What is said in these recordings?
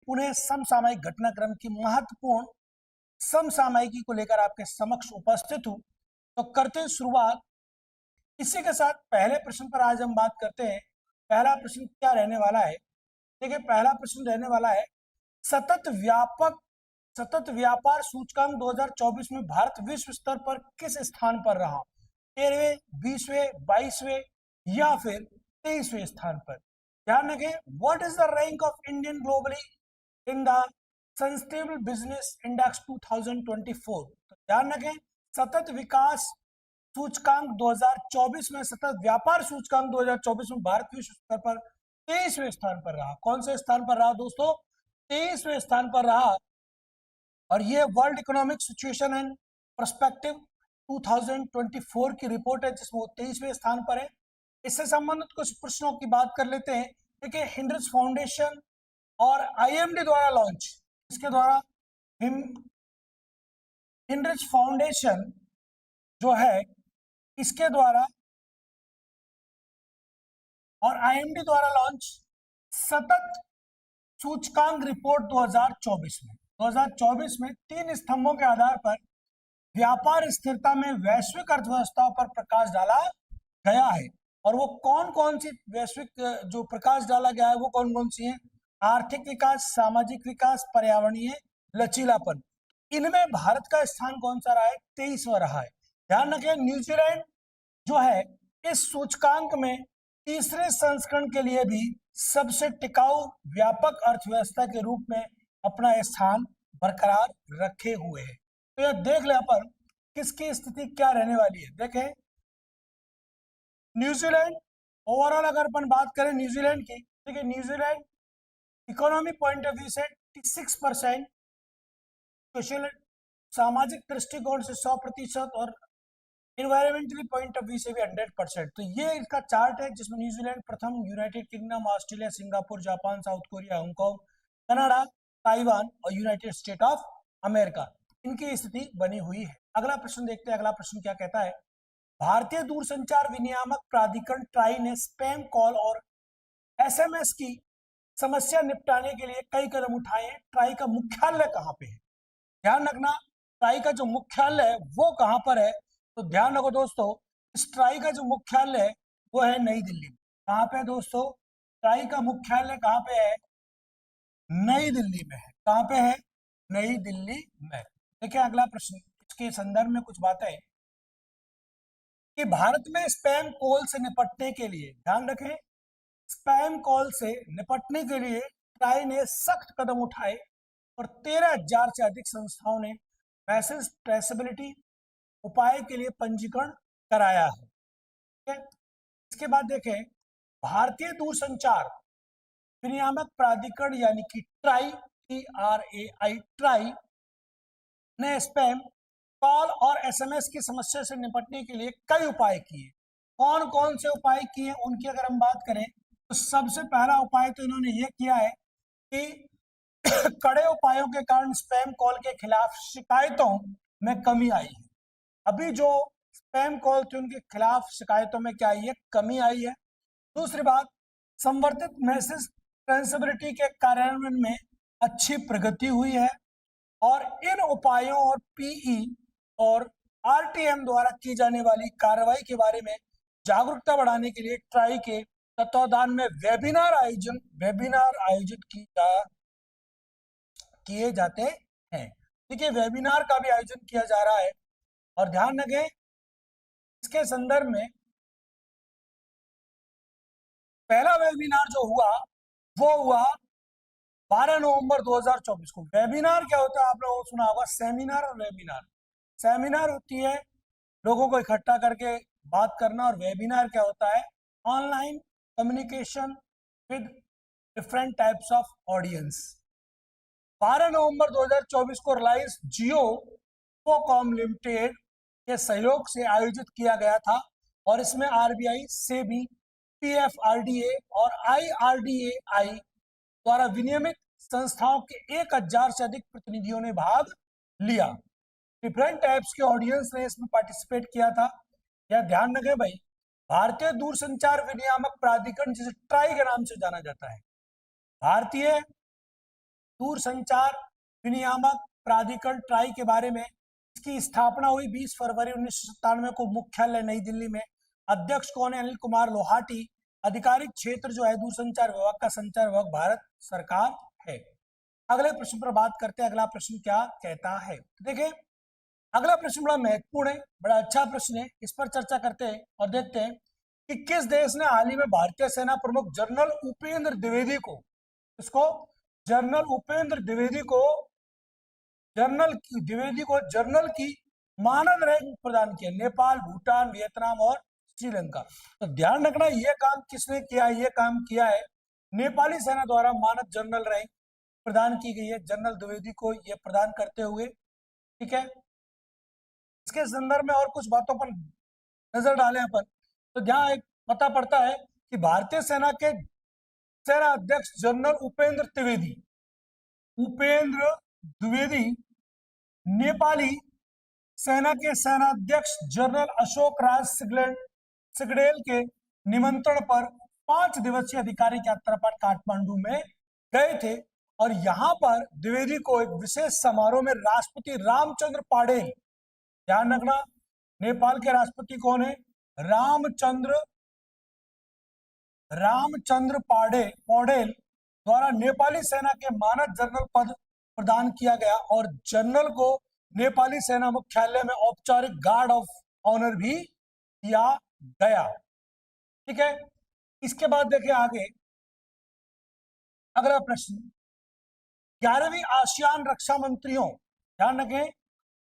पुणे समसामयिक घटनाक्रम की महत्वपूर्ण समसामयिकी को लेकर आपके समक्ष उपस्थित हूं। तो करते हैं शुरुआत। इसी के साथ पहले प्रश्न पर आज हम बात करते हैं। पहला प्रश्न क्या रहने वाला है? देखिए, पहला प्रश्न रहने वाला है, सतत व्यापार सूचकांक 2024 में भारत विश्व स्तर पर किस स्थान पर रहा? 13वें, 20वें, 22वें या फिर 23वें स्थान पर? ध्यान रखें, what is the rank of Indian globally in the sustainable business index 2024? तो ध्यान रखें, सतत विकास सूचकांक 2024 में, सतत व्यापार सूचकांक 2024 में भारत विश्व स्तर पर 23वें स्थान पर रहा। कौन से स्थान पर रहा दोस्तों? 23वें स्थान पर रहा। और ये world economic situation and perspective 2024 की रिपोर्ट है, जिसमें वो 23वें स्थान पर है। इससे संबंधित कुछ प्रश्नों की बात कर लेते हैं। देखिए, हिंड्रिच फाउंडेशन और आईएमडी द्वारा लॉन्च, इसके द्वारा हिंड्रिच फाउंडेशन जो है इसके द्वारा और आईएमडी द्वारा लॉन्च सतत सूचकांक रिपोर्ट 2024 में 3 स्तंभों के आधार पर व्यापार स्थिरता में वैश्विक अर्थव्यवस्था पर प्रकाश डाला गया है। और वो कौन कौन सी वैश्विक जो प्रकाश डाला गया है वो कौन कौन सी है? आर्थिक विकास, सामाजिक विकास, पर्यावरणीय लचीलापन। इनमें भारत का स्थान कौन सा रहा है? 23वां रहा है। ध्यान रखें, न्यूजीलैंड जो है इस सूचकांक में तीसरे संस्करण के लिए भी सबसे टिकाऊ व्यापक अर्थव्यवस्था के रूप में अपना स्थान बरकरार रखे हुए है। तो यह देख ले अपन किसकी स्थिति क्या रहने वाली है। देखें, न्यूजीलैंड ओवरऑल अगर अपन बात करें न्यूजीलैंड की, देखिए New Zealand economy point of view से 6%, सोशल सामाजिक दृष्टिकोण से 100% और इन्वायरमेंटली पॉइंट ऑफ व्यू से भी 100%। तो ये इसका चार्ट है जिसमें न्यूजीलैंड प्रथम, United kingdom, Australia, Singapore, Japan, south Korea, Hong Kong, Canada, Taiwan और यूनाइटेड स्टेट ऑफ अमेरिका, इनकी स्थिति बनी हुई है। अगला प्रश्न देखते हैं। अगला प्रश्न क्या कहता है? भारतीय दूरसंचार विनियामक प्राधिकरण ट्राई ने स्पैम कॉल और एसएमएस की समस्या निपटाने के लिए कई कदम उठाए हैं। ट्राई का मुख्यालय कहाँ पे है? ध्यान रखना, ट्राई का जो मुख्यालय है वो कहाँ पर है? तो ध्यान रखो दोस्तों, इस ट्राई का जो मुख्यालय है वो है नई दिल्ली में। कहाँ पे है दोस्तों? ट्राई का मुख्यालय कहाँ पे है? नई दिल्ली में है। कहाँ पे है? नई दिल्ली में। देखिए, अगला प्रश्न, इसके संदर्भ में कुछ बातें कि भारत में स्पैम कॉल से निपटने के लिए, ध्यान रखें, स्पैम कॉल से निपटने के लिए ट्राई ने सख्त कदम उठाए और 13,000 से अधिक संस्थाओं ने मैसेज ट्रेसेबिलिटी उपाय के लिए पंजीकरण कराया है। ठीक है, इसके बाद देखें, भारतीय दूरसंचार विनियामक प्राधिकरण यानी कि ट्राई, ट्राई ने स्पैम कॉल और एसएमएस की समस्या से निपटने के लिए कई उपाय किए। कौन कौन से उपाय किए उनकी अगर हम बात करें तो सबसे पहला उपाय तो इन्होंने ये किया है कि कड़े उपायों के कारण स्पैम कॉल के खिलाफ शिकायतों में कमी आई है। अभी जो स्पैम कॉल थे उनके खिलाफ शिकायतों में क्या आई है? कमी आई है। दूसरी बात, संवर्धित मैसेज ट्रेसेबिलिटी के कार्यान्वयन में अच्छी प्रगति हुई है। और इन उपायों और पीई और आरटीएम द्वारा की जाने वाली कार्रवाई के बारे में जागरूकता बढ़ाने के लिए ट्राई के तत्वावधान में वेबिनार आयोजित किए जाते हैं। देखिए, वेबिनार का भी आयोजन किया जा रहा है। और ध्यान रखें, इसके संदर्भ में पहला वेबिनार जो हुआ वो हुआ 12 नवंबर 2024 को। वेबिनार क्या होता है? आप लोगों को सुना होगा सेमिनार और वेबिनार। सेमिनार होती है लोगों को इकट्ठा करके बात करना, और वेबिनार क्या होता है? Online communication with different types of audience. 12 नवंबर 2024 को रिलायंस जियो कॉम लिमिटेड के सहयोग से आयोजित किया गया था। और इसमें आरबीआई, सेबी, पीएफआरडीए और आईआरडीएआई द्वारा विनियमित संस्थाओं के 1,000 से अधिक प्रतिनिधियों ने भाग लिया। डिफरेंट टाइप्स के ऑडियंस ने इसमें पार्टिसिपेट किया था। यह ध्यान रखें भाई, भारतीय दूरसंचार विनियामक प्राधिकरण, जिसे ट्राई के नाम से जाना जाता है, भारतीय दूरसंचार विनियामक प्राधिकरण ट्राई के बारे में। इसकी स्थापना हुई 20 फरवरी 1997 को, मुख्यालय नई दिल्ली में। अध्यक्ष कौन है? अनिल कुमार लोहाटी। आधिकारिक क्षेत्र जो है दूरसंचार विभाग का, संचार विभाग भारत सरकार है। अगले प्रश्न पर बात करते हैं। अगला प्रश्न क्या कहता है, देखिए अगला प्रश्न बड़ा महत्वपूर्ण है, बड़ा अच्छा प्रश्न है। इस पर चर्चा करते हैं और देखते हैं कि किस देश ने हाल ही में भारतीय सेना प्रमुख जनरल उपेंद्र द्विवेदी को, इसको जनरल उपेंद्र द्विवेदी को जनरल की मानद रैंक प्रदान किया? नेपाल, भूटान, वियतनाम और श्रीलंका। तो ध्यान रखना, यह काम किसने किया है? यह काम किया है नेपाली सेना द्वारा मानद जनरल रैंक प्रदान की गई है जनरल द्विवेदी को, यह प्रदान करते हुए। ठीक है, इसके संदर्भ में और कुछ बातों पर नजर डालें अपन, तो जहां एक पता पड़ता है कि भारतीय सेना के सेना अध्यक्ष जनरल उपेंद्र द्विवेदी नेपाली सेना के सेनाध्यक्ष जनरल अशोक राज सिगडेल के निमंत्रण पर 5 दिवसीय आधिकारिक यात्रा पर काठमांडू में गए थे। और यहां पर द्विवेदी को एक विशेष समारोह में राष्ट्रपति रामचंद्र पौडेल, ध्यान रखना नेपाल के राष्ट्रपति कौन है? रामचंद्र पौडेल द्वारा नेपाली सेना के मानद जनरल पद प्रदान किया गया और जनरल को नेपाली सेना मुख्यालय में औपचारिक गार्ड ऑफ ऑनर भी किया गया। ठीक है, इसके बाद देखिए आगे अगला प्रश्न, 11वीं आसियान रक्षा मंत्रियों, ध्यान रखें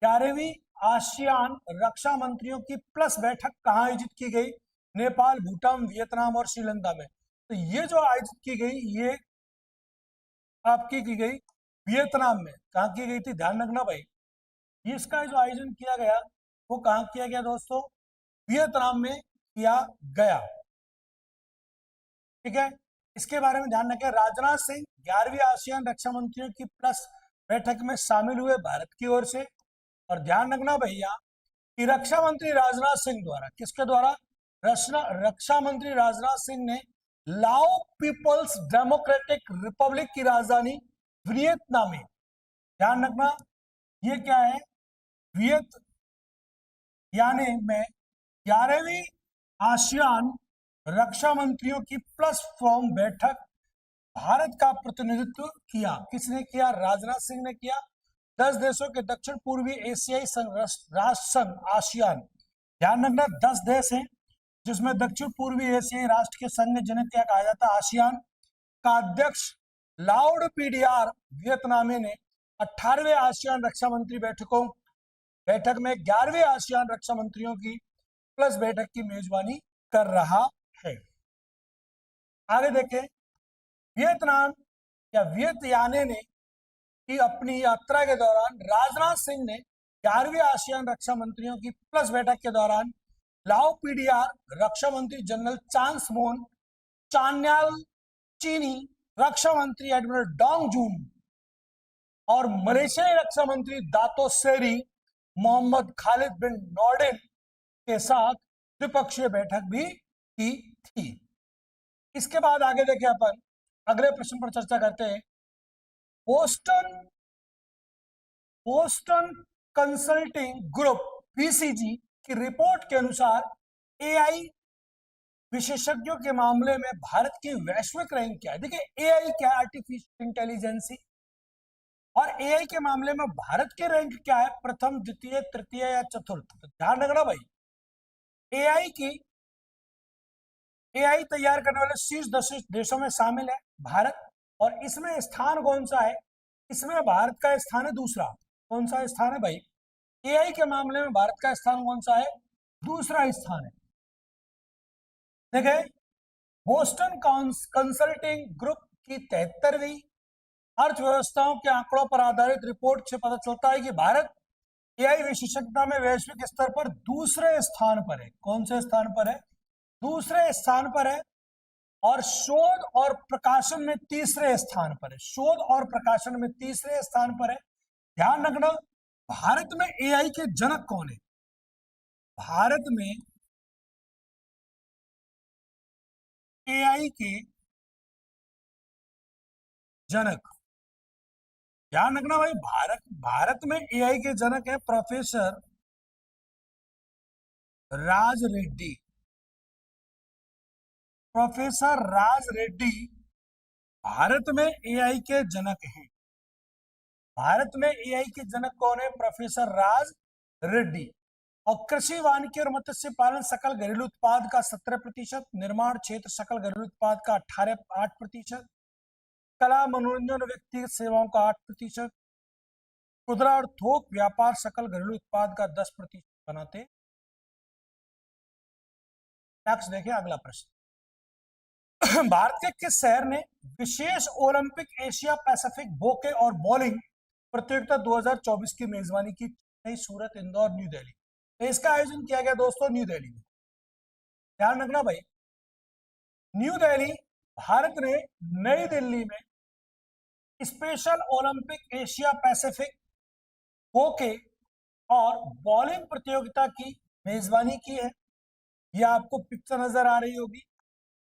11वीं आसियान रक्षा मंत्रियों की प्लस बैठक कहां आयोजित की गई? नेपाल, भूटान, वियतनाम और श्रीलंका में। तो ये जो आयोजित की गई, ये आपकी की गई वियतनाम में। कहां की गई थी? ध्यान रखना भाई, इसका जो आयोजन किया गया वो कहां किया गया दोस्तों? वियतनाम में किया गया। ठीक है, इसके बारे में ध्यान रखें। राजनाथ सिंह 11वीं आसियान रक्षा मंत्रियों की प्लस बैठक में शामिल हुए भारत की ओर से। और ध्यान रखना भैया कि रक्षा मंत्री राजनाथ सिंह द्वारा, किसके द्वारा? रक्षा मंत्री राजनाथ सिंह ने लाओ पीपल्स डेमोक्रेटिक रिपब्लिक की राजधानी वियतनाम में, ध्यान रखना ये क्या है? यानी में 11वीं आसियान रक्षा मंत्रियों की प्लस फॉर्म बैठक भारत का प्रतिनिधित्व किया। किसने किया? राजनाथ सिंह ने किया। 10 देशों के दक्षिण पूर्वी एशियाई राष्ट्र संघ आसियान, ध्यान रखना 10 देश हैं जिसमें दक्षिण पूर्वी एशियाई राष्ट्र के संघ जिन्हें क्या कहा जाता है? आसियान का अध्यक्ष लाउड पीडीआर वियतनामी ने 18वें आसियान रक्षा मंत्री बैठक में 11वें आसियान रक्षा मंत्रियों की प्लस बैठक की मेजबानी कर रहा है। आगे देखें, वियतनाम या वियतयाने ने की अपनी यात्रा के दौरान राजनाथ सिंह ने 11वीं आसियान रक्षा मंत्रियों की प्लस बैठक के दौरान लाओ पीडीआर रक्षा मंत्री जनरल चांस मोन चान्याल, चीनी रक्षा मंत्री एडमिरल डोंग जून और मलेशियाई रक्षा मंत्री दातो सेरी मोहम्मद खालिद बिन नॉर्डिन के साथ द्विपक्षीय बैठक भी की थी। इसके बाद आगे देखें अपन अगले प्रश्न पर चर्चा करते हैं। बोस्टन कंसल्टिंग ग्रुप बीसीजी की रिपोर्ट के अनुसार एआई विशेषज्ञों के मामले में भारत की वैश्विक रैंक क्या है? देखिए एआई क्या है? Artificial intelligence. और एआई के मामले में भारत की रैंक क्या है? प्रथम, द्वितीय, तृतीय या चतुर्थ? तो ध्यान रखना भाई, एआई तैयार करने वाले शीर्ष 10 देशों में शामिल है भारत। और इसमें स्थान कौन सा है? इसमें भारत का स्थान है दूसरा। कौन सा स्थान है भाई? एआई के मामले में भारत का स्थान कौन सा है? दूसरा स्थान है। देखिए, बोस्टन कंसल्टिंग ग्रुप की 73वीं अर्थव्यवस्थाओं के आंकड़ों पर आधारित रिपोर्ट से पता चलता है कि भारत एआई विशेषज्ञता में वैश्विक स्तर पर दूसरे स्थान पर है। कौन से स्थान पर है? दूसरे स्थान पर है। और शोध और प्रकाशन में तीसरे स्थान पर है। शोध और प्रकाशन में तीसरे स्थान पर है। ध्यान रखना, भारत में एआई के जनक कौन है? भारत में एआई के जनक ध्यान रखना भाई, भारत में एआई के जनक है प्रोफेसर राज रेड्डी। प्रोफेसर राज रेड्डी भारत में एआई के जनक हैं। भारत में एआई के जनक कौन है? प्रोफेसर राज रेड्डी। और कृषि, वानिकी और मत्स्य पालन सकल घरेलू उत्पाद का 17%, निर्माण क्षेत्र सकल घरेलू उत्पाद का 8%, कला मनोरंजन और व्यक्तिगत सेवाओं का 8%, खुदरा और थोक व्यापार सकल घरेलू उत्पाद का 10% बनाते। नेक्स्ट देखिए अगला प्रश्न। भारत के किस शहर ने विशेष ओलंपिक एशिया पैसिफिक बोके और बॉलिंग प्रतियोगिता 2024 की मेजबानी की? चेन्नई, सूरत, इंदौर, न्यू दिल्ली। तो इसका आयोजन किया गया दोस्तों न्यू दिल्ली में। ध्यान रखना भाई, न्यू दिल्ली, भारत ने नई दिल्ली में स्पेशल ओलंपिक एशिया पैसिफिक होके और बॉलिंग प्रतियोगिता की मेजबानी की है। यह आपको पिक्चर नजर आ रही होगी।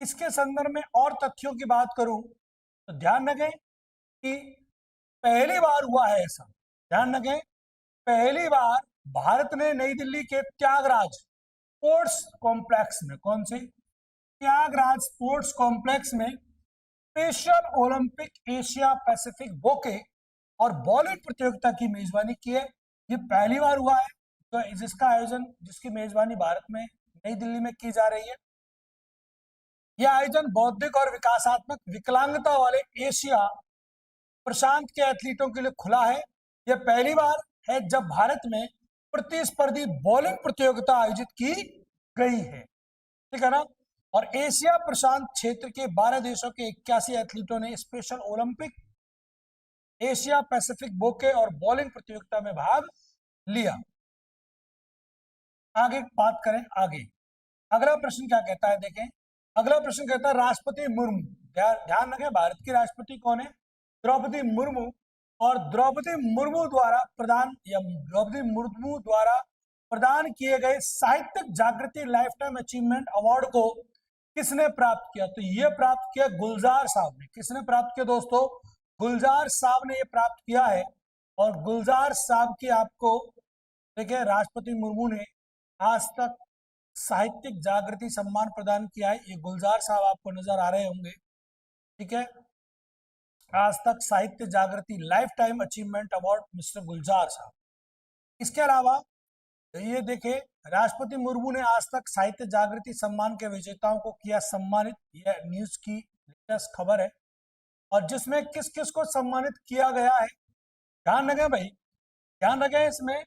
इसके संदर्भ में और तथ्यों की बात करूं तो ध्यान रखें कि पहली बार हुआ है ऐसा। ध्यान रखें, पहली बार भारत ने नई दिल्ली के त्यागराज स्पोर्ट्स कॉम्प्लेक्स में, कौन से? त्यागराज स्पोर्ट्स कॉम्प्लेक्स में स्पेशल ओलंपिक एशिया पैसिफिक बोके और बॉलिंग प्रतियोगिता की मेजबानी की है। ये पहली बार हुआ है तो जिसका आयोजन, जिसकी मेजबानी भारत में नई दिल्ली में की जा रही है। यह आयोजन बौद्धिक और विकासात्मक विकलांगता वाले एशिया प्रशांत के एथलीटों के लिए खुला है। यह पहली बार है जब भारत में प्रतिस्पर्धी बॉलिंग प्रतियोगिता आयोजित की गई है, ठीक है ना। और एशिया प्रशांत क्षेत्र के 12 देशों के 81 एथलीटों ने स्पेशल ओलंपिक एशिया पैसिफिक बोके और बॉलिंग प्रतियोगिता में भाग लिया। आगे बात करें, आगे अगला प्रश्न क्या कहता है, देखें। अगला प्रश्न कहता है राष्ट्रपति मुर्मू। ध्यान रखें, भारत की राष्ट्रपति कौन है? द्रौपदी मुर्मू। और द्रौपदी मुर्मू द्वारा प्रदान किए गए साहित्यिक जागृति लाइफ टाइम अचीवमेंट अवार्ड को किसने प्राप्त किया? तो ये प्राप्त किया गुलजार साहब ने। किसने प्राप्त किया दोस्तों? गुलजार साहब ने ये प्राप्त किया है। और गुलजार साहब की आपको देखिए, राष्ट्रपति मुर्मू ने आज तक साहित्यिक जागृति सम्मान प्रदान किया है। ये गुलजार साहब आपको नजर आ रहे होंगे, ठीक है। आज Tak Sahitya Jagriti lifetime achievement award mister Gulzar sahab. इसके अलावा ये देखें, राष्ट्रपति मुर्मू ने आज तक साहित्य जागृति सम्मान के विजेताओं को किया सम्मानित। यह न्यूज की लेटेस्ट खबर है। और जिसमें किस किस को सम्मानित किया गया है, ध्यान रखें भाई, ध्यान रखें, इसमें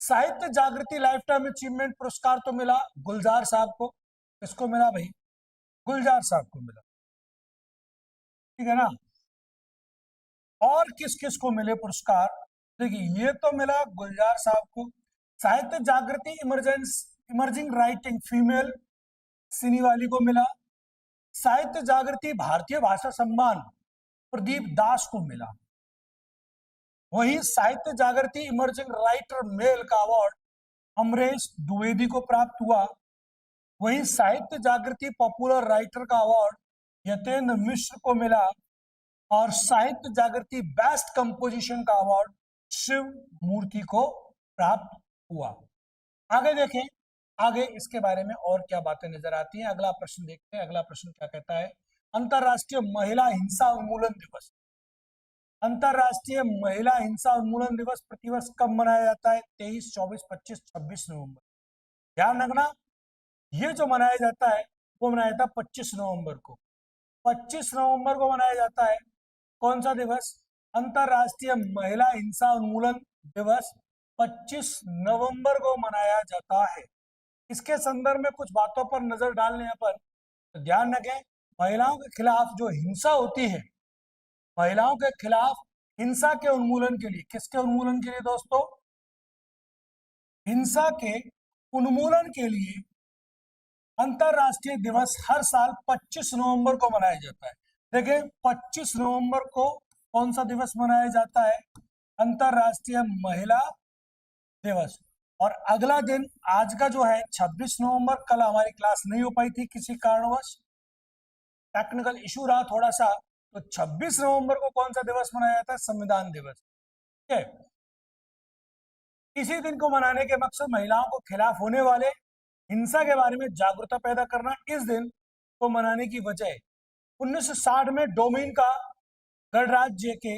साहित्य जागृति लाइफ टाइम अचीवमेंट पुरस्कार तो मिला गुलजार साहब को। किसको मिला भाई? गुलजार साहब को मिला, ठीक है ना। और किस किस को मिले पुरस्कार? देखिए, ये तो मिला गुलजार साहब को। साहित्य जागृति इमर्जिंग राइटिंग फीमेल सिनीवाली को मिला। साहित्य जागृति भारतीय भाषा सम्मान प्रदीप दास को मिला। वहीं साहित्य जागृति इमर्जिंग राइटर मेल का अवार्ड अमरेश द्विवेदी को प्राप्त हुआ। वहीं साहित्य जागृति पॉपुलर राइटर का अवार्ड यतेंद्र मिश्र को मिला। और साहित्य जागृति बेस्ट कंपोजिशन का अवार्ड शिव मूर्ति को प्राप्त हुआ। आगे देखें, आगे इसके बारे में और क्या बातें नजर आती हैं। अगला प्रश्न देखते हैं। अगला प्रश्न क्या कहता है? अंतरराष्ट्रीय महिला हिंसा उन्मूलन दिवस। अंतरराष्ट्रीय महिला हिंसा उन्मूलन दिवस प्रतिवर्ष कब मनाया जाता है? 23, 24, 25, 26 नवंबर। ध्यान रखना, ये जो मनाया जाता है वो मनाया जाता है 25 नवंबर को। 25 नवंबर को मनाया जाता है कौन सा दिवस? अंतरराष्ट्रीय महिला हिंसा उन्मूलन दिवस 25 नवंबर को मनाया जाता है। इसके संदर्भ में कुछ बातों पर नजर डालने पर तो ध्यान रखें, महिलाओं के खिलाफ जो हिंसा होती है, महिलाओं के खिलाफ हिंसा के उन्मूलन के लिए, किसके उन्मूलन के लिए दोस्तों? हिंसा के उन्मूलन के लिए अंतरराष्ट्रीय दिवस हर साल 25 नवंबर को मनाया जाता है। देखिए, 25 नवंबर को कौन सा दिवस मनाया जाता है? अंतरराष्ट्रीय महिला दिवस। और अगला दिन आज का जो है 26 नवंबर, कल हमारी क्लास नहीं हो पाई थी किसी कारणवश, टेक्निकल इशू रहा थोड़ा सा, तो 26 नवंबर को कौन सा दिवस मनाया जाता है? संविधान दिवस। है। इसी दिन को मनाने के मकसद महिलाओं को खिलाफ होने वाले हिंसा के बारे में जागरूकता पैदा करना। इस दिन को मनाने की वजह 1960 में डोमिन का गणराज्य के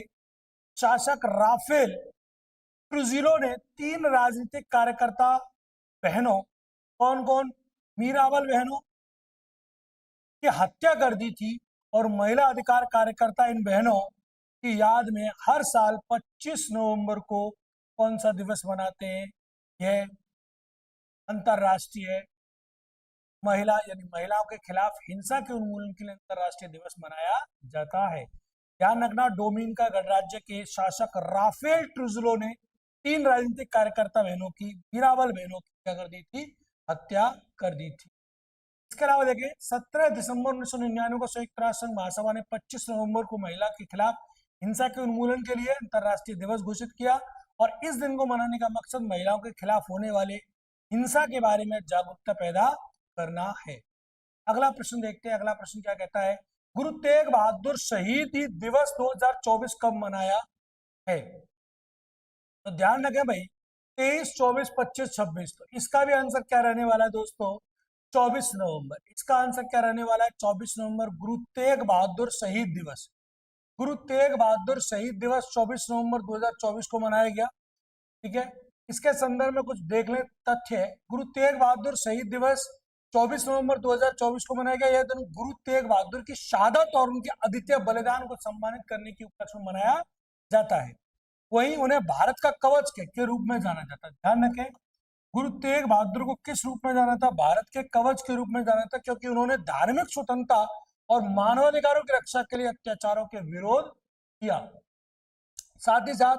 शासक राफेल ट्रूजिलो ने 3 राजनीतिक कार्यकर्ता बहनों, कौन कौन, मीराबल बहनों की हत्या कर दी थी। और महिला अधिकार कार्यकर्ता इन बहनों की याद में हर साल 25 नवंबर को कौन सा दिवस मनाते हैं? यह अंतरराष्ट्रीय महिला यानी महिलाओं के खिलाफ हिंसा के उन्मूलन के लिए अंतरराष्ट्रीय दिवस मनाया जाता है। ध्यान रखना, डोमिन का गणराज्य के शासक राफेल ट्रूजिलो ने 3 राजनीतिक कार्यकर्ता बहनों की, मीराबल बहनों की क्या कर दी थी? हत्या कर दी थी। इसके अलावा देखिए 17 दिसंबर 1999 को संयुक्त राष्ट्र संघ महासभा ने 25 नवंबर को महिला के खिलाफ हिंसा के उन्मूलन के लिए अंतरराष्ट्रीय दिवस घोषित किया। और इस दिन को मनाने का मकसद महिलाओं के खिलाफ होने वाले हिंसा के बारे में जागरूकता पैदा करना है। अगला प्रश्न देखते हैं। अगला प्रश्न क्या कहता है? गुरु तेग बहादुर शहीदी दिवस 2024 कब मनाया है? तो ध्यान रखें भाई, 23, 24, 25, 26। तो इसका भी आंसर क्या रहने वाला है दोस्तों? 24 नवंबर। इसका आंसर क्या रहने वाला है? 24 नवंबर, गुरु तेग बहादुर शहीद दिवस। गुरु तेग बहादुर शहीद दिवस 24 नवंबर 2024 को मनाया गया। ठीक है, इसके संदर्भ में कुछ देख ले तथ्य है। गुरु तेग बहादुर शहीद दिवस 24 नवंबर 2024 को मनाया गया। यह दिन गुरु तेग बहादुर की शहादत और उनके अद्वितीय बलिदान को सम्मानित करने के उपलक्ष्य में मनाया जाता है। वहीं उन्हें भारत का कवच के रूप में जाना जाता है। ध्यान रखें, गुरु तेग बहादुर को किस रूप में जाना था? भारत के कवच के रूप में जाना था, क्योंकि उन्होंने धार्मिक स्वतंत्रता और मानवाधिकारों की रक्षा के लिए अत्याचारों के विरोध किया। साथ ही साथ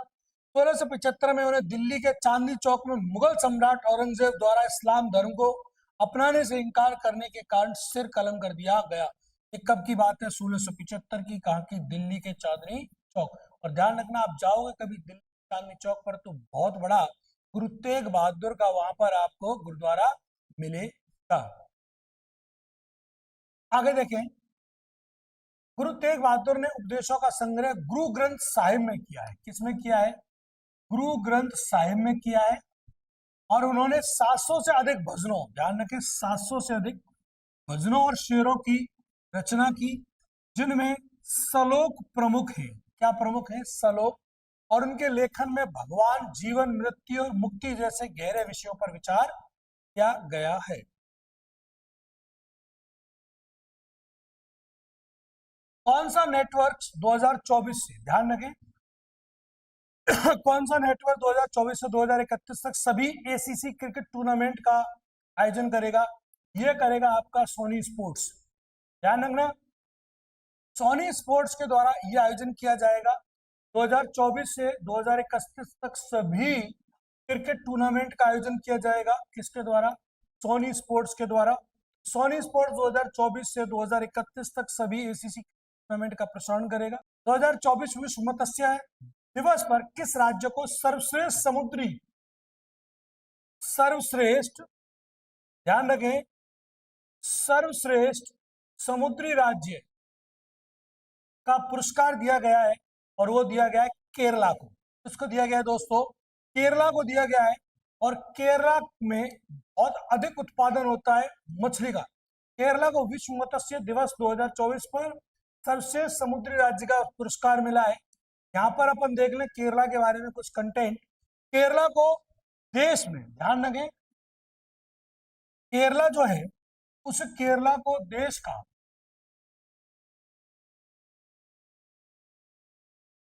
1675 में उन्हें दिल्ली के चांदनी चौक में मुगल सम्राट औरंगजेब द्वारा इस्लाम धर्म को अपनाने से इनकार करने के कारण सिर कलम कर दिया गया। ये कब की बात है? 1675 की। कहाँ की? दिल्ली के चांदनी चौक। और ध्यान रखना, आप जाओगे कभी दिल्ली चांदनी चौक पर तो बहुत बड़ा गुरु तेग बहादुर का वहां पर आपको गुरुद्वारा मिलेगा। आगे देखें, गुरु तेग बहादुर ने उपदेशों का संग्रह गुरु ग्रंथ साहिब में किया है। किसमें किया है? गुरु ग्रंथ साहिब में किया है। और उन्होंने 700 से अधिक भजनों, ध्यान रखें 700 से अधिक भजनों और शेरों की रचना की, जिनमें सलोक प्रमुख है। क्या प्रमुख है? सलोक। और उनके लेखन में भगवान, जीवन, मृत्यु और मुक्ति जैसे गहरे विषयों पर विचार किया गया है। कौन सा नेटवर्क 2024 से, ध्यान रखें, कौन सा नेटवर्क 2024 से 2031 तक सभी एसीसी क्रिकेट टूर्नामेंट का आयोजन करेगा? यह करेगा आपका सोनी स्पोर्ट्स। ध्यान रखना, सोनी स्पोर्ट्स के द्वारा यह आयोजन किया जाएगा। 2024 से 2031 तक सभी क्रिकेट टूर्नामेंट का आयोजन किया जाएगा। किसके द्वारा? सोनी स्पोर्ट्स के द्वारा। सोनी स्पोर्ट्स 2024 से 2031 तक सभी एसीसी टूर्नामेंट का प्रसारण करेगा। 2024 विश्व मत्स्य दिवस पर किस राज्य को सर्वश्रेष्ठ, ध्यान रखें, सर्वश्रेष्ठ समुद्री राज्य का पुरस्कार दिया गया है? और वो दिया गया है केरला को। किसको दिया गया है दोस्तों? केरला को दिया गया है। और केरला में बहुत अधिक उत्पादन होता है मछली का। केरला को विश्व मत्स्य दिवस 2024 पर सर्वश्रेष्ठ समुद्री राज्य का पुरस्कार मिला है। यहाँ पर अपन देख लें केरला के बारे में कुछ कंटेंट। केरला को देश में, ध्यान रखें, केरला जो है उस केरला को देश का,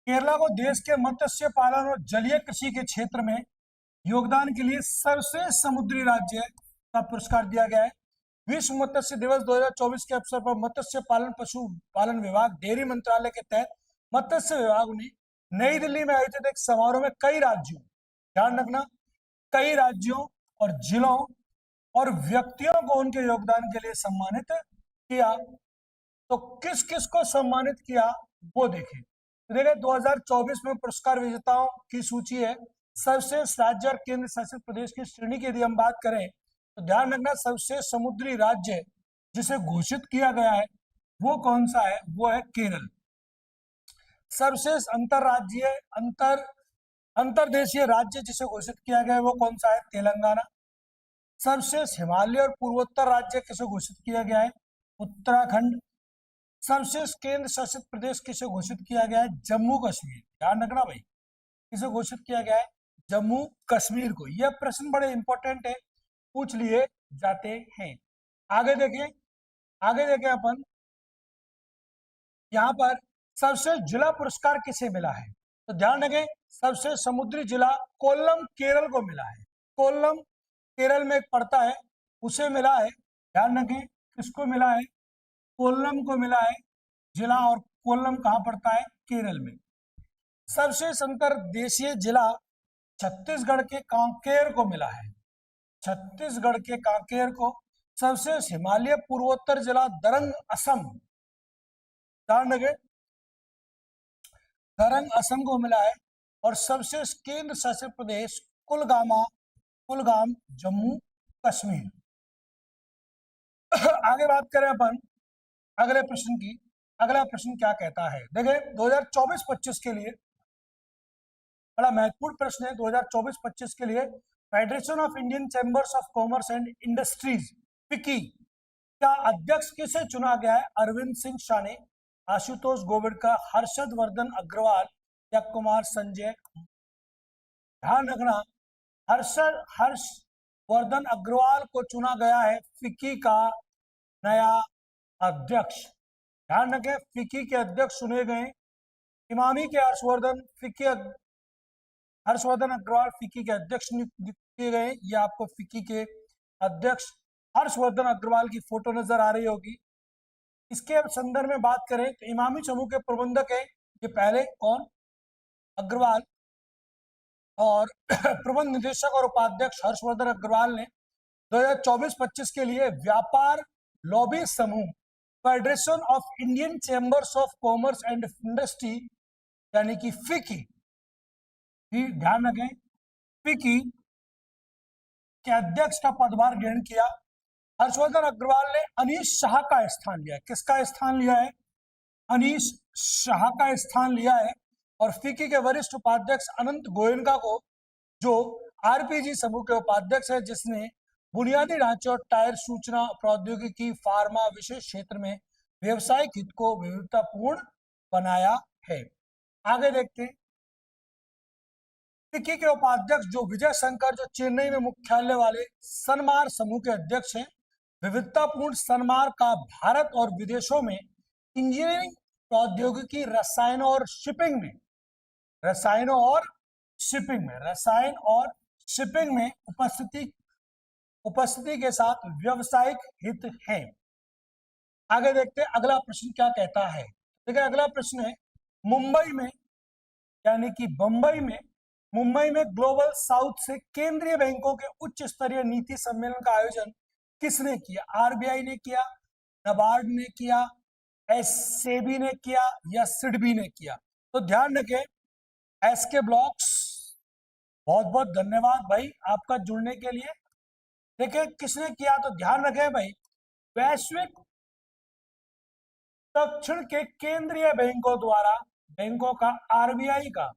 केरला को देश के मत्स्य पालन और जलीय कृषि के क्षेत्र में योगदान के लिए सर्वश्रेष्ठ समुद्री राज्य का पुरस्कार दिया गया है। विश्व मत्स्य दिवस 2024 के अवसर पर मत्स्य पालन, पशु पालन विभाग, डेयरी मंत्रालय के तहत मत्स्य विभाग ने नई दिल्ली में आयोजित एक समारोह में कई राज्यों, ध्यान रखना, कई राज्यों और जिलों और व्यक्तियों को उनके योगदान के लिए सम्मानित किया। तो किस किस को सम्मानित किया वो देखें। देखिए 2024 में पुरस्कार विजेताओं की सूची है। सर्वश्रेष्ठ राज्य और केंद्र शासित प्रदेश की श्रेणी की यदि हम बात करें तो ध्यान रखना, सर्वश्रेष्ठ समुद्री राज्य जिसे घोषित किया गया है वो कौन सा है? वो है केरल। सर्वश्रेष्ठ अंतर्देशीय राज्य जिसे घोषित किया गया है वो कौन सा है? तेलंगाना। सर्वश्रेष्ठ हिमालय और पूर्वोत्तर राज्य किसे घोषित किया गया है? उत्तराखंड। सर्वश्रेष्ठ केंद्र शासित प्रदेश किसे घोषित किया गया है? जम्मू कश्मीर। ध्यान रखना भाई, किसे घोषित किया गया है? जम्मू कश्मीर को। यह प्रश्न बड़े इंपॉर्टेंट है, पूछ लिए जाते हैं। आगे देखें, आगे देखें अपन, यहाँ पर सर्वश्रेष्ठ जिला पुरस्कार किसे मिला है? तो ध्यान रखें, सर्वश्रेष्ठ समुद्री जिला कोल्लम केरल को मिला है। कोल्लम केरल में पड़ता है, उसे मिला है। ध्यान रखें, किसको मिला है? कोल्लम को मिला है जिला, और कोल्लम कहाँ पड़ता है? केरल में। सर्वश्रेष्ठ अंतरदेशीय जिला छत्तीसगढ़ के कांकेर को मिला है। छत्तीसगढ़ के कांकेर को। सर्वश्रेष्ठ हिमालय पूर्वोत्तर जिला दरंग असम, ध्यान रखें, दरंग असम को मिला है। और सर्वश्रेष्ठ केंद्र शासित प्रदेश कुलगाम जम्मू कश्मीर। आगे बात करें अपन अगले प्रश्न की। अगला प्रश्न क्या कहता है? देखिए 2024-25 के लिए बड़ा महत्वपूर्ण प्रश्न है। 2024-25 के लिए federation of Indian chambers of commerce and industries FICCI का अध्यक्ष किसे चुना गया है? अरविंद सिंह साने, आशुतोष गोविड़कर, हर्षद वर्धन अग्रवाल या कुमार संजय। ध्यान रखना, हर्षवर्धन अग्रवाल को चुना गया है फिक्की का नया अध्यक्ष। ध्यान रखें, फिक्की के अध्यक्ष चुने गए इमामी के हर्षवर्धन अग्रवाल फिक्की के अध्यक्ष नियुक्त किए गए। ये आपको फिक्की के अध्यक्ष हर्षवर्धन अग्रवाल की फोटो नजर आ रही होगी। इसके संदर्भ में बात करें तो इमामी समूह के प्रबंधक है ये पहले कौन? अग्रवाल। और प्रबंध निदेशक और उपाध्यक्ष हर्षवर्धन अग्रवाल ने 2024-25 के लिए व्यापार लॉबी समूह federation of Indian chambers of commerce and industry यानी कि फिक्की, ध्यान रखें, फिक्की के अध्यक्ष का पदभार ग्रहण किया। हर्षवर्धन अग्रवाल ने अनीश शाह का स्थान लिया है। किसका स्थान लिया है? अनीश शाह का स्थान लिया है। और फिक्की के वरिष्ठ उपाध्यक्ष अनंत गोयनका को, जो आरपीजी समूह के उपाध्यक्ष है, जिसने बुनियादी ढांचे और टायर सूचना प्रौद्योगिकी फार्मा विशेष क्षेत्र में व्यवसायिक हित को विविधतापूर्ण बनाया है। आगे देखते हैं, फिक्की के उपाध्यक्ष जो विजय शंकर, जो चेन्नई में मुख्यालय वाले सनमार समूह के अध्यक्ष हैं। विविधतापूर्ण सनमार का भारत और विदेशों में इंजीनियरिंग प्रौद्योगिकी रसायन और शिपिंग में उपस्थिति के साथ व्यवसायिक हित है। आगे देखते हैं अगला प्रश्न क्या कहता है। देखिए अगला प्रश्न है, मुंबई में यानी कि मुंबई में ग्लोबल साउथ से केंद्रीय बैंकों के उच्च स्तरीय नीति सम्मेलन का आयोजन किसने किया? आरबीआई ने किया, नबार्ड ने किया, एससेबी ने किया या सिडबी ने किया? तो ध्यान रखें, एसके ब्लॉक्स, बहुत बहुत धन्यवाद भाई आपका जुड़ने के लिए। देखिए किसने किया, तो ध्यान रखें भाई, वैश्विक दक्षिण के केंद्रीय बैंकों का आरबीआई का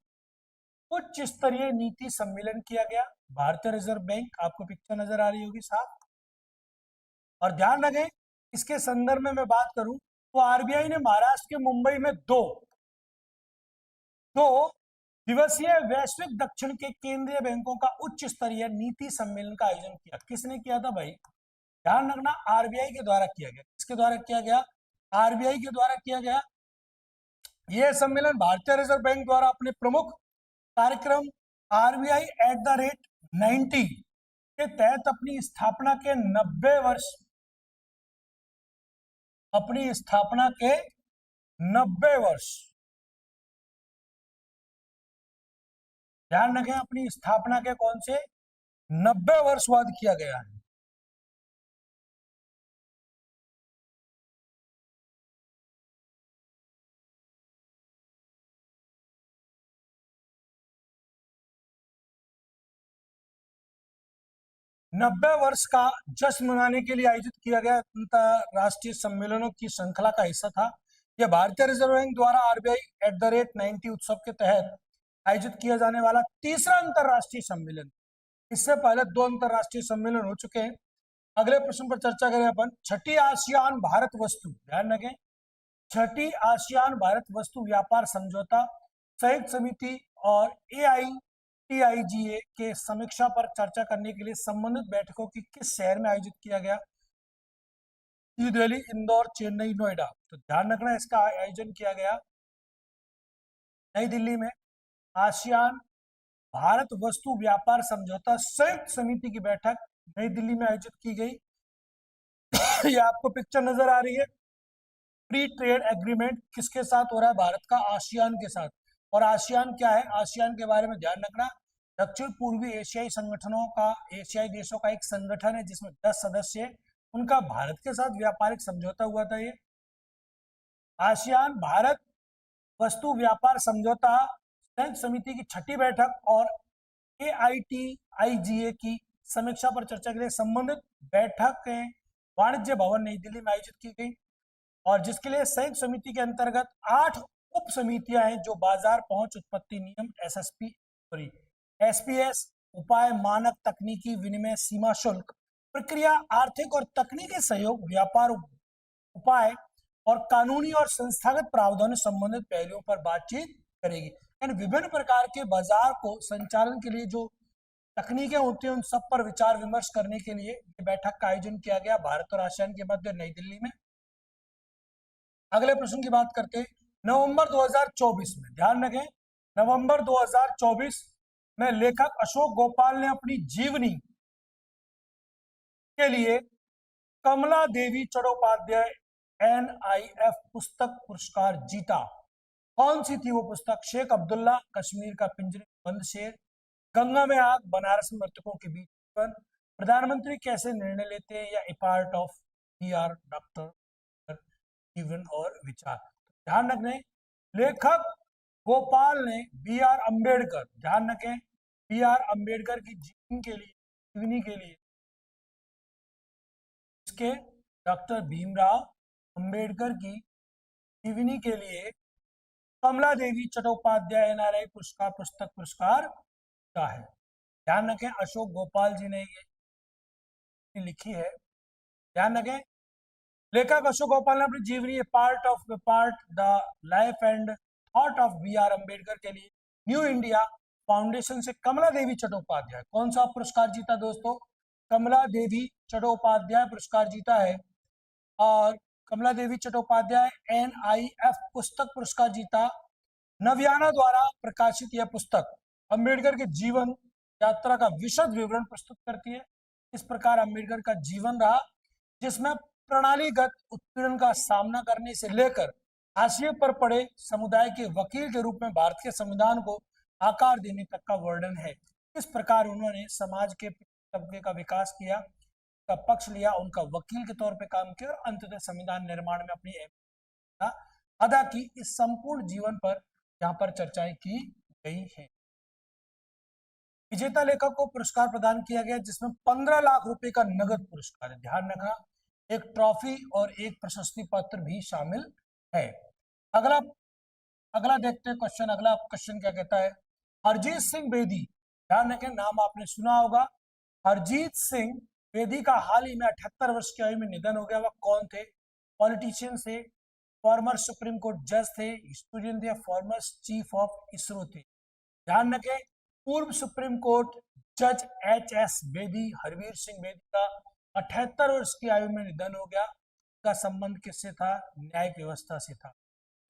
उच्च स्तरीय नीति सम्मेलन किया गया। भारतीय रिजर्व बैंक, आपको पिक्चर नजर आ रही होगी साफ। और ध्यान रखें, इसके संदर्भ में मैं बात करूं तो आरबीआई ने महाराष्ट्र के मुंबई में दो दिवसीय वैश्विक दक्षिण के केंद्रीय बैंकों का उच्च स्तरीय नीति सम्मेलन का आयोजन किया। किसने किया था भाई? ध्यान रखना, आरबीआई के द्वारा किया गया। किसके द्वारा किया गया? आरबीआई के द्वारा किया गया। यह सम्मेलन भारतीय रिजर्व बैंक द्वारा अपने प्रमुख कार्यक्रम आरबीआई @90 के तहत अपनी स्थापना के 90 वर्ष ध्यान रखें, अपनी स्थापना के कौन से 90 वर्ष बाद किया गया है। नब्बे वर्ष का जश्न मनाने के लिए आयोजित किया गया अंतरराष्ट्रीय सम्मेलनों की श्रृंखला का हिस्सा था। यह भारतीय रिजर्व बैंक द्वारा आरबीआई @90 उत्सव के तहत आयोजित किया जाने वाला तीसरा अंतरराष्ट्रीय सम्मेलन। इससे पहले 2 अंतरराष्ट्रीय सम्मेलन हो चुके हैं। अगले प्रश्न पर चर्चा करें अपन। छठी आसियान भारत वस्तु, ध्यान रखें, छठी आसियान भारत वस्तु व्यापार समझौता संयुक्त समिति और AITIGA के समीक्षा पर चर्चा करने के लिए संबंधित बैठकों की किस शहर में आयोजित किया गया? न्यू दिल्ली, इंदौर, चेन्नई, नोएडा। तो ध्यान रखना, इसका आयोजन किया गया नई दिल्ली में। आसियान भारत वस्तु व्यापार समझौता संयुक्त समिति की बैठक नई दिल्ली में आयोजित की गई। ये आपको पिक्चर नजर आ रही है। फ्री ट्रेड एग्रीमेंट किसके साथ हो रहा है? भारत का आसियान के साथ। और आसियान क्या है? आसियान के बारे में ध्यान रखना, दक्षिण पूर्वी एशियाई संगठनों का, एशियाई देशों का एक संगठन है जिसमें 10 सदस्य हैं। उनका भारत के साथ व्यापारिक समझौता हुआ था। ये आसियान भारत वस्तु व्यापार समझौता संयुक्त समिति की छठी बैठक और AITIGA की समीक्षा पर चर्चा के लिए संबंधित बैठक वाणिज्य भवन नई दिल्ली में आयोजित की गई, और जिसके लिए संयुक्त समिति के अंतर्गत 8 उप समितियां हैं जो बाजार पहुंच उत्पत्ति नियम SPS, उपाय, मानक, तकनीकी विनिमय, सीमा शुल्क, प्रक्रिया, आर्थिक और तकनीकी सहयोग, व्यापार उपाय और कानूनी और संस्थागत प्रावधानों संबंधित पहलुओं पर बातचीत करेगी। यानी विभिन्न प्रकार के बाजार को संचालन के लिए जो तकनीकें होती हैं उन सब पर विचार विमर्श करने के लिए ये बैठक का आयोजन किया गया भारत और आसियान के मध्य नई दिल्ली में। अगले प्रश्न की बात करते हैं। नवंबर 2024 में, ध्यान रखें, नवंबर 2024 में लेखक अशोक गोपाल ने अपनी जीवनी के लिए कमला देवी चट्टोपाध्याय NIF पुस्तक पुरस्कार जीता। कौन सी थी वो पुस्तक? शेख अब्दुल्ला, कश्मीर का पिंजरे में बंद शेर, गंगा में आग, बनारस में मृतकों के बीच जीवन, प्रधानमंत्री कैसे निर्णय लेते हैं, या ए पार्ट ऑफ PR डॉक्टर जीवन और विचार। ध्यान रखने, लेखक गोपाल ने BR अम्बेडकर, ध्यान रखें, BR अम्बेडकर की जीवनी के लिए इसके डॉक्टर भीमराव अंबेडकर की जीवनी के लिए कमला देवी चट्टोपाध्याय NRI पुस्तक पुरस्कार का है। ध्यान रखें, अशोक गोपाल जी ने ये लिखी है। ध्यान रखें, लेखक अशोक गोपाल ने अपनी जीवनी part the life and thought of BR Ambedkar के लिए न्यू इंडिया फाउंडेशन से कमला देवी चट्टोपाध्याय, कौन सा पुरस्कार जीता दोस्तों? कमला देवी चट्टोपाध्याय पुरस्कार जीता है। और कमला देवी चट्टोपाध्याय NIF पुस्तक पुरस्कार जीता। नवयाना द्वारा प्रकाशित यह पुस्तक अंबेडकर के जीवन यात्रा का विशद विवरण प्रस्तुत करती है। इस प्रकार अंबेडकर का जीवन रहा, जिसमें प्रणालीगत उत्पीड़न का सामना करने से लेकर हाशिए पर पड़े समुदाय के वकील के रूप में भारत के संविधान को आकार देने तक का वर्णन है। इस प्रकार उन्होंने समाज के तबके का विकास किया, का पक्ष लिया, उनका वकील के तौर पे काम किया और अंततः संविधान निर्माण में अपनी भूमिका अदा की। इस संपूर्ण जीवन पर यहाँ पर चर्चाएं की गई हैं। विजेता लेखक को पुरस्कार प्रदान किया गया जिसमें 15 लाख रुपए का नगद पुरस्कार है। ध्यान रखना, एक ट्रॉफी और एक प्रशस्ति पत्र भी शामिल है। अगला देखते हैं क्वेश्चन। अगला क्वेश्चन क्या कहता है? हरजीत सिंह बेदी, ध्यान रखें, नाम आपने सुना होगा। हरजीत सिंह बेदी का हाल ही में 78 वर्ष की आयु में निधन हो गया। वह कौन थे? पॉलिटिशियन थे, फॉर्मर सुप्रीम कोर्ट जज थे, हिस्टोरियन थे, फॉर्मर चीफ ऑफ इसरो थे। ध्यान रखें, पूर्व सुप्रीम कोर्ट जज HS बेदी, हरवीर सिंह बेदी का 78 वर्ष की आयु में निधन हो गया। का संबंध किससे था? न्यायिक व्यवस्था से था।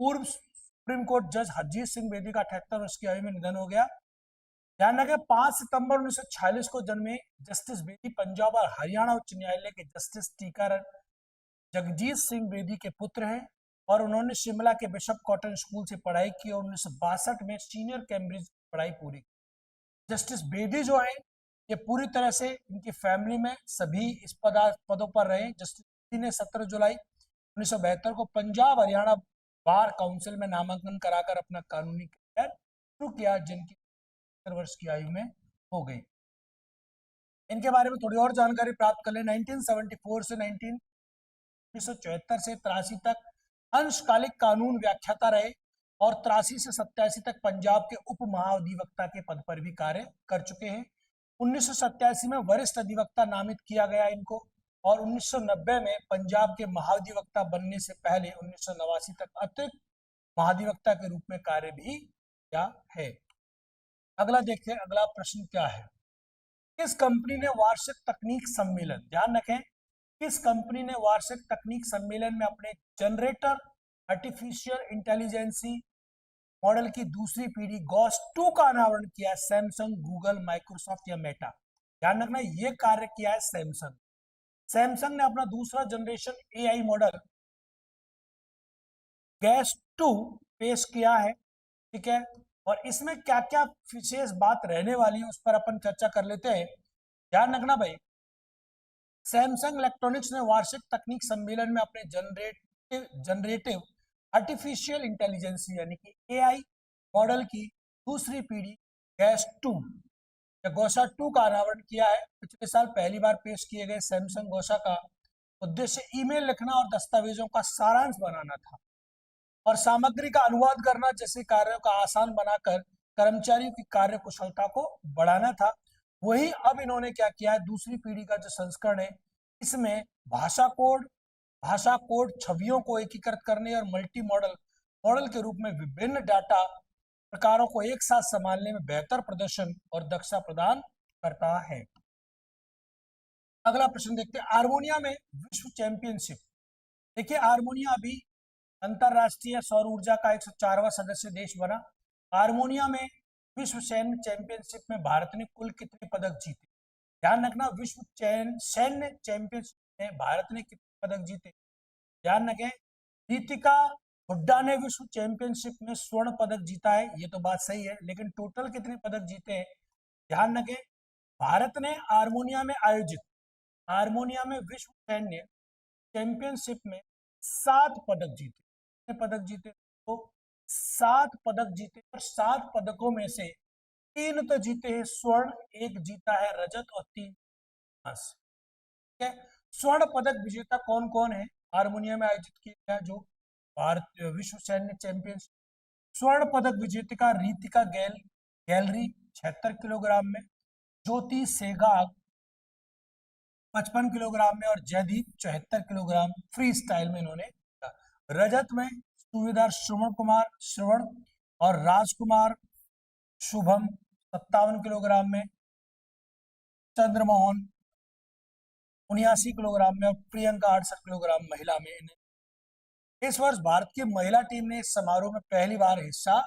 पूर्व सुप्रीम कोर्ट जज हरजीत सिंह बेदी का 78 वर्ष की आयु में निधन हो गया। ध्यान रखें, 5 सितंबर 1946 को जन्मे जस्टिस बेदी पंजाब और हरियाणा उच्च न्यायालय के जस्टिस टीकारण जगजीत सिंह बेदी के पुत्र हैं और उन्होंने शिमला के बिशप कॉटन स्कूल से पढ़ाई की और 1962 में सीनियर कैम्ब्रिज पढ़ाई पूरी की। जस्टिस बेदी जो है ये पूरी तरह से इनकी फैमिली में सभी इस पदों पर रहे। जस्टिस बेदी ने 17 जुलाई 1972 को पंजाब हरियाणा बार काउंसिल में नामांकन कराकर अपना कानूनी करियर शुरू किया, जिनकी 70 वर्ष की आयु में हो गई। इनके बारे में थोड़ी और जानकारी प्राप्त कर ले। 1974 से 1974 से 83 तक अंशकालिक कानून व्याख्याता रहे और 83 से 87 तक पंजाब के उप महाधिवक्ता के पद पर भी कार्य कर चुके हैं। 1987 में वरिष्ठ अधिवक्ता नामित किया गया इनको, और 1990 में पंजाब के महाधिवक्ता बनने से पहले 1989 तक अतिरिक्त महाधिवक्ता के रूप में कार्य भी किया है। अगला देखते हैं, अगला प्रश्न क्या है। किस कंपनी ने वार्षिक तकनीक सम्मेलन, ध्यान रखें, किस कंपनी ने वार्षिक तकनीक सम्मेलन में अपने जनरेटर आर्टिफिशियल इंटेलिजेंसी मॉडल की दूसरी पीढ़ी गॉस 2 का अनावरण किया है? सैमसंग, गूगल, माइक्रोसॉफ्ट या मेटा? ध्यान रखना, ये कार्य किया है सैमसंग। सैमसंग ने अपना दूसरा जनरेशन एआई मॉडल गैस 2 पेश किया है, ठीक है। और इसमें क्या क्या विशेष बात रहने वाली है उस पर अपन चर्चा कर लेते हैं। ध्यान रखना भाई, सैमसंग इलेक्ट्रॉनिक्स ने वार्षिक तकनीक सम्मेलन में अपने जनरेटिव आर्टिफिशियल इंटेलिजेंस यानी कि एआई मॉडल की दूसरी पीढ़ी गैस 2 या गोसा 2 का अनावरण किया है। पिछले साल पहली बार पेश किए गए सैमसंग गोसा का उद्देश्य ईमेल लिखना और दस्तावेजों का सारांश बनाना था और सामग्री का अनुवाद करना जैसे कार्यों का आसान बनाकर कर्मचारियों की कार्य कुशलता को बढ़ाना था। वही अब इन्होंने क्या किया है, दूसरी पीढ़ी का जो संस्करण है इसमें भाषा कोड छवियों को एकीकृत करने और मल्टी मॉडल के रूप में विभिन्न डाटा प्रकारों को एक साथ संभालने में बेहतर प्रदर्शन और दक्षता प्रदान करता है। अगला प्रश्न देखते हैं, हारमोनिया में विश्व चैंपियनशिप। देखिए, हारमोनिया अभी अंतरराष्ट्रीय सौर ऊर्जा का 104वां सदस्य देश बना। हारमोनिया में विश्व सैन्य चैंपियनशिप में भारत ने कुल कितने पदक जीते? ध्यान रखना, विश्व सैन्य चैंपियनशिप में भारत ने कितने पदक जीते? ध्यान रखें, रितिका हुड्डा ने विश्व चैंपियनशिप में स्वर्ण पदक जीता है, ये तो बात सही है, लेकिन टोटल कितने पदक जीते हैं? ध्यान रखें, भारत ने हारमोनिया में विश्व सैन्य चैंपियनशिप में 7 पदक जीते। कितने पदक जीते? तो 7 पदक जीते, और 7 पदकों में से 3 तो जीते हैं स्वर्ण, 1 जीता है रजत और 3 कांस्य। ठीक है, स्वर्ण पदक विजेता कौन कौन है? हारमोनिया में आयोजित किया गया जो भारत विश्व सैन्य चैंपियनशिप, स्वर्ण पदक विजेता रितिका गैलरी 76 किलोग्राम में, ज्योति सेहगाग 55 किलोग्राम में और जयदीप 74 किलोग्राम फ्री स्टाइल में इन्होंने। रजत में सूबेदार श्रवण और राजकुमार शुभम 57 किलोग्राम में, चंद्रमोहन 79 किलोग्राम में और प्रियंका 68 किलोग्राम महिला में। इस वर्ष भारत की महिला टीम ने इस समारोह में पहली बार हिस्सा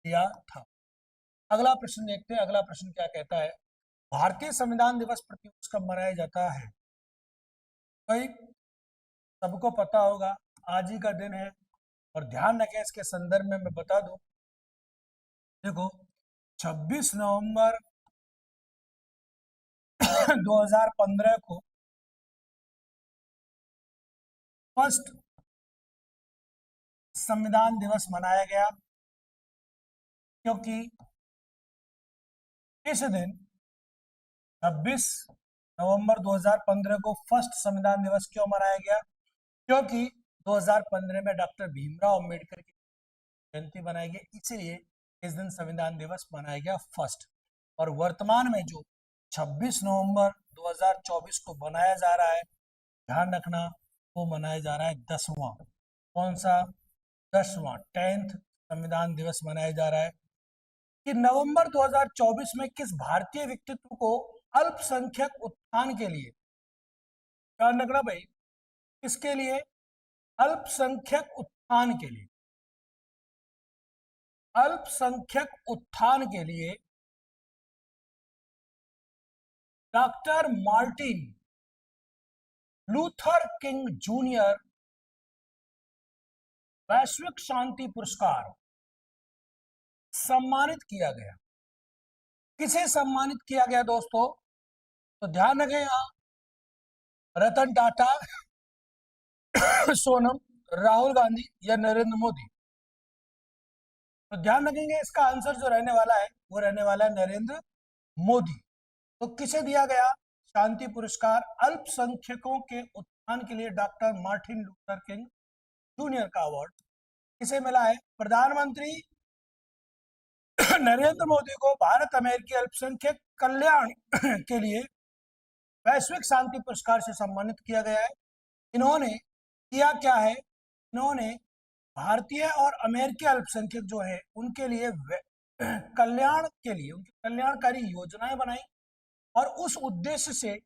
लिया था। अगला प्रश्न देखते हैं, अगला प्रश्न क्या कहता है, भारतीय संविधान दिवस प्रतिवर्ष कब मनाया जाता है? भाई सबको पता होगा, आज ही का दिन है, और ध्यान रखें इसके संदर्भ में मैं बता दूं। देखो, 26 नवंबर 2015 को फर्स्ट संविधान दिवस मनाया गया, क्योंकि इस दिन 26 नवंबर 2015 को फर्स्ट संविधान दिवस क्यों मनाया गया? क्योंकि 2015 में डॉक्टर भीमराव अंबेडकर की जयंती बनाई गई, इसलिए इस दिन संविधान दिवस मनाया गया फर्स्ट। और वर्तमान में जो 26 नवंबर 2024 को मनाया जा रहा है, ध्यान रखना, वो मनाया जा रहा है 10वां। कौन सा? 10वां 10th संविधान दिवस मनाया जा रहा है। कि नवंबर 2024 में किस भारतीय व्यक्तित्व को अल्पसंख्यक उत्थान के लिए, ध्यान रखना भाई, किसके लिए? अल्पसंख्यक उत्थान के लिए, अल्पसंख्यक उत्थान के लिए doctor Martin Luther king junior वैश्विक शांति पुरस्कार सम्मानित किया गया। किसे सम्मानित किया गया दोस्तों? तो ध्यान रखें, यहां रतन टाटा, सोनम, राहुल गांधी या नरेंद्र मोदी। तो ध्यान रखेंगे, इसका आंसर जो रहने वाला है वो रहने वाला है नरेंद्र मोदी। तो किसे दिया गया शांति पुरस्कार? अल्पसंख्यकों के उत्थान के लिए doctor Martin Luther king junior का अवार्ड किसे मिला है? प्रधानमंत्री नरेंद्र मोदी को भारत अमेरिकी अल्पसंख्यक कल्याण के लिए वैश्विक शांति पुरस्कार से सम्मानित किया गया है। इन्होंने किया क्या है, इन्होंने भारतीय और अमेरिकी अल्पसंख्यक जो है उनके लिए कल्याण के लिए उनकी कल्याणकारी योजनाएं बनाई और उस उद्देश्य से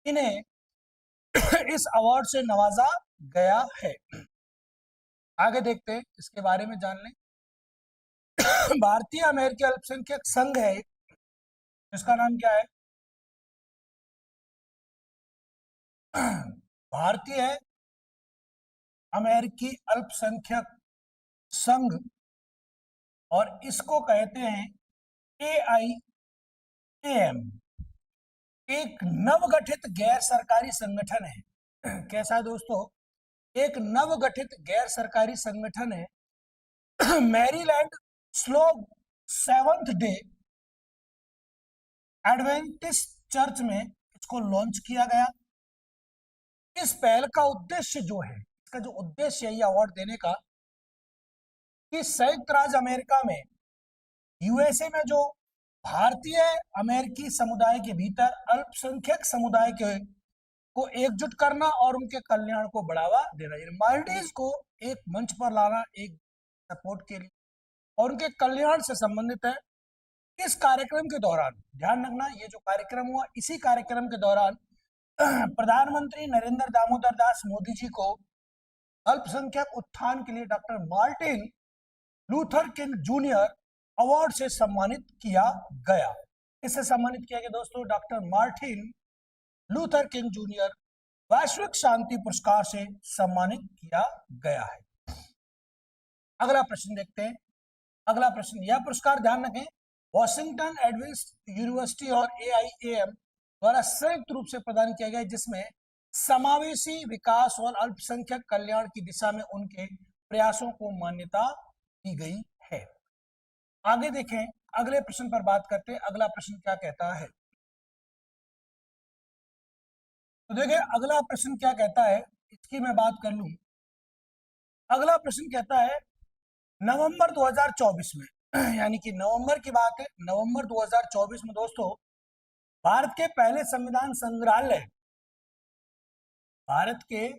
इन्हें इस अवार्ड से नवाजा गया है। आगे देखते हैं, इसके बारे में जान लें। भारतीय अमेरिकी अल्पसंख्यक संघ है, इसका नाम क्या है, भारतीय अमेरिकी अल्पसंख्यक संघ, और इसको कहते हैं AIAM। एक नवगठित गैर सरकारी संगठन है। कैसा है दोस्तों, एक नवगठित गैर सरकारी संगठन है। Maryland slow seventh day Adventist church में इसको लॉन्च किया गया। इस पहल का उद्देश्य जो है, इसका जो उद्देश्य है ये अवार्ड देने का, कि संयुक्त राज्य अमेरिका में, USA में जो भारतीय अमेरिकी समुदाय के भीतर अल्पसंख्यक समुदाय के को एकजुट करना और उनके कल्याण को बढ़ावा देना, माइनॉरिटीज को एक मंच पर लाना, एक सपोर्ट के लिए और उनके कल्याण से संबंधित है। इस कार्यक्रम के दौरान ध्यान रखना, ये जो कार्यक्रम हुआ, इसी कार्यक्रम के दौरान प्रधानमंत्री नरेंद्र दामोदर दास मोदी जी को अल्पसंख्यक उत्थान के लिए doctor Martin Luther king junior award से सम्मानित किया गया। इससे सम्मानित किया गया दोस्तों, doctor Martin Luther king junior वैश्विक शांति पुरस्कार से सम्मानित किया गया है। अगला प्रश्न देखते हैं। अगला प्रश्न, यह पुरस्कार ध्यान रखें वॉशिंगटन एडवेंटिस्ट यूनिवर्सिटी और AIAM द्वारा संयुक्त रूप से प्रदान किया गया, जिसमें समावेशी विकास और अल्पसंख्यक कल्याण की दिशा में उनके प्रयासों को मान्यता दी गई है। आगे देखें, अगले प्रश्न पर बात करते हैं। अगला प्रश्न क्या कहता है, तो देखिए अगला प्रश्न क्या कहता है, इसकी मैं बात कर लूं। अगला प्रश्न कहता है नवंबर 2024 में, यानी कि नवंबर की बात है, नवंबर 2024 में दोस्तों भारत के पहले संविधान संग्रहालय, भारत के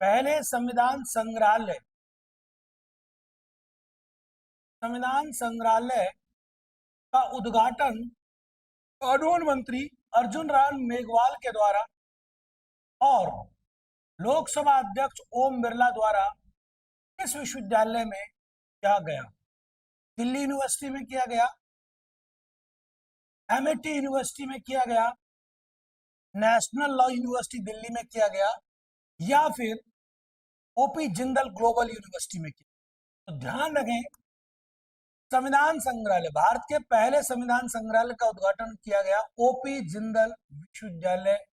पहले संविधान संग्रहालय का उद्घाटन कानून मंत्री अर्जुन राम मेघवाल के द्वारा और लोकसभा अध्यक्ष ओम बिरला द्वारा इस विश्वविद्यालय में किया गया। दिल्ली यूनिवर्सिटी में किया गया, MIT यूनिवर्सिटी में किया गया, नेशनल लॉ यूनिवर्सिटी दिल्ली में किया गया, या फिर OP जिंदल ग्लोबल यूनिवर्सिटी में किया। तो ध्यान रखें, संविधान संग्रहालय, भारत के पहले संविधान संग्रहालय का उद्घाटन किया गया OP जिंदल विश्वविद्यालय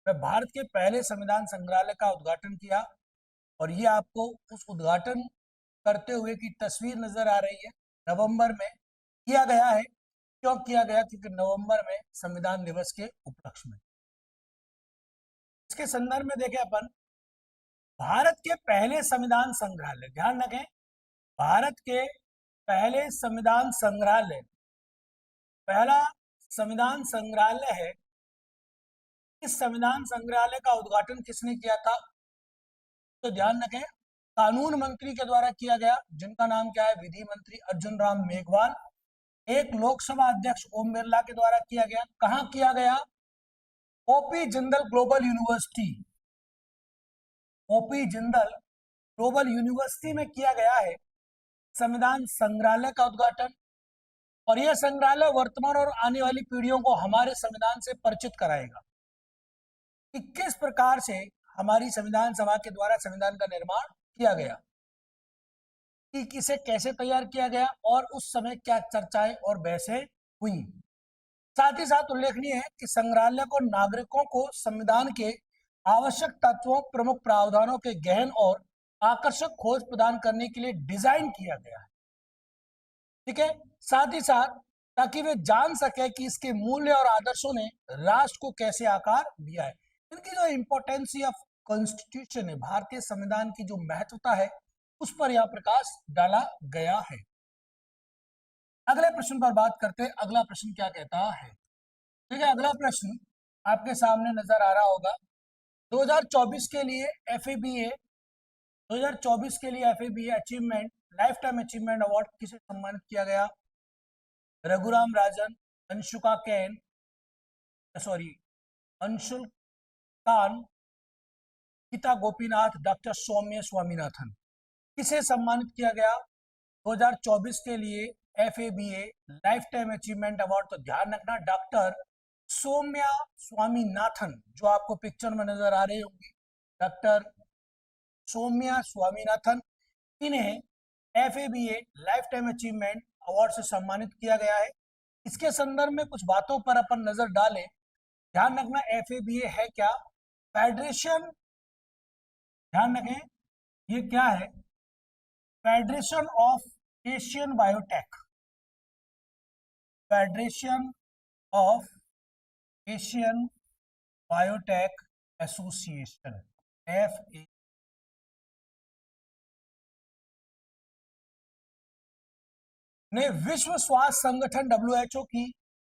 में, भारत के पहले संविधान संग्रहालय का उद्घाटन किया। और ये आपको उस उद्घाटन करते हुए की तस्वीर नजर आ रही है। नवंबर में किया गया है। क्यों किया गया? क्योंकि नवंबर में संविधान दिवस के उपलक्ष्य में। इसके संदर्भ में देखें अपन, भारत के पहले संविधान संग्रहालय, ध्यान रखें भारत के पहले संविधान संग्रहालय, पहला संविधान संग्रहालय है। इस संविधान संग्रहालय का उद्घाटन किसने किया था? तो ध्यान रखें कानून मंत्री के द्वारा किया गया, जिनका नाम क्या है? विधि मंत्री अर्जुन राम मेघवाल। एक लोकसभा अध्यक्ष ओम बिरला के द्वारा किया गया। कहां किया गया? OP Jindal global university, OP Jindal global university में किया गया है संविधान संग्रहालय का उद्घाटन। और यह संग्रहालय वर्तमान और आने वाली पीढ़ियों को हमारे संविधान से परिचित कराएगा कि किस प्रकार से हमारी संविधान सभा के द्वारा संविधान का निर्माण किया गया, कि इसे कैसे तैयार किया गया और उस समय क्या चर्चाएं और बहसें हुई। साथ ही साथ उल्लेखनीय है कि संग्रहालय को नागरिकों को संविधान के आवश्यक तत्वों, प्रमुख प्रावधानों के गहन और आकर्षक खोज प्रदान करने के लिए डिजाइन किया गया है। ठीक है, साथ ही साथ ताकि वे जान सके कि इसके मूल्य और आदर्शों ने राष्ट्र को कैसे आकार दिया है। इनकी जो इंपॉर्टेंसी ऑफ कॉन्स्टिट्यूशन है, भारतीय संविधान की जो महत्वता है, उस पर यह प्रकाश डाला गया है। अगले प्रश्न पर बात करते हैं। अगला प्रश्न क्या कहता है? ठीक है, अगला प्रश्न आपके सामने नजर आ रहा होगा। 2024 के लिए एफएबीए 2024 के लिए FABA achievement lifetime achievement award किसे सम्मानित किया गया? Raghuram Rajan, Anshuka Kain, sorry Anshul Khan, Geeta Gopinath, doctor Saumya Swaminathan. किसे सम्मानित किया गया 2024 के लिए FABA lifetime achievement award? तो ध्यान रखना डॉक्टर सौम्या स्वामीनाथन, जो आपको पिक्चर में नजर आ रही होंगी, डॉक्टर सौम्या स्वामीनाथन, इन्हें एफएबीए लाइफ टाइम अचीवमेंट अवार्ड से सम्मानित किया गया है। इसके संदर्भ में कुछ बातों पर अपन नजर डालें। ध्यान रखना एफएबीए है क्या? फेडरेशन, ध्यान रखें ये क्या है? Federation of Asian biotech, federation of Asian biotech association, F ने विश्व स्वास्थ्य संगठन डब्ल्यूएचओ की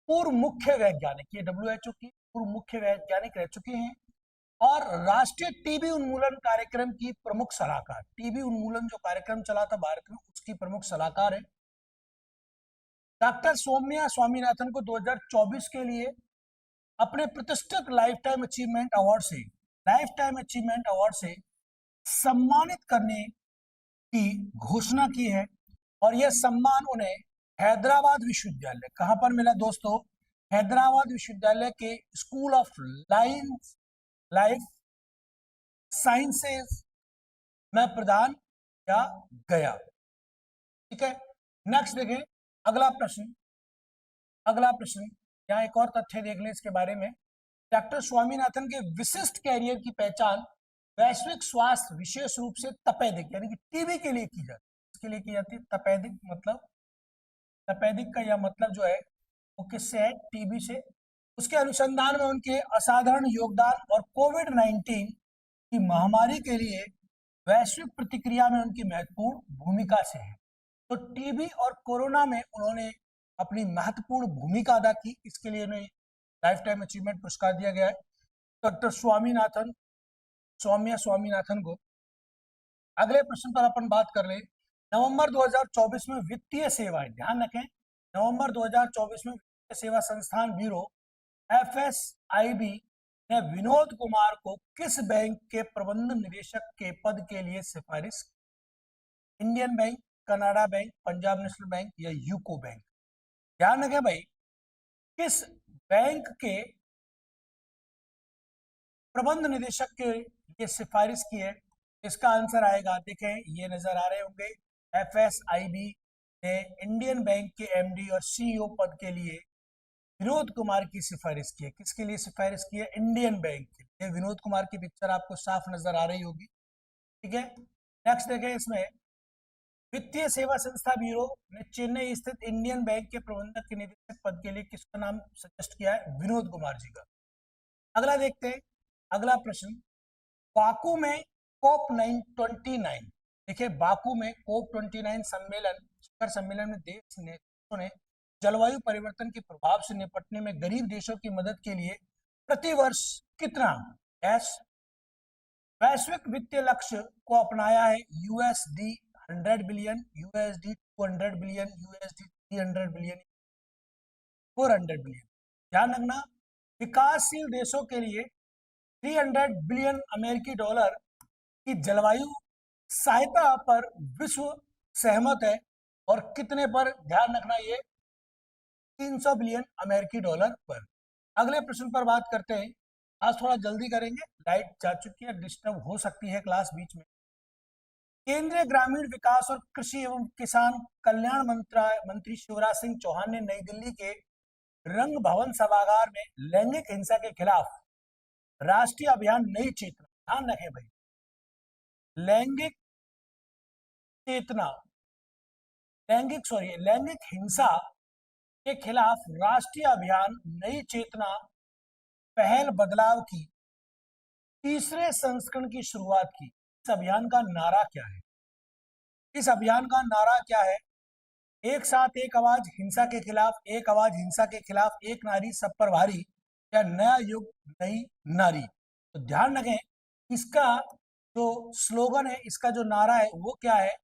पूर्व मुख्य वैज्ञानिक, ये डब्ल्यूएचओ की पूर्व मुख्य वैज्ञानिक रह चुके हैं और राष्ट्रीय टीबी उन्मूलन कार्यक्रम की प्रमुख सलाहकार, टीबी उन्मूलन जो कार्यक्रम चला था भारत में उसकी प्रमुख सलाहकार है। डॉक्टर सौम्या स्वामीनाथन को 2024 के लिए अपने प्रतिष्ठित लाइफ टाइम अचीवमेंट अवार्ड से सम्मानित करने की घोषणा की है और यह सम्मान उन्हें हैदराबाद विश्वविद्यालय, कहां पर मिला दोस्तों? हैदराबाद विश्वविद्यालय के स्कूल ऑफ लाइफ साइंसेज में प्रदान किया गया। ठीक है, नेक्स्ट देखें अगला प्रश्न। यहाँ एक और तथ्य देख लें इसके बारे में। डॉक्टर स्वामीनाथन के विशिष्ट कैरियर की पहचान वैश्विक स्वास्थ्य, विशेष रूप से तपेदिक यानी कि टीबी के लिए की जाती है। इसके लिए की जाती है तपेदिक, मतलब तपेदिक का यह मतलब जो है वो किससे है? टीबी से। उसके अनुसंधान में उनके असाधारण योगदान और कोविड-19 की महामारी के लिए वैश्विक प्रतिक्रिया में उनकी महत्वपूर्ण भूमिका से है। तो टीबी और कोरोना में उन्होंने अपनी महत्वपूर्ण भूमिका अदा की, इसके लिए उन्हें लाइफ टाइम अचीवमेंट पुरस्कार दिया गया है डॉक्टर सौम्या स्वामीनाथन को। अगले प्रश्न पर अपन बात कर ले। नवंबर 2024 में वित्तीय सेवाएं, ध्यान रखें नवंबर 2024 में वित्तीय सेवा संस्थान ब्यूरो एफएसआईबी ने विनोद कुमार को किस बैंक के प्रबंध निदेशक के पद के लिए सिफारिश? Indian bank, Canada bank, Punjab national bank या यूको बैंक? ध्यान रखें भाई, किस बैंक के प्रबंध निदेशक के लिए सिफारिश की है? इसका आंसर आएगा, देखें ये नजर आ रहे होंगे, एफएसआईबी ने इंडियन बैंक के एमडी और सीईओ पद के लिए विनोद कुमार की सिफारिश की है। किसके लिए सिफारिश की है? इंडियन बैंक के लिए। विनोद कुमार की पिक्चर आपको साफ नजर आ रही होगी। ठीक है, नेक्स्ट देखें, इसमें वित्तीय सेवा संस्था ब्यूरो ने चेन्नई स्थित इंडियन बैंक के प्रबंधक के निदेशक पद के लिए किसका नाम सजेस्ट किया है? विनोद कुमार जी का। अगला देखते हैं, अगला प्रश्न। बाकू में कोप 29, देखिए बाकू में कोप 29 सम्मेलन, शिखर सम्मेलन में देशों ने जलवायु परिवर्तन के प्रभाव से निपटने में गरीब देशों की मदद के लिए प्रतिवर्ष कितना वैश्विक वित्तीय लक्ष्य को अपनाया है? USD 100 billion, USD 200 billion, USD 300 billion, 400 billion? ध्यान रखना, विकासशील देशों के लिए 300 बिलियन अमेरिकी डॉलर की जलवायु सहायता पर विश्व सहमत है और कितने पर? ध्यान रखना, ये 300 बिलियन अमेरिकी डॉलर पर। अगले प्रश्न पर बात करते हैं। आज थोड़ा जल्दी करेंगे, लाइट जा चुकी है, डिस्टर्ब हो सकती है क्लास बीच में। केंद्रीय ग्रामीण विकास और कृषि एवं किसान कल्याण मंत्री शिवराज सिंह चौहान ने नई दिल्ली के रंग भवन सभागार में लैंगिक हिंसा के खिलाफ राष्ट्रीय अभियान नई चेतना, ध्यान रखें भाई, लैंगिक हिंसा के खिलाफ राष्ट्रीय अभियान नई चेतना पहल बदलाव की तीसरे संस्करण की शुरुआत की। इस अभियान का नारा क्या है? एक साथ एक आवाज हिंसा के खिलाफ, एक आवाज हिंसा के खिलाफ, एक नारी सब पर भारी, या नया युग नई नारी। तो ध्यान रखें इसका जो स्लोगन है, इसका जो नारा है वो क्या है,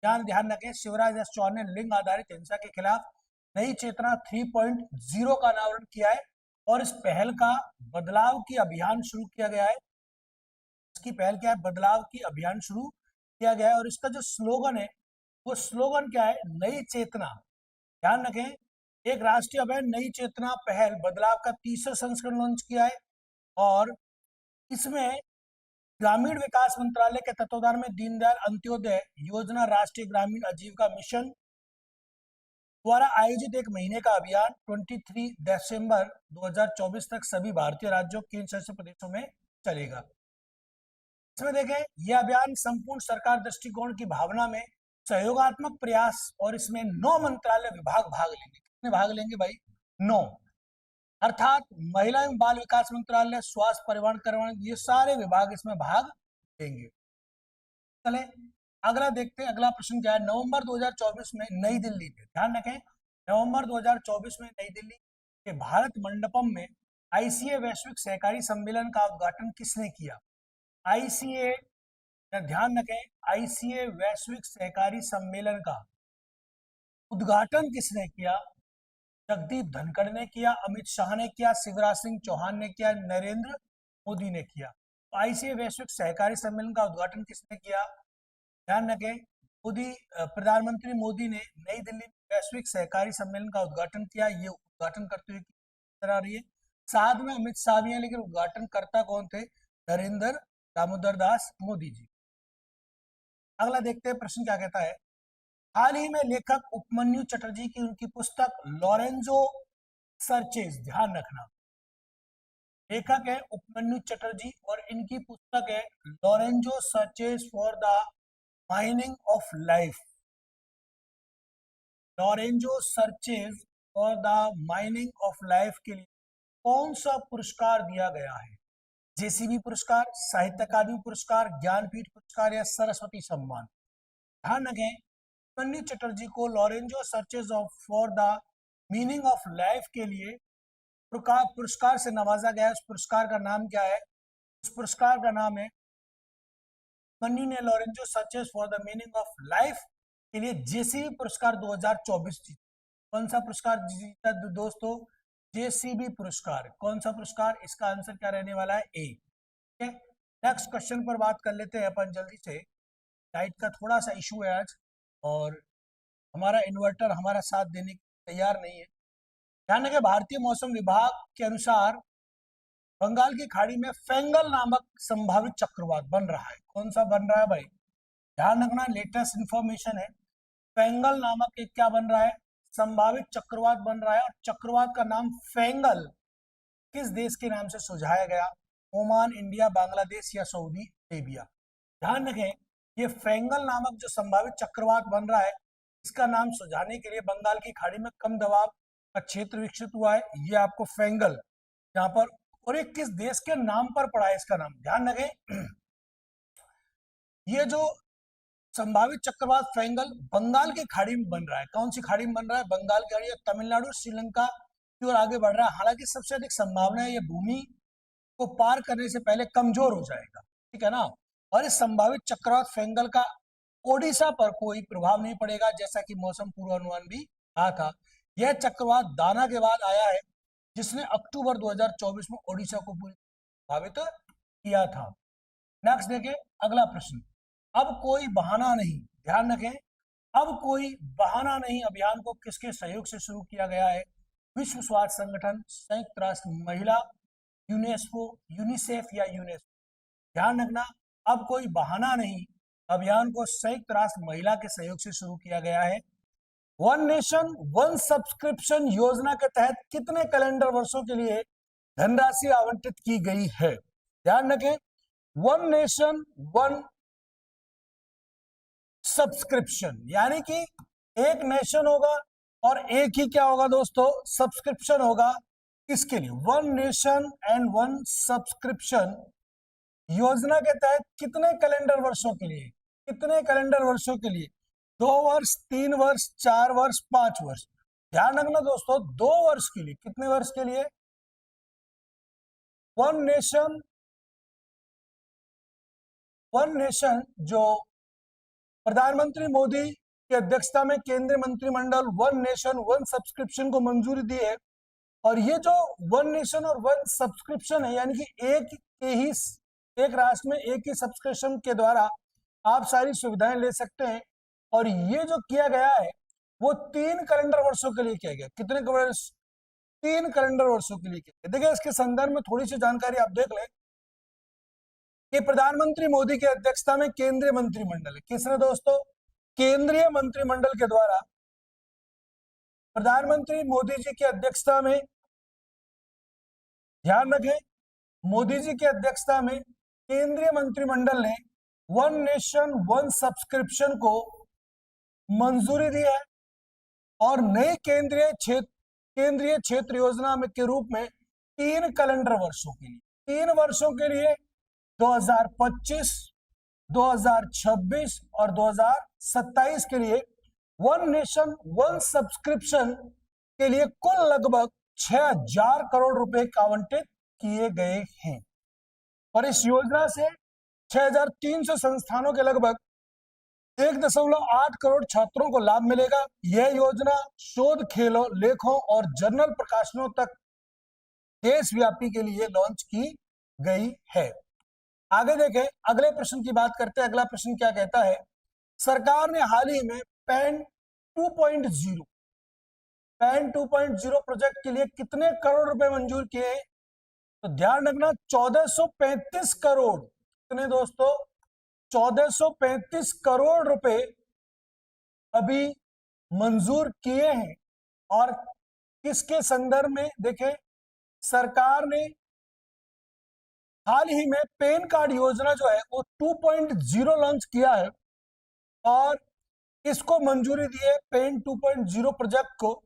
ध्यान रखें। शिवराज एस चौहान ने लिंग आधारित हिंसा के खिलाफ नई चेतना 3.0 का अनावरण किया है और इस पहल का बदलाव की अभियान शुरू किया गया है। इसकी पहल क्या है, बदलाव की अभियान शुरू किया गया है और इसका जो स्लोगन है वो स्लोगन क्या है, नई चेतना। ध्यान रखें एक राष्ट्रीय अभियान नई चेतना पहल बदलाव का तीसरा संस्करण लॉन्च किया है और इसमें ग्रामीण विकास मंत्रालय के तत्वाधान में दीनदयाल अंत्योदय योजना राष्ट्रीय ग्रामीण आजीविका मिशन द्वारा आयोजित एक महीने का अभियान 23 दिसंबर 2024 तक सभी भारतीय राज्यों केंद्र शासित प्रदेशों में चलेगा। इसमें देखें यह अभियान संपूर्ण सरकार दृष्टिकोण की भावना में सहयोगात्मक प्रयास और इसमें 9 मंत्रालय विभाग भाग लेंगे। कितने भाग लेंगे भाई, 9, अर्थात महिला एवं बाल विकास मंत्रालय, स्वास्थ्य, परिवहन, कर्मण, ये सारे विभाग इसमें भाग लेंगे। चले अगला देखते हैं, अगला प्रश्न क्या है। नवंबर 2024 में नई दिल्ली में, ध्यान रखें नवंबर 2024 में नई दिल्ली के भारत मंडपम में आईसीए वैश्विक सहकारी सम्मेलन का उद्घाटन किसने किया। आईसीए, ध्यान रखें आईसीए वैश्विक सहकारी सम्मेलन का उद्घाटन किसने किया। जगदीप धनखड़ ने किया, अमित शाह ने किया, शिवराज सिंह चौहान ने किया, नरेंद्र मोदी ने किया। तो आईसीए वैश्विक सहकारी सम्मेलन का उद्घाटन किसने किया, ध्यान रखें मोदी, प्रधानमंत्री मोदी ने नई दिल्ली में वैश्विक सहकारी सम्मेलन का उद्घाटन किया। ये उद्घाटन करते हुए नजर आ रही है, साथ में अमित शाह भी हैं, लेकिन उद्घाटनकर्ता कौन थे, नरेंद्र दामोदर दास मोदी जी। अगला देखते हैं प्रश्न क्या कहता है। हाल ही में लेखक उपमन्यु चटर्जी की उनकी पुस्तक लॉरेंजो सर्चेज, ध्यान रखना लेखक है उपमन्यु चटर्जी और इनकी पुस्तक है Lorenzo searches for the mining of life. Lorenzo searches for the mining of life के लिए कौन सा पुरस्कार दिया गया है, जेसीबी पुरस्कार, साहित्य अकादमी पुरस्कार, ज्ञानपीठ पुरस्कार या सरस्वती सम्मान। ध्यान रखें उपमन्यु चटर्जी को Lorenzo searches for the meaning of life के लिए पुरस्कार से नवाजा गया है। उस पुरस्कार का नाम क्या है, उस पुरस्कार का नाम है, उपमन्यु ने Lorenzo searches for the meaning of life के लिए जेसीबी पुरस्कार 2024 जीता। कौन सा पुरस्कार जीता दोस्तों, जेसीबी पुरस्कार। कौन सा पुरस्कार, इसका आंसर क्या रहने वाला है, ए। ठीक है, नेक्स्ट क्वेश्चन पर बात कर लेते हैं अपन जल्दी से। लाइट का थोड़ा सा इशू है आज और हमारा इन्वर्टर हमारा साथ देने के तैयार नहीं है। ध्यान रखें भारतीय मौसम विभाग के अनुसार बंगाल की खाड़ी में फेंगल नामक संभावित चक्रवात बन रहा है। कौन सा बन रहा है भाई, ध्यान रखना लेटेस्ट इंफॉर्मेशन है। फेंगल नामक एक क्या बन रहा है, संभावित चक्रवात बन रहा है और चक्रवात का नाम फेंगल किस देश के नाम से सुझाया गया, ओमान, इंडिया, बांग्लादेश या सऊदी अरेबिया। ध्यान रखें ये फेंगल नामक जो संभावित चक्रवात बन रहा है इसका नाम सुझाने के लिए बंगाल की खाड़ी में कम दबाव का क्षेत्र विकसित हुआ है। ये आपको फेंगल यहाँ पर, और ये किस देश के नाम पर पड़ा है इसका नाम, ध्यान रखें ये जो संभावित चक्रवात फेंगल बंगाल की खाड़ी में बन रहा है। कौन सी खाड़ी में बन रहा है, बंगाल की खाड़ी, तमिलनाडु श्रीलंका की ओर आगे बढ़ रहा है। हालांकि सबसे अधिक संभावना है ये भूमि को पार करने से पहले कमजोर हो जाएगा, ठीक है ना। और इस संभावित चक्रवात फेंगल का ओडिशा पर कोई प्रभाव नहीं पड़ेगा, जैसा कि मौसम पूर्वानुमान भी कहा था। यह चक्रवात दाना के बाद आया है जिसने अक्टूबर 2024 में ओडिशा को पूरी प्रभावित किया था। नेक्स्ट देखें अगला प्रश्न। अब कोई बहाना नहीं, ध्यान रखें अब कोई बहाना नहीं अभियान को किसके सहयोग से शुरू किया गया है, विश्व स्वास्थ्य संगठन, संयुक्त राष्ट्र महिला, यूनेस्को, यूनिसेफ या यूनेस्को। ध्यान रखना अब कोई बहाना नहीं अभियान को संयुक्त राष्ट्र महिला के सहयोग से शुरू किया गया है। वन नेशन वन सब्सक्रिप्शन योजना के तहत कितने कैलेंडर वर्षों के लिए धनराशि आवंटित की गई है, ध्यान रखें वन नेशन वन सब्सक्रिप्शन, यानी कि एक नेशन होगा और एक ही क्या होगा दोस्तों, सब्सक्रिप्शन होगा। किसके लिए, one nation and one subscription योजना के तहत कितने कैलेंडर वर्षों के लिए, कितने कैलेंडर वर्षों के लिए 2 वर्ष, 3 वर्ष, 4 वर्ष, 5 वर्ष। ध्यान रखना दोस्तों, 2 वर्ष के लिए। कितने वर्ष के लिए? वन नेशन जो प्रधानमंत्री मोदी की अध्यक्षता में केंद्रीय मंत्रिमंडल वन नेशन वन सब्सक्रिप्शन को मंजूरी दी है। और ये जो वन नेशन और वन सब्सक्रिप्शन है, यानी कि एक राष्ट्र में एक ही सब्सक्रिप्शन के द्वारा आप सारी सुविधाएं ले सकते हैं। और ये जो किया गया है वो 3 कैलेंडर वर्षों के लिए किया गया। कितने वर्ष? 3 कैलेंडर वर्षों के लिए किया गया। देखिए, इसके संदर्भ में थोड़ी सी जानकारी आप देख लें कि प्रधानमंत्री मोदी की अध्यक्षता में केंद्रीय मंत्रिमंडल है। किसने दोस्तों? केंद्रीय मंत्रिमंडल के द्वारा प्रधानमंत्री मोदी जी की अध्यक्षता में, ध्यान रखें, मोदी जी की अध्यक्षता में केंद्रीय मंत्रिमंडल ने वन नेशन वन सब्सक्रिप्शन को मंजूरी दी है। और नई केंद्रीय क्षेत्र योजना में के रूप में 3 कैलेंडर वर्षों के लिए, 3 वर्षों के लिए 2025, 2026 और 2027 के लिए वन नेशन वन सब्सक्रिप्शन के लिए कुल लगभग 6000 करोड़ रुपए आवंटित किए गए हैं। और इस योजना से 6300 संस्थानों के लगभग 1.8 करोड़ छात्रों को लाभ मिलेगा। यह योजना शोध, खेलों, लेखों और जर्नल प्रकाशनों तक देशव्यापी के लिए लॉन्च की गई है। आगे देखें, अगले प्रश्न की बात करते हैं। अगला प्रश्न क्या कहता है? सरकार ने हाल ही में पैन 2.0 प्रोजेक्ट के लिए कितने करोड़ रुपए मंजूर किए? तो ध्यान रखना, 1435 करोड़। कितने दोस्तों? 1435 करोड़ रुपए अभी मंजूर किए हैं। और किसके संदर्भ में? देखें, सरकार ने हाल ही में पैन कार्ड योजना जो है वो 2.0 लॉन्च किया है और इसको मंजूरी दी है, पैन 2.0 प्रोजेक्ट को।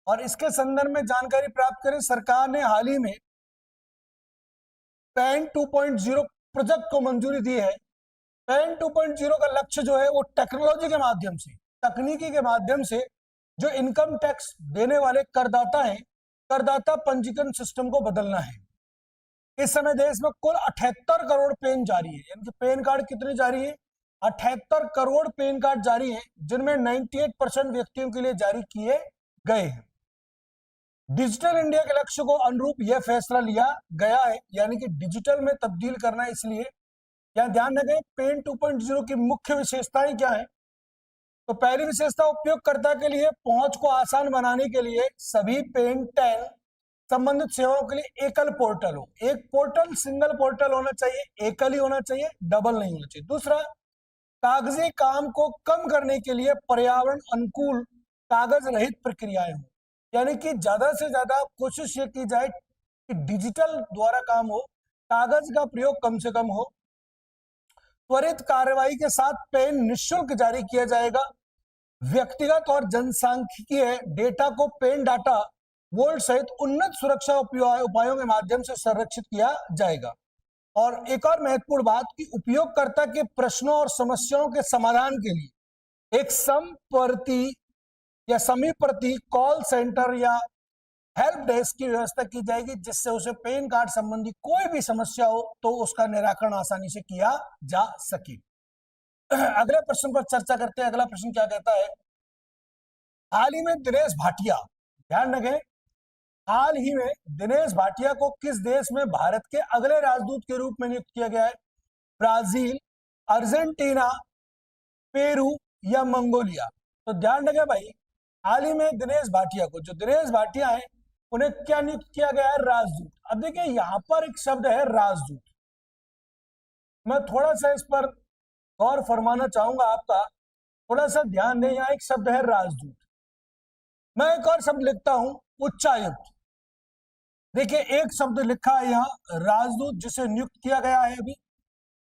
और इसके संदर्भ में जानकारी प्राप्त करें, सरकार ने हाल ही में पैन 2.0 प्रोजेक्ट को मंजूरी दी है। पैन 2.0 का लक्ष्य जो है वो टेक्नोलॉजी के माध्यम से, तकनीकी के माध्यम से जो इनकम टैक्स देने वाले करदाता हैं, करदाता पंजीकरण सिस्टम को बदलना है। इस समय देश में कुल 78 करोड़ पेन जारी है। यानी कि पेन कार्ड कितने जारी है? 78 करोड़ पेन कार्ड जारी हैं, जिनमें 98% व्यक्तियों के लिए जारी किए गए हैं। डिजिटल इंडिया के लक्ष्य को अनुरूप यह फैसला लिया गया है, यानी कि डिजिटल में तब्दील करना। इसलिए यहां ध्यान रखें, पेन 2.0 की मुख्य विशेषताएं क्या है? तो पहली विशेषता, उपयोगकर्ता के लिए पहुंच को आसान बनाने के लिए सभी पेन 10 संबंधित सेवाओं के लिए एकल पोर्टल हो। एक पोर्टल, सिंगल पोर्टल होना चाहिए, एकल ही होना चाहिए, डबल नहीं होना चाहिए। दूसरा, कागजी काम को कम करने के लिए पर्यावरण अनुकूल कागज रहित प्रक्रियाएं हो। यानी कि ज्यादा से ज्यादा कोशिश ये की जाए कि डिजिटल द्वारा काम हो, कागज का प्रयोग कम से कम हो। त्वरित कार्रवाई के साथ पेन निःशुल्क जारी किया जाएगा। व्यक्तिगत और जनसांख्यिकीय डेटा को पेन डाटा वोल्ट सहित उन्नत सुरक्षा उपायों के माध्यम से संरक्षित किया जाएगा। और एक और महत्वपूर्ण बात कि उपयोगकर्ता के प्रश्नों और समस्याओं के समाधान के लिए एक समीपवर्ती कॉल सेंटर या हेल्प डेस्क की व्यवस्था की जाएगी, जिससे उसे पैन कार्ड संबंधी कोई भी समस्या हो तो उसका निराकरण आसानी से किया जा सके। अगले प्रश्न पर चर्चा करते हैं। अगला प्रश्न क्या कहता है? हाल ही में दिनेश भाटिया, ध्यान रखें, हाल ही में दिनेश भाटिया को किस देश में भारत के अगले राजदूत के रूप में नियुक्त किया गया है? ब्राजील, अर्जेंटीना, पेरू या मंगोलिया? तो ध्यान रखें भाई, हाल ही में दिनेश भाटिया को, जो दिनेश भाटिया है, उन्हें क्या नियुक्त किया गया है? राजदूत। अब देखिए, यहां पर एक शब्द है राजदूत, मैं थोड़ा सा इस पर गौर फरमाना चाहूंगा आपका, थोड़ा सा ध्यान दें। यहाँ एक शब्द है राजदूत, मैं एक और शब्द लिखता हूं, उच्चायुक्त। देखिए, एक शब्द लिखा है यहाँ राजदूत, जिसे नियुक्त किया गया है। अभी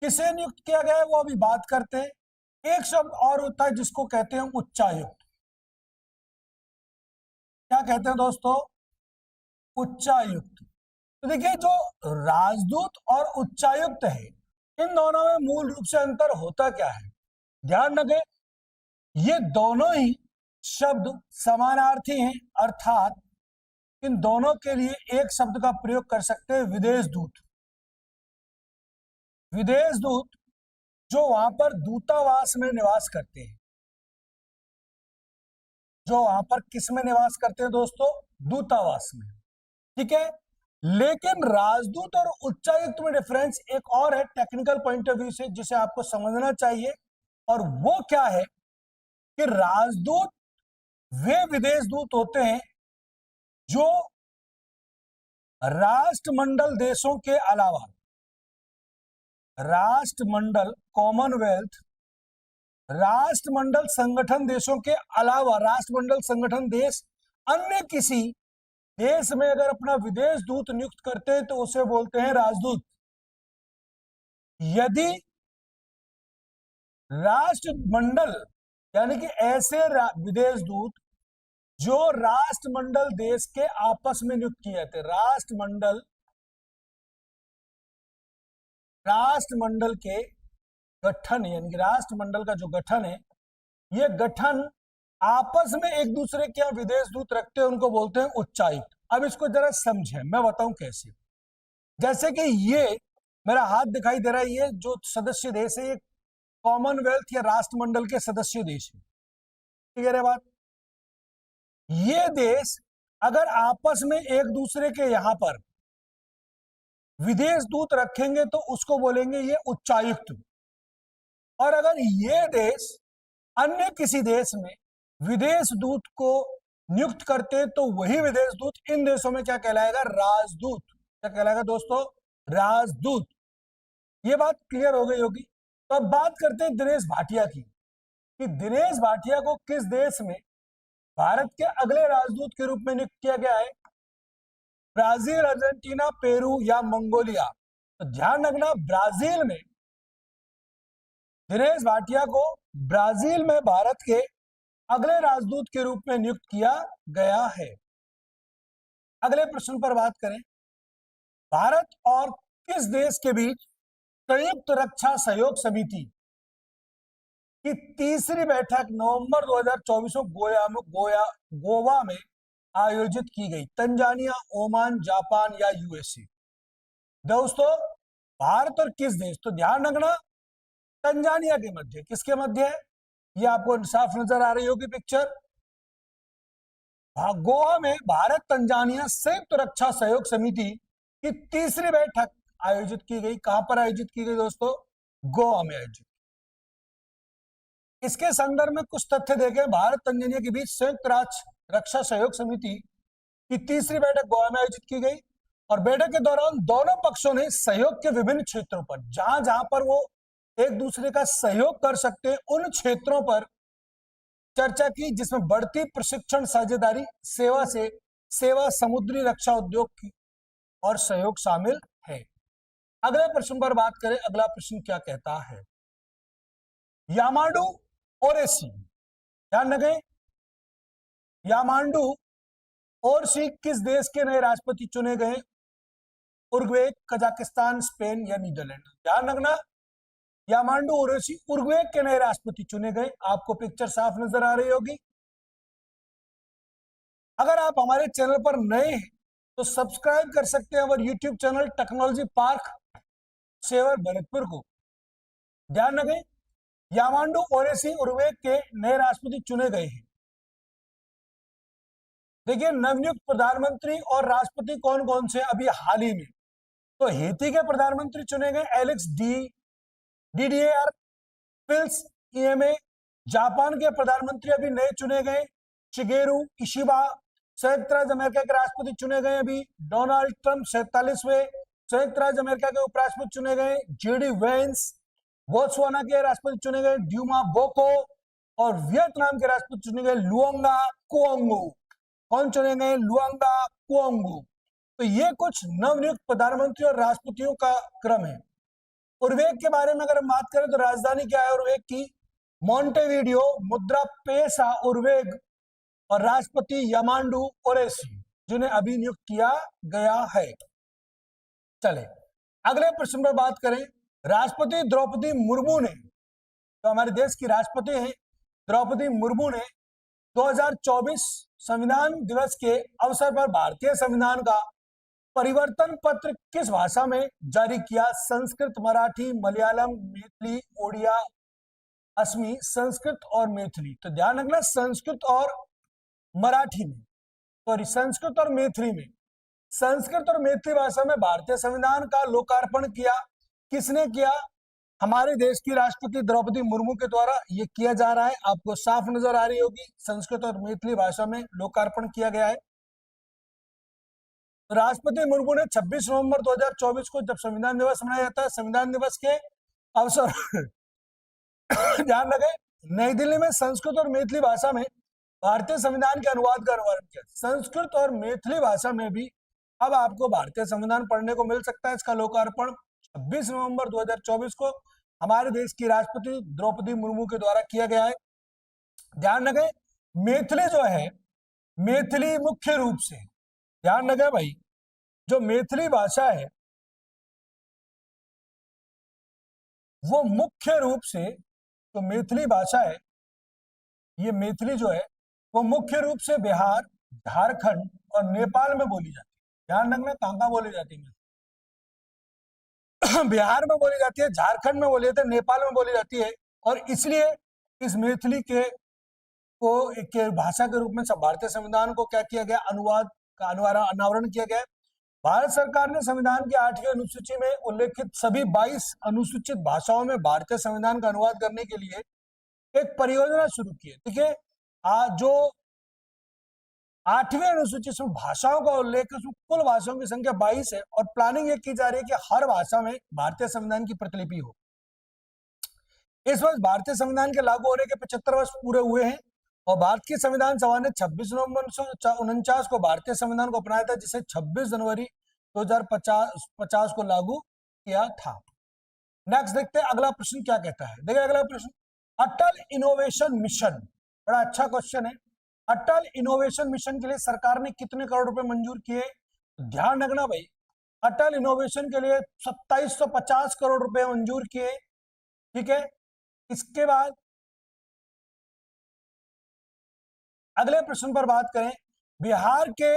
किसे नियुक्त किया गया है वो अभी बात करते हैं। एक शब्द और होता है जिसको कहते हैं उच्चायुक्त। क्या कहते हैं दोस्तों? उच्चायुक्त। तो देखिए, जो राजदूत और उच्चायुक्त है, इन दोनों में मूल रूप से अंतर होता क्या है? ध्यान रखें, ये दोनों ही शब्द समानार्थी हैं, अर्थात इन दोनों के लिए एक शब्द का प्रयोग कर सकते हैं, विदेश दूत। विदेश दूत जो वहां पर दूतावास में निवास करते हैं, जो वहां पर किस में निवास करते हैं दोस्तों? दूतावास में। ठीक है, लेकिन राजदूत और उच्चायुक्त में डिफरेंस एक और है टेक्निकल पॉइंट ऑफ व्यू से, जिसे आपको समझना चाहिए। और वो क्या है कि राजदूत वे विदेश दूत होते हैं जो राष्ट्रमंडल देशों के अलावा, राष्ट्रमंडल कॉमनवेल्थ, राष्ट्रमंडल संगठन देशों के अलावा, राष्ट्रमंडल संगठन देश अन्य किसी देश में अगर अपना विदेश दूत नियुक्त करते हैं तो उसे बोलते हैं राजदूत। यदि राष्ट्रमंडल यानी कि ऐसे विदेश दूत जो राष्ट्रमंडल देश के आपस में नियुक्त किए जाते, राष्ट्रमंडल के गठन, यानी कि राष्ट्रमंडल का जो गठन है, ये गठन आपस में एक दूसरे के यहाँ विदेश दूत रखते हैं, उनको बोलते हैं उच्चायुक्त। अब इसको जरा समझें, मैं बताऊं कैसे। जैसे कि ये मेरा हाथ दिखाई दे रहा है, ये जो सदस्य देश है ये कॉमनवेल्थ या राष्ट्रमंडल के सदस्य देश है। ठीक है बात? ये देश अगर आपस में एक दूसरे के यहां पर विदेश दूत रखेंगे तो उसको बोलेंगे ये उच्चायुक्त। और अगर ये देश अन्य किसी देश में विदेश दूत को नियुक्त करते तो वही विदेश दूत इन देशों में क्या कहलाएगा? राजदूत। क्या कहलाएगा दोस्तों? राजदूत। ये बात क्लियर हो गई होगी। तो अब बात करते हैं दिनेश भाटिया की, कि दिनेश भाटिया को किस देश में भारत के अगले राजदूत के रूप में नियुक्त किया गया है? ब्राजील, अर्जेंटीना, पेरू या मंगोलिया? तो ध्यान रखना, ब्राजील में दिनेश भाटिया को ब्राजील में भारत के अगले राजदूत के रूप में नियुक्त किया गया है। अगले प्रश्न पर बात करें, भारत और किस देश के बीच संयुक्त रक्षा सहयोग समिति की तीसरी बैठक नवंबर 2024 में गोवा में आयोजित की गई? तंजानिया, ओमान, जापान या यूएसए? दोस्तों भारत और किस देश? तो ध्यान रखना, तंजानिया के मध्य। किसके मध्य है? ये आपको साफ नजर आ रही होगी पिक्चर। गोवा में भारत तंजानिया संयुक्त रक्षा सहयोग समिति की तीसरी बैठक आयोजित की गई। कहां पर आयोजित की गई दोस्तों? गोवा में आयोजित। इसके संदर्भ में कुछ तथ्य देखें। भारत तंजानिया के बीच संयुक्त रक्षा सहयोग समिति की तीसरी बैठक गोवा में आयोजित की गई और बैठक के दौरान दोनों पक्षों ने सहयोग के विभिन्न क्षेत्रों पर, जहां जहां पर वो एक दूसरे का सहयोग कर सकते हैं, उन क्षेत्रों पर चर्चा की, जिसमें बढ़ती प्रशिक्षण साझेदारी, सेवा, समुद्री रक्षा उद्योग की और सहयोग शामिल है। अगले प्रश्न पर बात करें। अगला प्रश्न क्या कहता है? यामांडू ओरेसी, ध्यान रखें, यामांडू ओरेसी किस देश के नए राष्ट्रपति चुने गए? उरुग्वे, कजाकिस्तान, स्पेन या नीदरलैंड? ध्यान रखना, यामांडू ओरेसी उरुग्वे के नए राष्ट्रपति चुने गए। आपको पिक्चर साफ नजर आ रही होगी। अगर आप हमारे चैनल पर नए हैं तो सब्सक्राइब कर सकते हैं हमारे YouTube channel technology park Sewar Bharatpur को। ध्यान रखें, यामांडू ओरेसी उरुग्वे के नए राष्ट्रपति चुने गए हैं। देखिए, नवनियुक्त प्रधानमंत्री और राष्ट्रपति कौन कौन से अभी हाल ही में? तो हेती के प्रधानमंत्री चुने गए एलेक्स डीडीआर फिल्स ईएमए। जापान के प्रधानमंत्री अभी नए चुने गए शिगेरू इशिबा। संयुक्त राज्य अमेरिका के राष्ट्रपति चुने गए अभी डोनाल्ड ट्रंप 47वें। संयुक्त राज्य अमेरिका के उपराष्ट्रपति चुने गए जेडी वेंस। बोत्सवाना के राष्ट्रपति चुने गए ड्यूमा बोको और वियतनाम के राष्ट्रपति चुने गए लुओंगा कुओंगू। कौन चुने गए? लुओंगा कुओंगू। तो ये कुछ नवनियुक्त प्रधानमंत्री और राष्ट्रपतियों का क्रम है। उरुग्वे के बारे में अगर हम बात करें तो राजधानी क्या है उरुग्वे की? मोंटेवीडियो। मुद्रा पेसा उरुग्वे और राष्ट्रपति यामांडू ओरेसी, जिन्हें अभी नियुक्त किया गया है। चले अगले प्रश्न पर बात करें। राष्ट्रपति द्रौपदी मुर्मू ने, तो हमारे देश की राष्ट्रपति हैं, द्रौपदी मुर्मू ने 2024 संविधान दिवस के अवसर पर भारतीय संविधान का परिवर्तन पत्र किस भाषा में जारी किया? संस्कृत, मराठी, मलयालम, मैथिली, ओडिया, असमी, संस्कृत और मैथिली। तो ध्यान रखना संस्कृत और मराठी में, सॉरी संस्कृत और मैथिली में। संस्कृत और मैथिली भाषा में भारतीय संविधान का लोकार्पण किया। किसने किया? हमारे देश की राष्ट्रपति द्रौपदी मुर्मू के द्वारा ये किया जा रहा है। आपको साफ नजर आ रही होगी, संस्कृत और मैथिली भाषा में लोकार्पण किया गया है। राष्ट्रपति मुर्मू ने 26 नवंबर 2024 को जब संविधान दिवस मनाया जाता है, संविधान दिवस के अवसर ध्यान रखें, नई दिल्ली में संस्कृत और मैथिली भाषा में भारतीय संविधान के अनुवाद का अनुवाद किया। संस्कृत और मैथिली भाषा में भी अब आपको भारतीय संविधान पढ़ने को मिल सकता है। इसका लोकार्पण 26 नवंबर 2024 को हमारे देश की राष्ट्रपति द्रौपदी मुर्मू के द्वारा किया गया है। ध्यान रखें, मैथिली जो है, मैथिली मुख्य रूप से, ध्यान रखें भाई, जो मैथिली भाषा है वो मुख्य रूप से, जो मैथिली भाषा है, ये मैथिली जो है वो मुख्य रूप से बिहार, झारखंड और नेपाल में बोली जाती है। ध्यान रखना कहाँ बोली जाती है? बिहार में बोली जाती है, झारखंड में बोली जाती है, नेपाल में बोली जाती है। और इसलिए इस मैथिली के को एक भाषा के रूप में भारतीय संविधान को क्या किया गया? अनुवाद का अनावरण किया गया। भारत सरकार ने संविधान की 8वीं अनुसूची में उल्लेखित सभी 22 अनुसूचित भाषाओं में भारतीय संविधान का अनुवाद करने के लिए एक परियोजना शुरू की है। ठीक है, जो 8वीं अनुसूची में भाषाओं का उल्लेख है, कुल भाषाओं की संख्या 22 है और प्लानिंग ये की जा रही है कि हर भाषा में भारतीय संविधान की प्रतिलिपि हो। इस वर्ष भारतीय संविधान के लागू होने के 75 वर्ष पूरे हुए हैं और भारत की संविधान सभा ने 26 नवंबर 1949 को भारतीय संविधान को अपनाया था, जिसे 26 जनवरी 2050 को लागू किया था। नेक्स्ट देखते हैं अगला प्रश्न क्या कहता है। देखिए अगला प्रश्न, अटल इनोवेशन मिशन, बड़ा अच्छा क्वेश्चन है। अटल इनोवेशन मिशन के लिए सरकार ने कितने करोड़ रुपए मंजूर किए? ध्यान रखना भाई, अटल इनोवेशन के लिए 2750 करोड़ रुपए मंजूर किए। ठीक है, इसके बाद अगले प्रश्न पर बात करें, बिहार के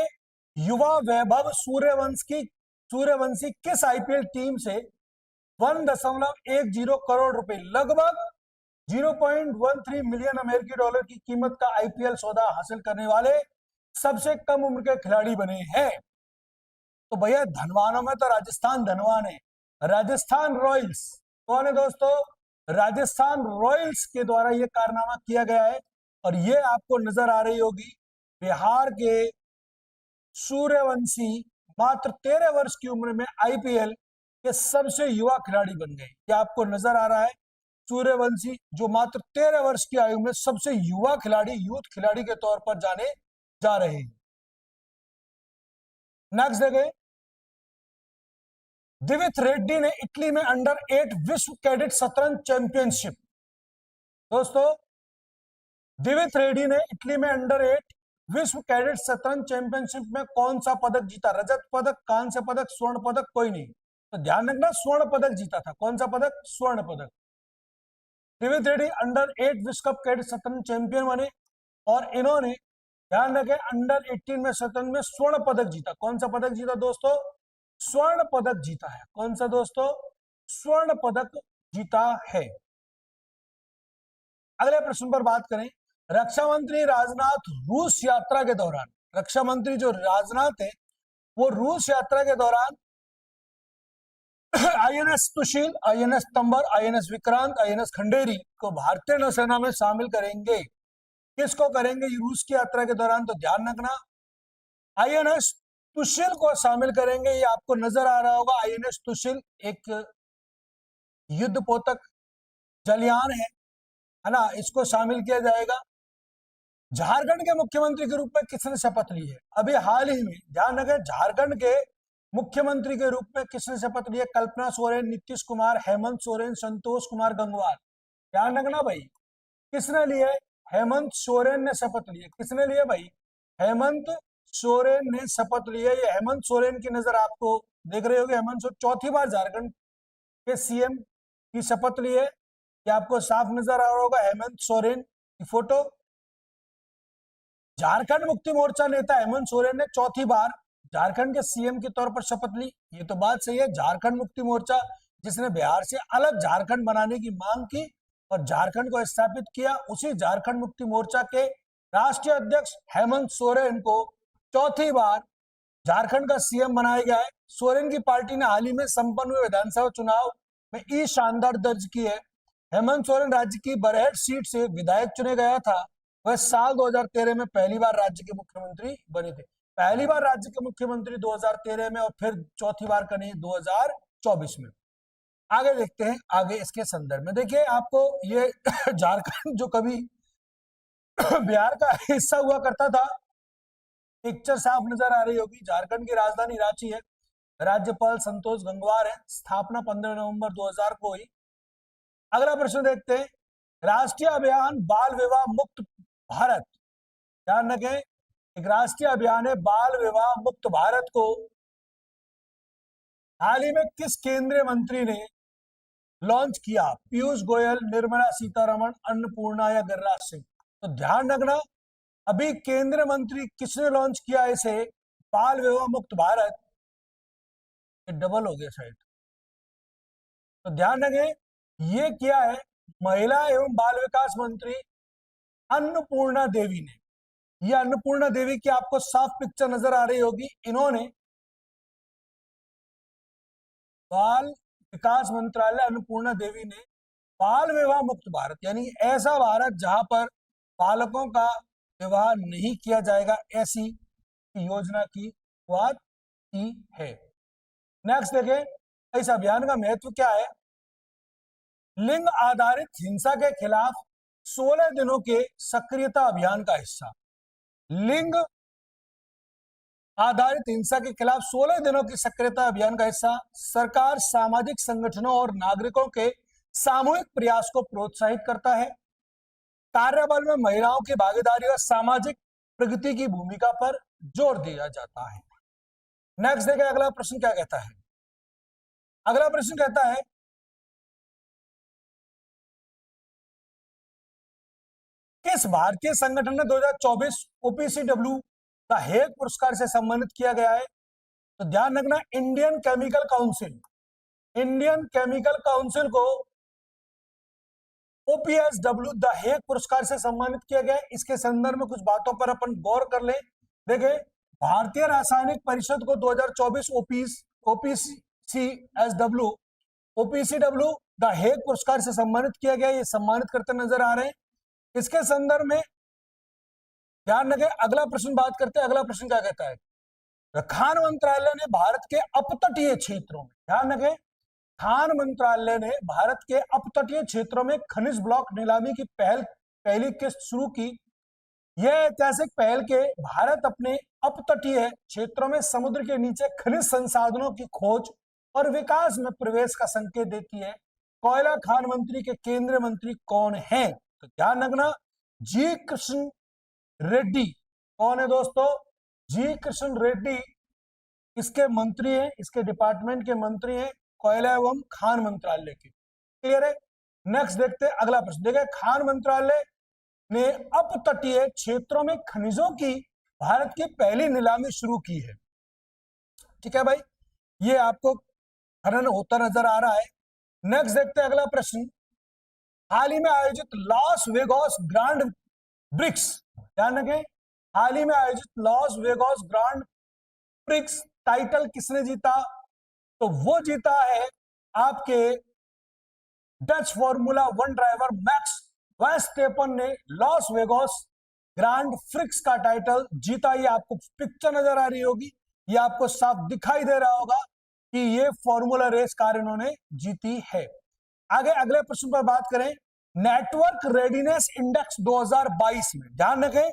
युवा वैभव सूर्यवंशी किस आईपीएल टीम से 1.10 करोड़ रुपए, लगभग 0.13 मिलियन अमेरिकी डॉलर की कीमत का आईपीएल सौदा हासिल करने वाले सबसे कम उम्र के खिलाड़ी बने हैं? तो भैया धनवानों में तो राजस्थान धनवान है। राजस्थान रॉयल्स कौन है दोस्तों? राजस्थान रॉयल्स के द्वारा यह कारनामा किया गया है और ये आपको नजर आ रही होगी। बिहार के सूर्यवंशी मात्र 13 वर्ष की उम्र में आईपीएल के सबसे युवा खिलाड़ी बन गए। ये आपको नजर आ रहा है, सूर्यवंशी जो मात्र 13 वर्ष की आयु में सबसे युवा खिलाड़ी, यूथ खिलाड़ी के तौर पर जाने जा रहे हैं। नेक्स्ट देखें, दिविथ रेड्डी ने इटली में अंडर-8 विश्व कैडेट शतरंज चैंपियनशिप, दोस्तों दिविथ रेड्डी ने इटली में अंडर-8 विश्व कैडेट शतरंज चैंपियनशिप में कौन सा पदक जीता? रजत पदक, कांस्य पदक, स्वर्ण पदक, कोई नहीं। तो ध्यान रखना स्वर्ण पदक जीता था। कौन सा पदक? स्वर्ण पदक। दिविथ रेड्डी अंडर-8 विश्व कप कैडेट शतरंज चैंपियन बने और इन्होंने ध्यान रखें अंडर-18 में शतरंज में स्वर्ण पदक जीता। कौन सा पदक जीता दोस्तों? स्वर्ण पदक जीता है। कौन सा दोस्तों? स्वर्ण पदक जीता है। अगले प्रश्न पर बात करें, रक्षा मंत्री राजनाथ रूस यात्रा के दौरान, रक्षा मंत्री जो राजनाथ है वो रूस यात्रा के दौरान INS Tushil, INS Tamal, INS Vikrant, INS Khanderi को भारतीय नौसेना में शामिल करेंगे। किसको करेंगे रूस की यात्रा के दौरान? तो ध्यान रखना आईएनएस तुशील को शामिल करेंगे। ये आपको नजर आ रहा होगा, आईएनएस तुशील एक युद्धपोतक जलयान है ना, इसको शामिल किया जाएगा। झारखंड के मुख्यमंत्री के रूप में किसने शपथ ली है? अभी हाल ही में, ध्यान रखें, झारखंड के मुख्यमंत्री के रूप में किसने शपथ ली है? कल्पना सोरेन, नीतीश कुमार, हेमंत सोरेन, संतोष कुमार गंगवार। ध्यान रखना भाई, किसने ली है? हेमंत सोरेन ने शपथ ली है। किसने ली है भाई? हेमंत सोरेन ने शपथ ली है। ये हेमंत सोरेन की नजर आपको देख रहे होगे, हेमंत सोरेन चौथी बार झारखंड के सीएम की शपथ ली है। ये आपको साफ नजर आ रहा होगा, हेमंत सोरेन फोटो। झारखंड मुक्ति मोर्चा नेता हेमंत सोरेन ने चौथी बार झारखंड के सीएम के तौर पर शपथ ली। ये तो बात सही है, झारखंड मुक्ति मोर्चा जिसने बिहार से अलग झारखंड बनाने की मांग की और झारखंड को स्थापित किया, उसी झारखंड मुक्ति मोर्चा के राष्ट्रीय अध्यक्ष हेमंत सोरेन को चौथी बार झारखंड का सीएम बनाया गया है। सोरेन की पार्टी ने हाल ही में संपन्न हुए विधानसभा चुनाव में ई शानदार दर्ज की है। हेमंत सोरेन राज्य की बरहेट सीट से विधायक चुने गया था। वह साल 2013 में पहली बार राज्य के मुख्यमंत्री बने थे। पहली बार राज्य के मुख्यमंत्री 2013 में और फिर चौथी बार करें 2024 में। आगे देखते हैं, आगे इसके संदर्भ में देखिए, आपको ये झारखंड जो कभी बिहार का हिस्सा हुआ करता था, पिक्चर साफ नजर आ रही होगी। झारखंड की राजधानी रांची है, राज्यपाल संतोष गंगवार है, स्थापना 15 नवंबर 2000 को हुई। अगला प्रश्न देखते हैं, राष्ट्रीय अभियान बाल विवाह मुक्त भारत, ध्यान रखें, एक राष्ट्रीय अभियान है बाल विवाह मुक्त भारत को हाल ही में किस केंद्रीय मंत्री ने लॉन्च किया? पीयूष गोयल, निर्मला सीतारमण, अन्नपूर्णा या गिरिराज सिंह? तो ध्यान रखना, अभी केंद्रीय मंत्री किसने लॉन्च किया इसे, बाल विवाह मुक्त भारत? डबल हो गया शायद, तो ध्यान रखें, ये किया है महिला एवं बाल विकास मंत्री अन्नपूर्णा देवी ने। ये अन्नपूर्णा देवी की आपको साफ पिक्चर नजर आ रही होगी। इन्होंने बाल विकास मंत्रालय, अन्नपूर्णा देवी ने बाल विवाह मुक्त भारत, यानी ऐसा भारत जहां पर बालकों का विवाह नहीं किया जाएगा, ऐसी योजना की शुरुआत की है। नेक्स्ट देखें, इस अभियान का महत्व क्या है? लिंग आधारित हिंसा के खिलाफ 16 दिनों के सक्रियता अभियान का हिस्सा। लिंग आधारित हिंसा के खिलाफ 16 दिनों की सक्रियता अभियान का हिस्सा सरकार सामाजिक संगठनों और नागरिकों के सामूहिक प्रयास को प्रोत्साहित करता है। कार्यबल में महिलाओं की भागीदारी और सामाजिक प्रगति की भूमिका पर जोर दिया जाता है। नेक्स्ट देखिए, अगला प्रश्न क्या कहता है? अगला प्रश्न कहता है, किस भारतीय संगठन ने 2024 ओपीसीडब्ल्यू का हेग पुरस्कार से सम्मानित किया गया है? तो ध्यान रखना, Indian chemical council, Indian chemical council को ओपीएसडब्ल्यू द हेग पुरस्कार से सम्मानित किया गया है। इसके संदर्भ में कुछ बातों पर अपन गौर कर ले। देखें, भारतीय रासायनिक परिषद को 2024 ओपीसीडब्ल्यू द हेग पुरस्कार से सम्मानित किया गया। ये सम्मानित करते नजर आ रहे हैं। इसके संदर्भ में ध्यान रखें, अगला प्रश्न बात करते हैं। अगला प्रश्न क्या कहता है? खान मंत्रालय ने भारत के अपतटीय क्षेत्रों में, ध्यान रखें, खान मंत्रालय ने भारत के अपतटीय क्षेत्रों में खनिज ब्लॉक नीलामी की पहली किस्त शुरू की। यह ऐतिहासिक पहल के भारत अपने अपतटीय क्षेत्रों में समुद्र के नीचे खनिज संसाधनों की खोज और विकास में प्रवेश का संकेत देती है। कोयला खान मंत्री के केंद्रीय मंत्री कौन हैं? तो ध्यान रखना, जी कृष्ण रेड्डी। कौन है दोस्तों? जी कृष्ण रेड्डी इसके मंत्री हैं, इसके डिपार्टमेंट के मंत्री हैं, कोयला एवं खान मंत्रालय के। क्लियर है? नेक्स्ट देखते हैं अगला प्रश्न। देखिए, खान मंत्रालय ने अपतटीय क्षेत्रों में खनिजों की भारत की पहली नीलामी शुरू की है। ठीक है भाई, ये आपको खनन होता नजर आ रहा है। नेक्स्ट देखते हैं अगला प्रश्न। हाल ही में आयोजित लॉस वेगास ग्रांड प्रिक्स, ध्यान रखें, हाल ही में आयोजित Las Vegas grand prix title किसने जीता? तो वो जीता है आपके Dutch formula 1 driver max Verstappen ने लॉस वेगास ग्रांड प्रिक्स का टाइटल जीता। ये आपको पिक्चर नजर आ रही होगी, ये आपको साफ दिखाई दे रहा होगा कि ये फॉर्मूला रेस कार इन्होंने जीती है। आगे अगले प्रश्न पर बात करें, नेटवर्क रेडीनेस इंडेक्स 2022 में, ध्यान रखें,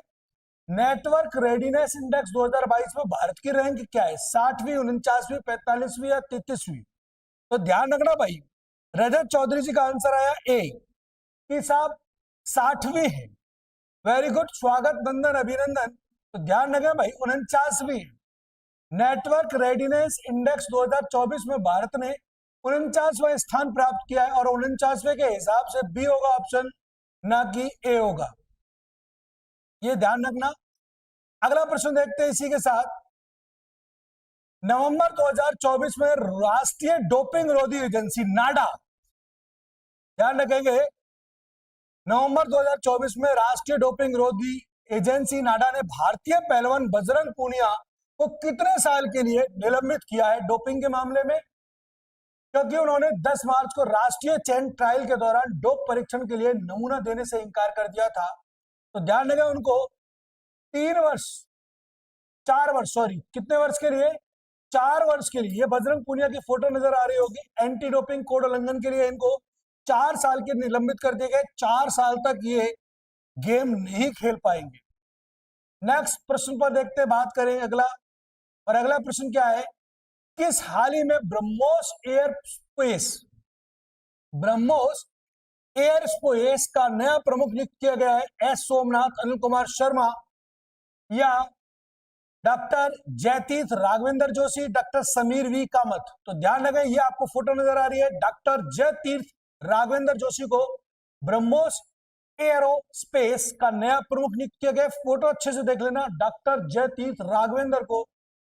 नेटवर्क रेडीनेस इंडेक्स 2022 में भारत की रैंक क्या है? 60वीं, 49वीं, 45वीं या 33वीं? तो ध्यान रखना भाई, रजत चौधरी जी का आंसर आया ए कि साहब 60वीं है। वेरी गुड, स्वागत, नंदन, अभिनंदन। तो ध्यान रखें भाई, 49वीं है। नेटवर्क रेडीनेस इंडेक्स 2024 में भारत ने 49वां स्थान प्राप्त किया है और 49वें के हिसाब से बी होगा ऑप्शन, ना कि ए होगा। ये ध्यान रखना। अगला प्रश्न देखते हैं इसी के साथ। नवंबर 2024 में राष्ट्रीय डोपिंग विरोधी एजेंसी नाडा, ध्यान रखेंगे, नवंबर 2024 में राष्ट्रीय डोपिंग विरोधी एजेंसी नाडा ने भारतीय पहलवान बजरंग पूनिया को कितने साल के लिए निलंबित किया है डोपिंग के मामले में? क्योंकि उन्होंने 10 मार्च को राष्ट्रीय चयन ट्रायल के दौरान डोप परीक्षण के लिए नमूना देने से इनकार कर दिया था। तो ध्यान रखें, उनको 4 वर्ष, सॉरी, कितने वर्ष के लिए? 4 वर्ष के लिए। ये बजरंग पूनिया की फोटो नजर आ रही होगी। एंटी डोपिंग कोड उल्लंघन के लिए इनको 4 साल के निलंबित कर दिए गए। 4 साल तक ये गेम नहीं खेल पाएंगे। नेक्स्ट प्रश्न पर देखते हैं, बात करें अगला। और अगला प्रश्न क्या है? किस हाल ही में ब्रह्मोस एयर स्पेस का नया प्रमुख नियुक्त किया गया है? एस सोमनाथ, अनिल कुमार शर्मा या doctor Jayatirtha Raghavendra Joshi, doctor Sameer V Kamat? तो ध्यान रखें, ये आपको फोटो नजर आ रही है। डॉक्टर जयतीर्थ राघवेंद्र जोशी को ब्रह्मोस एरोस्पेस का नया प्रमुख नियुक्त किया गया। फोटो अच्छे से देख लेना। डॉक्टर जयतीर्थ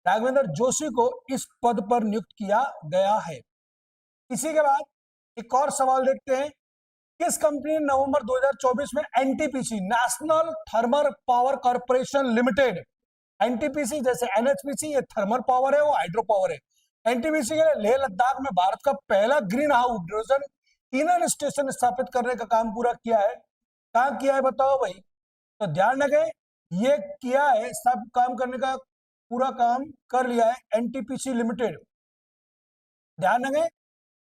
राघवेंद्र जोशी को इस पद पर नियुक्त किया गया है। इसी के बाद एक और सवाल देखते हैं। किस कंपनी ने नवंबर 2024 में NTPC, national thermal power corporation limited, NTPC जैसे एनएचपीसी, ये थर्मल पावर है, वो हाइड्रो पावर है। एनटीपीसी के लेह लद्दाख में भारत का पहला ग्रीन हाइड्रोजन ईंधन स्टेशन स्थापित करने का काम पूरा किया है। कहाँ किया है बताओ भाई? तो ध्यान रखें, ये किया है, सब काम करने का पूरा काम कर लिया है एनटीपीसी लिमिटेड। ध्यान रखें,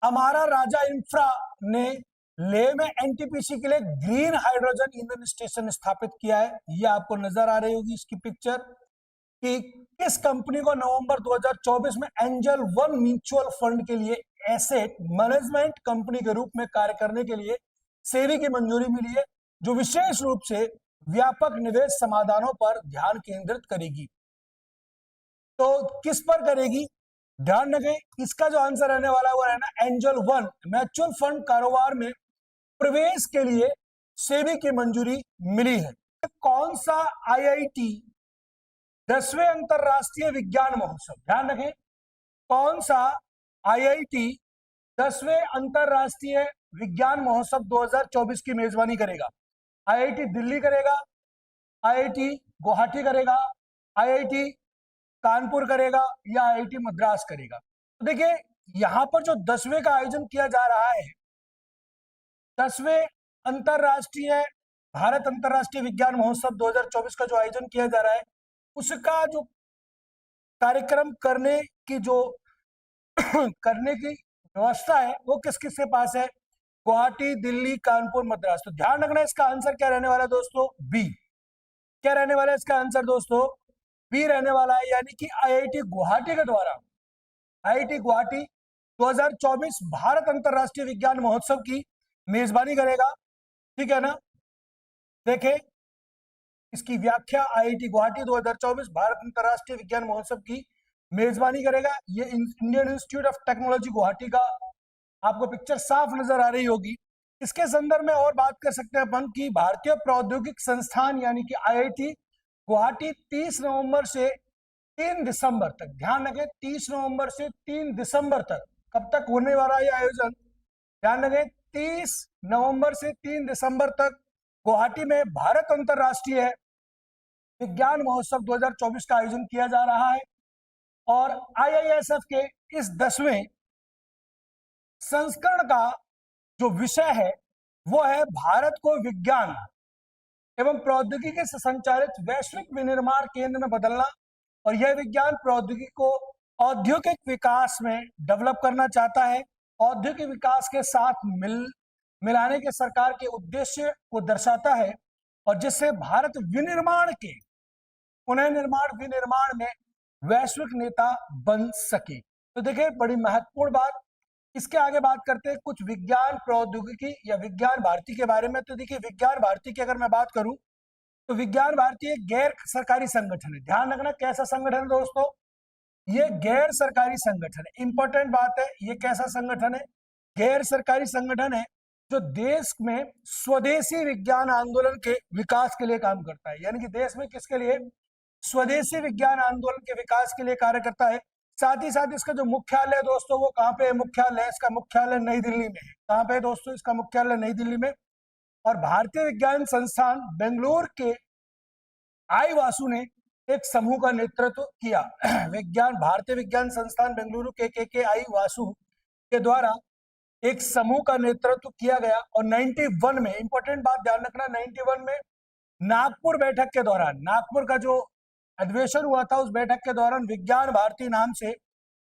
हमारा राजा इंफ्रा ने लेह में एनटीपीसी के लिए ग्रीन हाइड्रोजन ईंधन स्टेशन स्थापित किया है। ये आपको नजर आ रही होगी इसकी पिक्चर, कि किस कंपनी को नवंबर 2024 में एंजल वन म्यूचुअल फंड के लिए एसेट मैनेजमेंट कंपनी के रूप में कार्य करने के लिए सेबी की मंजूरी मिली है, जो विशेष रूप से व्यापक निवेश समाधानों पर ध्यान केंद्रित करेगी। तो किस पर करेगी? ध्यान रखें, इसका जो आंसर रहने वाला है वो है ना एंजल वन म्यूचुअल फंड कारोबार में प्रवेश के लिए सेबी की मंजूरी मिली है। कौन सा आईआईटी 10वें अंतरराष्ट्रीय विज्ञान महोत्सव, ध्यान रखें, कौन सा आईआईटी 10वें अंतरराष्ट्रीय विज्ञान महोत्सव 2024 की मेजबानी करेगा? आईआईटी दिल्ली करेगा, आईआईटी गुवाहाटी करेगा, आईआईटी कानपुर करेगा या आईआईटी मद्रास करेगा? तो देखिए, यहां पर जो 10वें का आयोजन किया जा रहा है, 10वें अंतरराष्ट्रीय भारत अंतरराष्ट्रीय विज्ञान महोत्सव 2024 का जो आयोजन किया जा रहा है, उसका जो कार्यक्रम करने की व्यवस्था है वो किस किस के पास है? गुवाहाटी, दिल्ली, कानपुर, मद्रास। तो ध्यान रखना, इसका आंसर क्या रहने वाला है दोस्तों? बी। क्या रहने वाला है इसका आंसर दोस्तों? बी रहने वाला है, यानी कि आईआईटी गुवाहाटी के द्वारा आईआईटी गुवाहाटी 2024 भारत अंतरराष्ट्रीय विज्ञान महोत्सव की मेजबानी करेगा। ठीक है ना? देखें इसकी व्याख्या, आईआईटी गुवाहाटी 2024 भारत अंतरराष्ट्रीय विज्ञान महोत्सव की मेजबानी करेगा। ये Indian institute of technology Guwahati का आपको पिक्चर साफ नजर आ रही होगी। इसके संदर्भ में और बात कर सकते हैं अपन की भारतीय प्रौद्योगिक संस्थान यानी कि आईआईटी गुवाहाटी 30 नवंबर से 3 दिसंबर तक, ध्यान रखें 30 नवंबर से 3 दिसंबर तक, कब तक होने वाला है आयोजन? ध्यान रखें 30 नवंबर से 3 दिसंबर तक गुवाहाटी में भारत अंतरराष्ट्रीय विज्ञान महोत्सव 2024 का आयोजन किया जा रहा है। और आईआईएसएफ के इस 10वें संस्करण का जो विषय है वो है भारत को विज्ञान एवं प्रौद्योगिकी से संचालित वैश्विक विनिर्माण केंद्र में बदलना। और यह विज्ञान प्रौद्योगिकी को औद्योगिक विकास में डेवलप करना चाहता है। औद्योगिक विकास के साथ मिलाने के सरकार के उद्देश्य को दर्शाता है, और जिससे भारत विनिर्माण के पुनर्निर्माण विनिर्माण में वैश्विक नेता बन सके। तो देखिए, बड़ी महत्वपूर्ण बात। इसके आगे बात करते हैं कुछ विज्ञान प्रौद्योगिकी या विज्ञान भारती के बारे में। तो देखिए, विज्ञान भारती की अगर मैं बात करूं तो विज्ञान भारती एक गैर सरकारी संगठन है। ध्यान रखना, कैसा संगठन है दोस्तों? ये गैर सरकारी संगठन है। इंपॉर्टेंट बात है, ये कैसा संगठन है? गैर सरकारी संगठन है। जो देश में स्वदेशी विज्ञान आंदोलन के विकास के लिए काम करता है, यानी कि देश में किसके लिए, स्वदेशी विज्ञान आंदोलन के विकास के लिए कार्य करता है। साथ ही साथ इसका जो मुख्यालय दोस्तों वो कहाँ पे है, मुख्यालय इसका मुख्यालय नई दिल्ली में है। कहाँ पे है दोस्तों, इसका मुख्यालय नई दिल्ली में। और भारतीय विज्ञान संस्थान बेंगलुरु के आई वासु ने एक समूह का नेतृत्व किया। भारतीय विज्ञान संस्थान बेंगलुरु के आई वासु के द्वारा एक समूह का नेतृत्व किया गया। और 91 में, इंपॉर्टेंट बात ध्यान रखना, 91 में नागपुर बैठक के दौरान, नागपुर का जो अधिवेशन हुआ था उस बैठक के दौरान विज्ञान भारती नाम से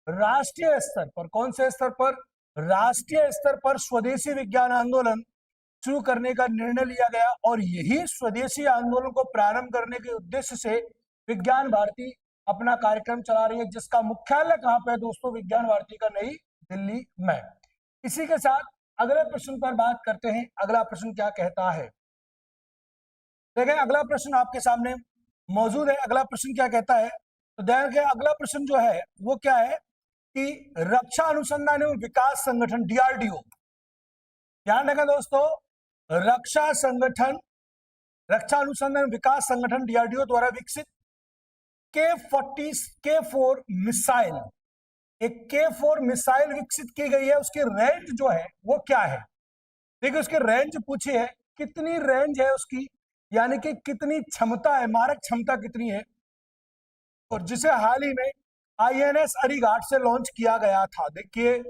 राष्ट्रीय स्तर पर, कौन से स्तर पर, राष्ट्रीय स्तर पर स्वदेशी विज्ञान आंदोलन शुरू करने का निर्णय लिया गया। और यही स्वदेशी आंदोलन को प्रारंभ करने के उद्देश्य से विज्ञान भारती अपना कार्यक्रम चला रही है, जिसका मुख्यालय कहाँ पे है दोस्तों, विज्ञान भारती का नई दिल्ली में। इसी के साथ अगले प्रश्न पर बात करते हैं। अगला प्रश्न क्या कहता है, देखें अगला प्रश्न आपके सामने मौजूद है। अगला प्रश्न क्या कहता है, तो ध्यान रखें, अगला प्रश्न जो है वो क्या है कि रक्षा अनुसंधान एवं विकास संगठन डीआरडीओ, ध्यान रखें दोस्तों, रक्षा अनुसंधान विकास संगठन डीआरडीओ द्वारा विकसित K4 मिसाइल, एक K4 मिसाइल विकसित की गई है। उसकी रेंज जो है वो क्या है, देखिए उसकी रेंज पूछी है, कितनी रेंज है उसकी, यानी कि कितनी क्षमता है, मारक क्षमता कितनी है। और जिसे हाल ही में आईएनएस अरीघाट से लॉन्च किया गया था, देखिए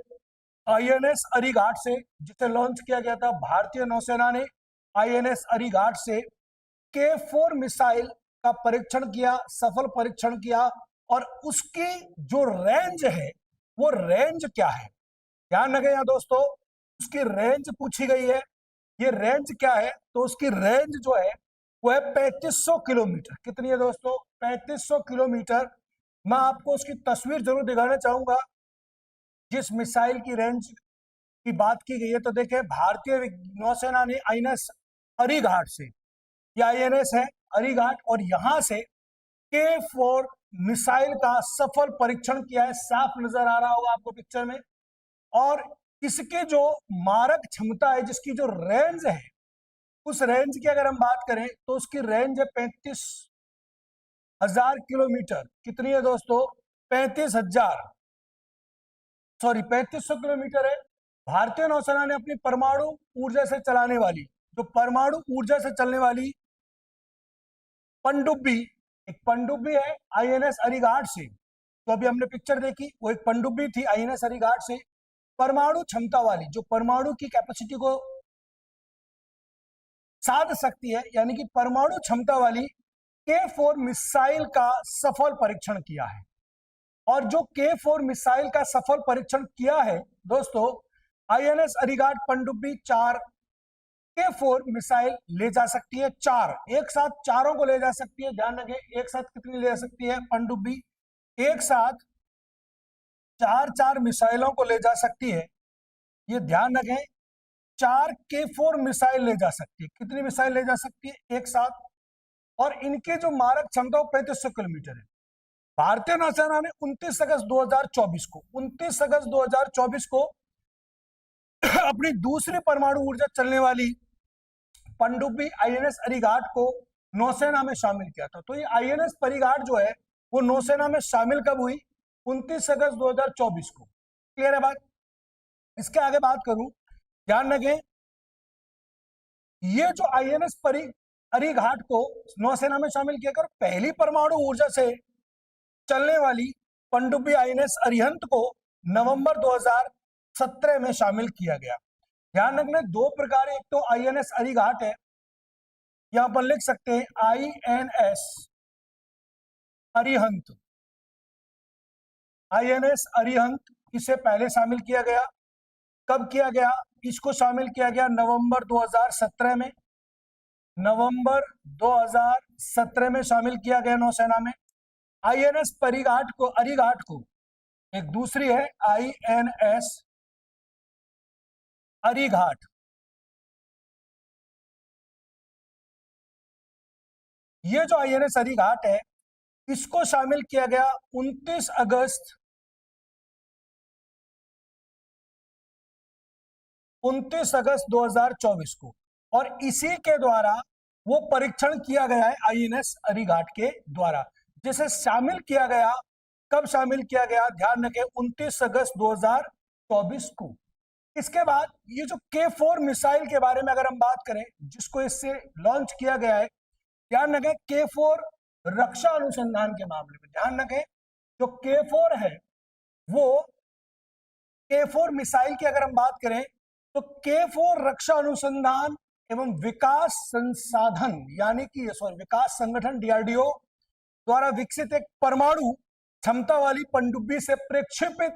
आईएनएस अरीघाट से जिसे लॉन्च किया गया था, भारतीय नौसेना ने आईएनएस अरीघाट से K4 मिसाइल का परीक्षण किया, सफल परीक्षण किया। और उसकी जो रेंज है वो रेंज क्या है, ध्यान रखें यहाँ दोस्तों, उसकी रेंज पूछी गई है। ये रेंज क्या है, तो उसकी रेंज जो है वो है 3500 किलोमीटर। कितनी है दोस्तों, 3500 किलोमीटर। मैं आपको उसकी तस्वीर जरूर दिखाना चाहूंगा जिस मिसाइल की रेंज की बात की गई है। तो देखिए भारतीय नौसेना ने आईएनएस अरीघाट से, या आईएनएस है अरीघाट, और यहां से K4 मिसाइल का सफल परीक्षण किया है, साफ नजर आ रहा होगा आपको पिक्चर में। और इसके जो मारक क्षमता है, जिसकी जो रेंज है, उस रेंज की अगर हम बात करें तो उसकी रेंज है 35,000 किलोमीटर। कितनी है दोस्तों, 3500 किलोमीटर है। भारतीय नौसेना ने अपनी परमाणु ऊर्जा से चलाने वाली, जो परमाणु ऊर्जा से चलने वाली पनडुब्बी, एक पनडुब्बी है आईएनएस अरीघाट से, तो अभी हमने पिक्चर देखी, वो एक पनडुब्बी थी आईएनएस अरीघाट से, परमाणु क्षमता वाली, जो परमाणु की कैपेसिटी को साध सकती है, यानी कि परमाणु क्षमता वाली K4 मिसाइल का सफल परीक्षण किया है। और जो K4 मिसाइल का सफल परीक्षण किया है दोस्तों, आईएनएस अरीघाट पनडुब्बी 4 K4 मिसाइल ले जा सकती है, 4 एक साथ, चारों को ले जा सकती है। ध्यान रखें, एक साथ कितनी ले जा सकती है पनडुब्बी, एक साथ 4 मिसाइलों को ले जा सकती है। ये ध्यान रखें, 4 K4 मिसाइल ले जा सकती है। कितनी मिसाइल ले जा सकती है, एक साथ। और इनके जो मारक क्षमता 3500 किलोमीटर है। भारतीय नौसेना ने 29 अगस्त 2024 को अपनी दूसरी परमाणु ऊर्जा चलने वाली पनडुब्बी आईएनएस अरीघाट को नौसेना में शामिल किया था। तो ये आईएनएस अरीघाट जो है वो नौसेना में शामिल कब हुई, 29 अगस्त 2024 को। क्लियर है बात। इसके आगे बात करूं, ध्यान रखें, ये जो आईएनएस अरीघाट को नौसेना में शामिल किया कर पहली परमाणु ऊर्जा से चलने वाली पनडुब्बी आईएनएस अरिहंत को नवंबर 2017 में शामिल किया गया। ध्यान रखना, दो प्रकार, एक तो आईएनएस अरीघाट है, यहां पर लिख सकते हैं आईएनएस अरिहंत, आईएनएस अरिहंत इसे पहले शामिल किया गया। कब किया गया, इसको शामिल किया गया नवंबर 2017 में, नवंबर 2017 में शामिल किया गया नौसेना में। आईएनएस अरीघाट को एक दूसरी है आईएनएस अरीघाट, ये जो आईएनएस अरीघाट है इसको शामिल किया गया 29 अगस्त 29 अगस्त 2024 को, और इसी के द्वारा वो परीक्षण किया गया है आईएनएस अरिघाट के द्वारा, जिसे शामिल किया गया, कब शामिल किया गया, ध्यान रखें 29 अगस्त 2024 को। इसके बाद ये जो K4 मिसाइल के बारे में अगर हम बात करें, जिसको इससे लॉन्च किया गया है, ध्यान रखें K4 रक्षा अनुसंधान के मामले में, ध्यान रखें जो K4 है वो K4 मिसाइल की अगर हम बात करें तो K4 रक्षा अनुसंधान एवं विकास संसाधन यानी कि विकास संगठन DRDO द्वारा विकसित एक परमाणु क्षमता वाली पनडुब्बी से प्रक्षेपित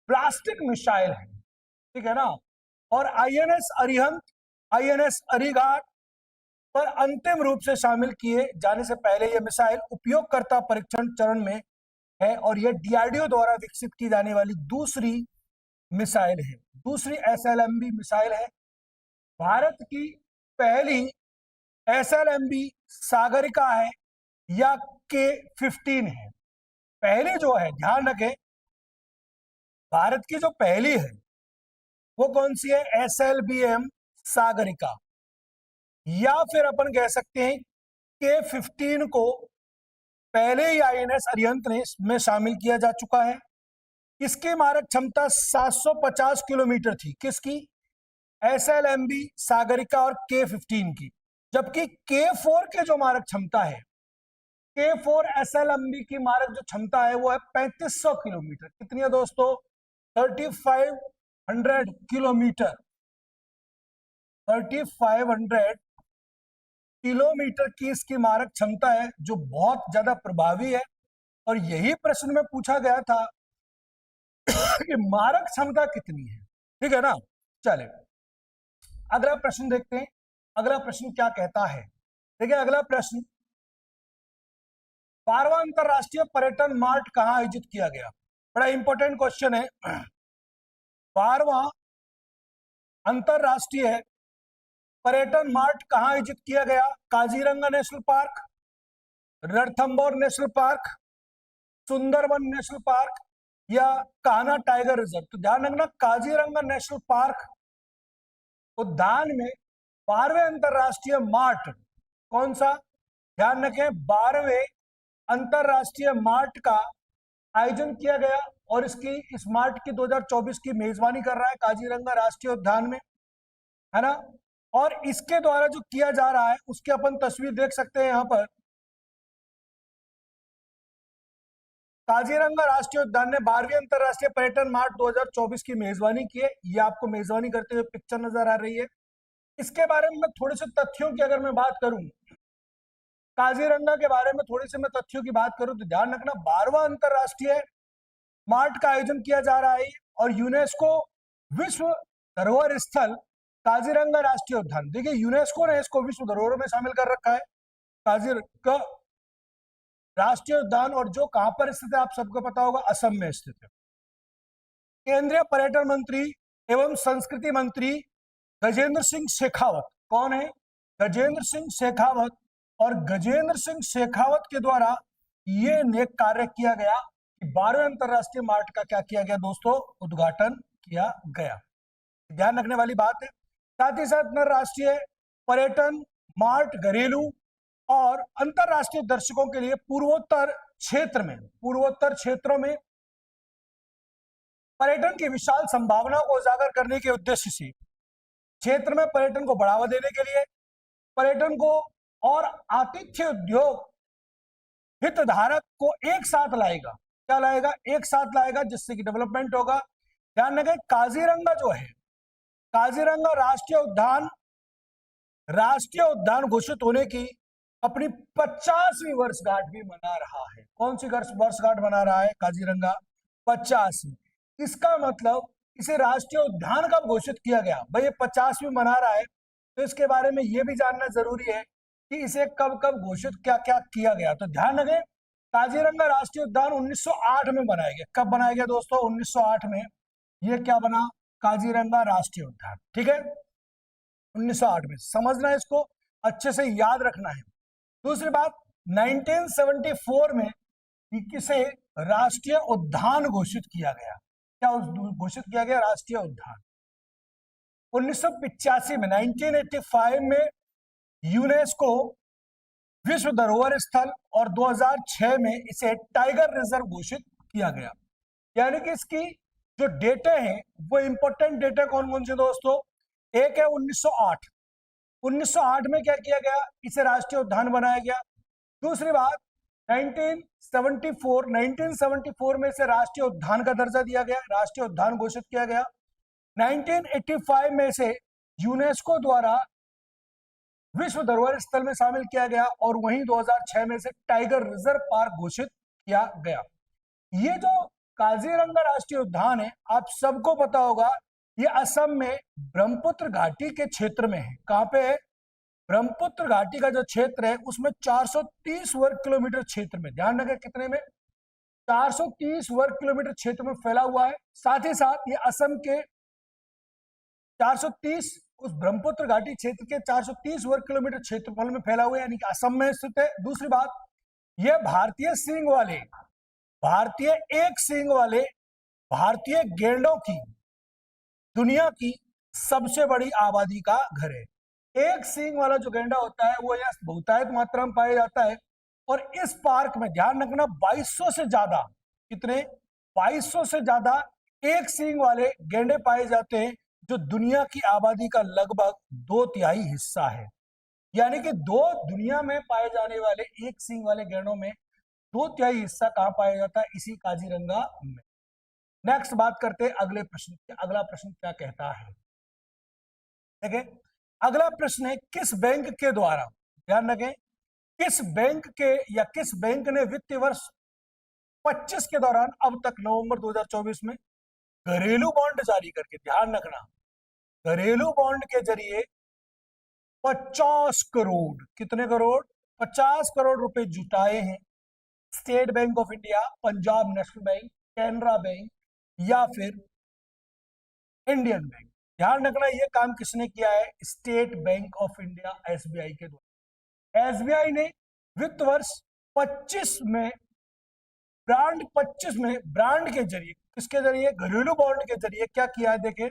प्लास्टिक मिसाइल है, ठीक है ना। और आईएनएस अरिहंत, आईएनएस अरिघाट पर अंतिम रूप से शामिल किए जाने से पहले यह मिसाइल उपयोगकर्ता परीक्षण चरण में है, और यह DRDO द्वारा विकसित की जाने वाली दूसरी मिसाइल है, दूसरी SLMB मिसाइल है। भारत की पहली SLMB सागरिका है या K-15 है। पहली जो है, ध्यान रखें, भारत की जो पहली है वो कौन सी है, SLBM सागरिका, या फिर अपन कह सकते हैं K-15 को पहले ही आईएनएस अरिहंत ने इसमें शामिल किया जा चुका है। इसकी मारक क्षमता 750 किलोमीटर थी, किसकी, SLMB सागरिका और K-15 की, जबकि K4 के जो मारक क्षमता है, K4 SLMB की मारक जो क्षमता है वो है 3500 किलोमीटर। कितनी है दोस्तों, 3500 किलोमीटर, 3500 किलोमीटर की इसकी मारक क्षमता है, जो बहुत ज्यादा प्रभावी है। और यही प्रश्न में पूछा गया था कि मारक क्षमता कितनी है, ठीक है ना। चले अगला प्रश्न देखते हैं, अगला प्रश्न क्या कहता है। देखिए अगला प्रश्न, 12वां अंतरराष्ट्रीय पर्यटन मार्ट कहां आयोजित किया गया, बड़ा इंपॉर्टेंट क्वेश्चन है। 12वां अंतरराष्ट्रीय पर्यटन मार्ट कहां आयोजित किया गया, Kaziranga national park, Ranthambore national park, Sundarban national park या कान्हा टाइगर रिजर्व। तो ध्यान रखना, काजीरंगा नेशनल पार्क उद्यान में 12वें अंतरराष्ट्रीय मार्ट कौन सा, ध्यान रखें 12वें अंतरराष्ट्रीय मार्ट का आयोजन किया गया, और इस मार्ट की 2024 की मेजबानी कर रहा है काजीरंगा राष्ट्रीय उद्यान में, है ना। और इसके द्वारा जो किया जा रहा है उसके अपन तस्वीर देख सकते हैं यहां पर। काजीरंगा राष्ट्रीय उद्यान ने 12वीं अंतरराष्ट्रीय पर्यटन मार्ट 2024 की मेजबानी की है। ये आपको मेजबानी करते हुए पिक्चर नजर आ रही है। इसके बारे में मैं थोड़े से तथ्यों की अगर मैं बात करूं, काजीरंगा के बारे में थोड़ी सी मैं तथ्यों की बात करूं, तो ध्यान रखना 12वां अंतरराष्ट्रीय मार्ट का आयोजन किया जा रहा है, और यूनेस्को विश्व धरोहर स्थल काजीरंगा राष्ट्रीय उद्यान, देखिए यूनेस्को ने इसको विश्व धरोहर में शामिल कर रखा है, काजीरंगा राष्ट्रीय उद्यान, और जो कहां पर स्थित है आप सबको पता होगा, असम में स्थित है। केंद्रीय पर्यटन मंत्री एवं संस्कृति मंत्री गजेंद्र सिंह शेखावत, कौन है, गजेंद्र सिंह शेखावत, और गजेंद्र सिंह शेखावत के द्वारा ये नेक कार्य किया गया कि 12वें अंतरराष्ट्रीय मार्ट का क्या किया गया दोस्तों, उद्घाटन किया गया। ध्यान रखने वाली बात है। साथ ही साथ अंतरराष्ट्रीय पर्यटन मार्ट घरेलू और अंतरराष्ट्रीय दर्शकों के लिए पूर्वोत्तर क्षेत्रों में पर्यटन की विशाल संभावनाओं को उजागर करने के उद्देश्य से क्षेत्र में पर्यटन को बढ़ावा देने के लिए पर्यटन को और आतिथ्य उद्योग हितधारक को एक साथ लाएगा, क्या लाएगा, एक साथ लाएगा, जिससे कि डेवलपमेंट होगा। ध्यान रखें, काजीरंगा जो है, काजीरंगा राष्ट्रीय उद्यान घोषित होने की अपनी 50वीं वर्षगांठ भी मना रहा है। कौन सी वर्षगांठ मना रहा है, काजीरंगा 50वीं। इसका मतलब इसे राष्ट्रीय उद्यान कब घोषित किया गया, भाई ये 50वीं मना रहा है, तो इसके बारे में यह भी जानना जरूरी है कि इसे कब कब घोषित क्या क्या किया गया। तो ध्यान रखें, काजीरंगा राष्ट्रीय उद्यान 1908 में बनाया गया। कब बनाया गया दोस्तों, 1908 में ये क्या बना, काजीरंगा राष्ट्रीय उद्यान, ठीक है, 1908 में। समझना है, इसको अच्छे से याद रखना है। दूसरी बात, 1974 में इसे राष्ट्रीय उद्यान घोषित किया गया। क्या घोषित किया गया, राष्ट्रीय उद्यान। 1985 में 1985 में यूनेस्को विश्व धरोहर स्थल और 2006 में इसे टाइगर रिजर्व घोषित किया गया। यानी कि इसकी जो डेटा है वो इंपॉर्टेंट डेटा कौन कौन से दोस्तों, एक है 1908, 1908 में क्या किया गया, इसे राष्ट्रीय उद्यान बनाया गया। दूसरी बात 1974 में इसे राष्ट्रीय उद्यान का दर्जा दिया गया, राष्ट्रीय उद्यान घोषित किया गया। 1985 में इसे यूनेस्को द्वारा विश्व धरोहर स्थल में शामिल किया गया और वहीं 2006 में इसे टाइगर रिजर्व पार्क घोषित किया गया। ये जो काजीरंगा राष्ट्रीय उद्यान है, आप सबको पता होगा, ये असम में ब्रह्मपुत्र घाटी के क्षेत्र में है। कहां पे है? ब्रह्मपुत्र घाटी का जो क्षेत्र है उसमें 430 वर्ग किलोमीटर क्षेत्र में, ध्यान रखें कितने में, 430 वर्ग किलोमीटर क्षेत्र में फैला हुआ है। साथ ही साथ ये असम के 430 उस ब्रह्मपुत्र घाटी क्षेत्र के 430 वर्ग किलोमीटर क्षेत्रफल में फैला हुआ है, यानी कि असम में स्थित है। दूसरी बात, यह भारतीय सींग वाले, भारतीय एक सींग वाले भारतीय गैंडों की दुनिया की सबसे बड़ी आबादी का घर है। एक सींग वाला जो गैंडा होता है वो यह बहुतायत मात्रा में पाया जाता है और इस पार्क में ध्यान रखना 2200 से ज्यादा, कितने, 2200 से ज्यादा एक सींग वाले गैंडे पाए जाते हैं, जो दुनिया की आबादी का लगभग 2/3 हिस्सा है। यानी कि दुनिया में पाए जाने वाले एक सींग वाले गैंडों में 2/3 हिस्सा कहां पाया जाता है? इसी काजीरंगा में। नेक्स्ट बात करते हैं अगले प्रश्न की। अगला प्रश्न क्या कहता है, ठीक है, अगला प्रश्न है किस बैंक के द्वारा, ध्यान रखें, किस बैंक के या किस बैंक ने वित्तीय वर्ष 25 के दौरान अब तक नवंबर 2024 में घरेलू बॉन्ड जारी करके, ध्यान रखना, घरेलू बॉन्ड के जरिए 50 करोड़, कितने करोड़, 50 करोड़ रुपए जुटाए हैं। State bank of India, Punjab national bank, Canara bank या फिर इंडियन बैंक। ध्यान रखना ये काम किसने किया है? State bank of India, SBI के द्वारा। एसबीआई ने वित्त वर्ष 25 में ब्रांड के जरिए, किसके जरिए? घरेलू बॉन्ड के जरिए क्या किया है? देखें,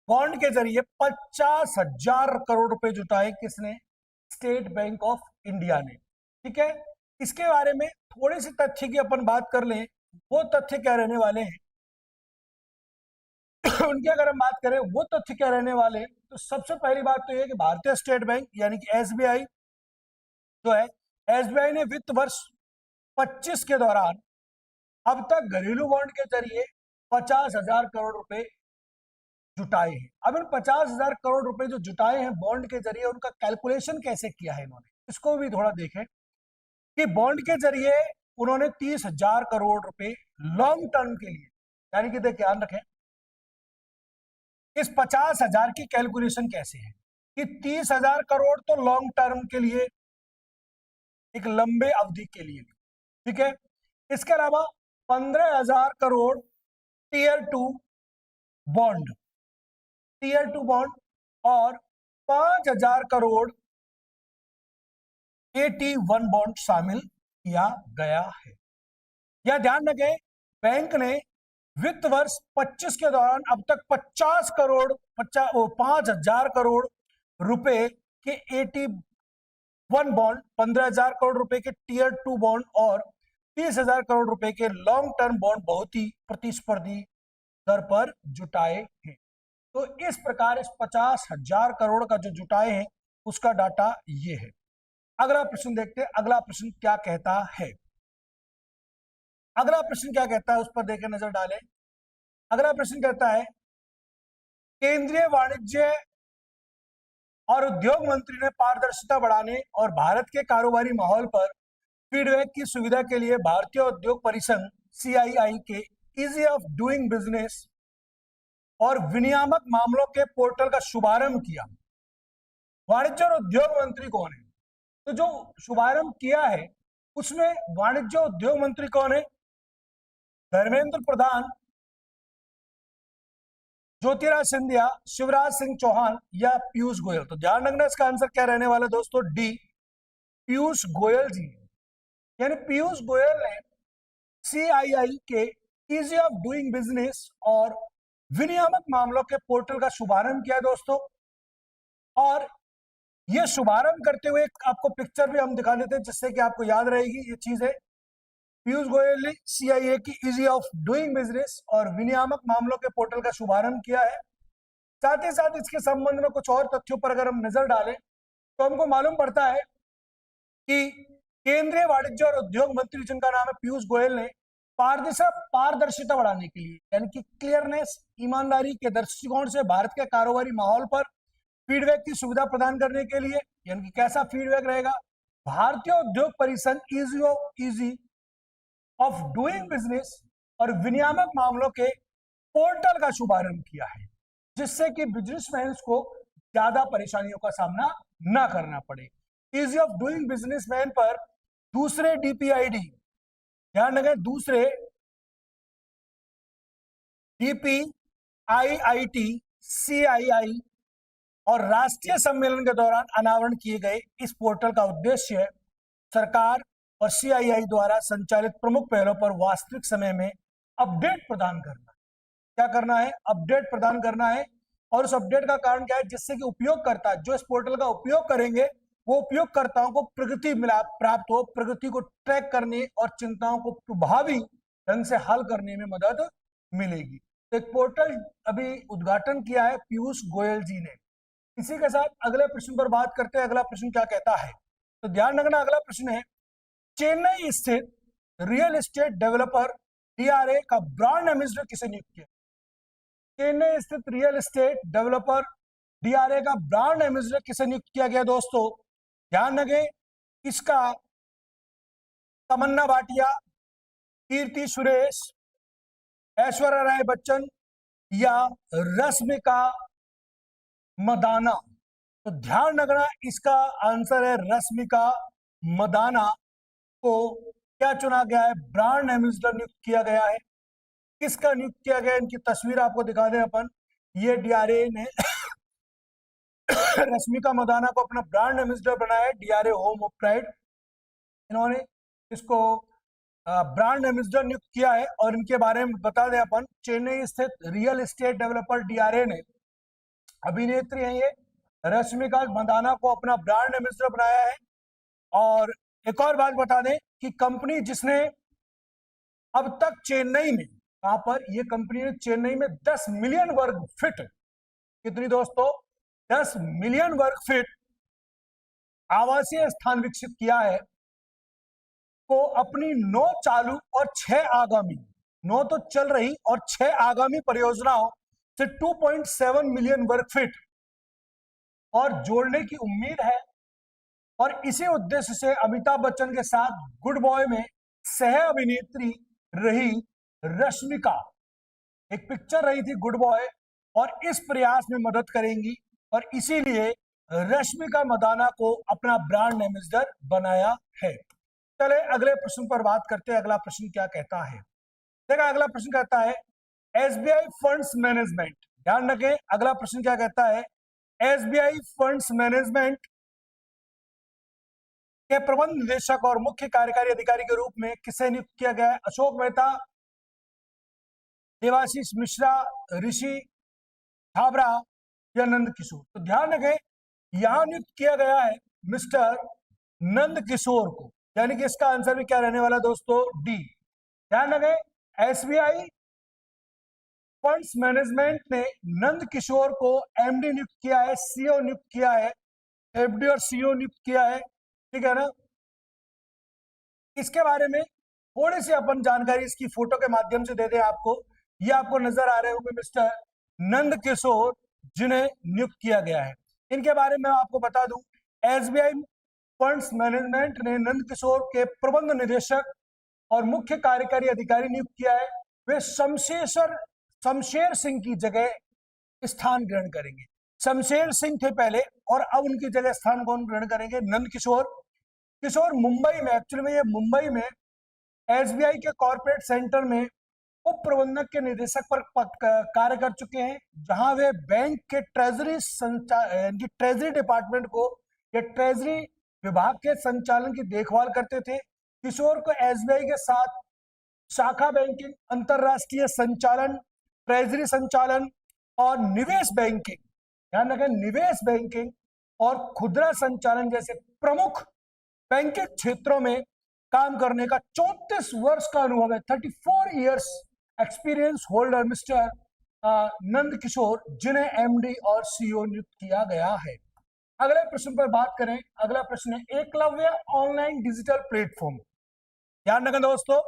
बॉन्ड के जरिए 50,000 करोड़ रुपए जुटाए, किसने? स्टेट बैंक ऑफ इंडिया ने। ठीक है, इसके बारे में थोड़ी सी तथ्य की अपन बात कर लें। वो तथ्य क्या रहने वाले हैं उनकी अगर हम बात करें, वो तथ्य क्या रहने वाले हैं, तो सबसे पहली बात तो ये कि भारतीय स्टेट बैंक यानी कि एसबीआई जो है, एसबीआई ने वित्त वर्ष 25 के दौरान अब तक घरेलू बॉन्ड के जरिए 50,000 करोड़ रुपए जुटाए हैं। अब इन 50,000 करोड़ रुपए जो जुटाए हैं बॉन्ड के जरिए, उनका कैलकुलेशन कैसे किया है इन्होंने, इसको भी थोड़ा देखें कि बॉन्ड के जरिए उन्होंने 30,000 करोड़ रुपए लॉन्ग टर्म के लिए, यानी कि देखिए ध्यान रखें, इस 50,000 की कैलकुलेशन कैसे है कि 30,000 करोड़ तो लॉन्ग टर्म के लिए, एक लंबे अवधि के लिए, ठीक है। इसके अलावा 15,000 करोड़ टीयर टू बॉन्ड और 5,000 करोड़ AT1 बॉन्ड शामिल किया गया है। यह ध्यान रखें, बैंक ने वित्त वर्ष 25 के दौरान अब तक 5,000 करोड़ रुपए के AT1 बॉन्ड, 15,000 करोड़ रुपए के टीयर टू बॉन्ड और 30,000 करोड़ रुपए के लॉन्ग टर्म बॉन्ड बहुत ही प्रतिस्पर्धी दर पर जुटाए हैं। तो इस प्रकार इस 50,000 करोड़ का जो जुटाए हैं उसका डाटा ये है। अगला प्रश्न देखते हैं, अगला प्रश्न क्या कहता है, अगला प्रश्न क्या कहता है उस पर देखें, नजर डालें। अगला प्रश्न कहता है केंद्रीय वाणिज्य और उद्योग मंत्री ने पारदर्शिता बढ़ाने और भारत के कारोबारी माहौल पर फीडबैक की सुविधा के लिए भारतीय उद्योग परिसंघ CII के इजी ऑफ डूइंग बिजनेस और विनियामक मामलों के पोर्टल का शुभारंभ किया। वाणिज्य और उद्योग मंत्री कौन है? तो जो शुभारंभ किया है उसमें वाणिज्य उद्योग मंत्री कौन है? धर्मेंद्र प्रधान, ज्योतिराज सिंधिया, शिवराज सिंह चौहान या पीयूष गोयल। तो ध्यान रखना इसका आंसर क्या रहने वाला है दोस्तों, डी, पीयूष गोयल जी। यानी पीयूष गोयल ने CII के इजी ऑफ डूइंग बिजनेस और विनियामक मामलों के पोर्टल का शुभारंभ किया दोस्तों। और ये शुभारंभ करते हुए आपको पिक्चर भी हम दिखा देते हैं जिससे कि आपको याद रहेगी ये चीज है। पीयूष गोयल ने सीआईए की इजी ऑफ डूइंग बिजनेस और विनियामक मामलों के पोर्टल का शुभारंभ किया है। साथ ही साथ इसके संबंध में कुछ और तथ्यों पर अगर हम नजर डालें तो हमको मालूम पड़ता है कि केंद्रीय वाणिज्य और उद्योग मंत्री जिनका नाम है पीयूष गोयल ने पारदर्शिता बढ़ाने के लिए यानी कि क्लियरनेस, ईमानदारी के दृष्टिकोण से भारत के कारोबारी माहौल पर फीडबैक की सुविधा प्रदान करने के लिए, यानी कि कैसा फीडबैक रहेगा, भारतीय उद्योग परिसंघ इजी ऑफ डूइंग बिजनेस और विनियामक मामलों के पोर्टल का शुभारंभ किया है जिससे कि बिजनेसमैन को ज्यादा परेशानियों का सामना ना करना पड़े। इजी ऑफ डूइंग बिजनेसमैन पर दूसरे डीपीआईडी, ध्यान रखें, दूसरे डीपीआईआईटी, सीआईआई और राष्ट्रीय सम्मेलन के दौरान अनावरण किए गए इस पोर्टल का उद्देश्य सरकार और सीआईआई द्वारा संचालित प्रमुख पहलों पर वास्तविक समय में अपडेट प्रदान करना। क्या करना है? अपडेट प्रदान करना है। और उस अपडेट का कारण क्या है? जिससे कि उपयोगकर्ता जो इस पोर्टल का उपयोग करेंगे वो उपयोगकर्ताओं को प्रगति प्राप्त हो, प्रगति को ट्रैक करने और चिंताओं को प्रभावी ढंग से हल करने में मदद मिलेगी। तो एक पोर्टल अभी उद्घाटन किया है पीयूष गोयल जी ने। इसी के साथ अगले प्रश्न पर बात करते हैं। अगला प्रश्न क्या कहता है? तो ध्यान रखना, अगला प्रश्न है, चेन्नई स्थित रियल एस्टेट डेवलपर डीआरए का ब्रांड एम्बेसडर किसे नियुक्त किया? चेन्नई स्थित रियल एस्टेट डेवलपर डीआरए का ब्रांड एम्बेसडर किसे नियुक्त किया गया दोस्तों? ध्यान रखें, इसका तमन्ना भाटिया, कीर्ति सुरेश, ऐश्वर्या राय बच्चन या रश्मिका मदाना। तो ध्यान रखना, इसका आंसर है रश्मिका मदाना को क्या चुना गया है? ब्रांड एम्बेसडर नियुक्त किया गया है। किसका नियुक्त किया गया? इनकी तस्वीर आपको दिखा दें अपन। ये डीआरए ने रश्मिका मदाना को अपना ब्रांड एम्बेसडर बनाया है, डीआरए होम ऑफ प्राइड। इन्होंने इसको ब्रांड एम्बेसडर नियुक्त किया है। और इनके बारे में बता दें अपन, चेन्नई स्थित रियल एस्टेट डेवलपर डीआरए ने, अभिनेत्री है ये, रश्मिका मंदाना को अपना ब्रांड एम्बेसडर बनाया है। और एक और बात बता दें कि कंपनी जिसने अब तक चेन्नई में, कहां पर, ये कंपनी ने चेन्नई में 10 मिलियन वर्ग फीट, कितनी दोस्तों? 10 मिलियन वर्ग फीट आवासीय स्थान विकसित किया है, को अपनी 9 चालू और 6 आगामी, 9 तो चल रही और 6 आगामी परियोजनाओं से 2.7 मिलियन वर्ग फीट और जोड़ने की उम्मीद है। और इसी उद्देश्य से अमिताभ बच्चन के साथ गुड बॉय में सह अभिनेत्री रही रश्मिका, एक पिक्चर रही थी गुड बॉय, और इस प्रयास में मदद करेंगी और इसीलिए रश्मिका मंदाना को अपना ब्रांड एम्बेसडर बनाया है। चले अगले प्रश्न पर बात करते हैं। अगला प्रश्न क्या कहता है? देखा, अगला प्रश्न कहता है एसबीआई फंड्स मैनेजमेंट। ध्यान रखें, अगला प्रश्न क्या कहता है? एसबीआई फंड्स मैनेजमेंट के प्रबंध निदेशक और मुख्य कार्यकारी अधिकारी के रूप में किसे नियुक्त किया गया है? अशोक मेहता, देवाशीष मिश्रा, ऋषि छाबरा या नंद किशोर? तो ध्यान रखें, यहां नियुक्त किया गया है मिस्टर नंद किशोर को, यानी कि इसका आंसर भी क्या रहने वाला दोस्तों? डी। ध्यान रखें, एसबीआई फंड्स मैनेजमेंट ने नंद किशोर को एमडी नियुक्त किया है, सीओ नियुक्त किया है, एफडी और सीओ नियुक्त किया है, ठीक है ना। इसके बारे में थोड़ी सी अपन जानकारी इसकी फोटो के माध्यम से दे दें आपको। ये आपको नजर आ रहे होंगे मिस्टर नंद किशोर जिन्हें नियुक्त किया गया है। इनके बारे में आपको बता दूं, एसबीआई फंड्स मैनेजमेंट ने नंद किशोर के प्रबंध निदेशक और मुख्य कार्यकारी अधिकारी नियुक्त किया है। वे शमशेर सिंह की जगह स्थान ग्रहण करेंगे। शमशेर सिंह थे पहले और अब उनकी जगह स्थान कौन ग्रहण करेंगे? नंद किशोर। किशोर मुंबई में, एक्चुअली में ये मुंबई में एसबीआई के कॉर्पोरेट सेंटर में उप प्रबंधक के निदेशक पर कार्य कर चुके हैं, जहां वे बैंक के ट्रेजरी डिपार्टमेंट को या ट्रेजरी विभाग के संचालन की देखभाल करते थे। किशोर को एसबीआई के साथ शाखा बैंकिंग, अंतरराष्ट्रीय संचालन, ट्रेजरी संचालन और निवेश बैंकिंग, ध्यान रखें, निवेश बैंकिंग और खुदरा संचालन जैसे प्रमुख बैंकिंग क्षेत्रों में काम करने का 34 वर्ष का अनुभव है, 34 years experience holder mister Nand Kishore, जिन्हें एमडी और सीईओ नियुक्त किया गया है। अगले प्रश्न पर बात करें। अगला प्रश्न है एकलव्य ऑनलाइन डिजिटल प्लेटफॉर्म। ध्यान रखें दोस्तों,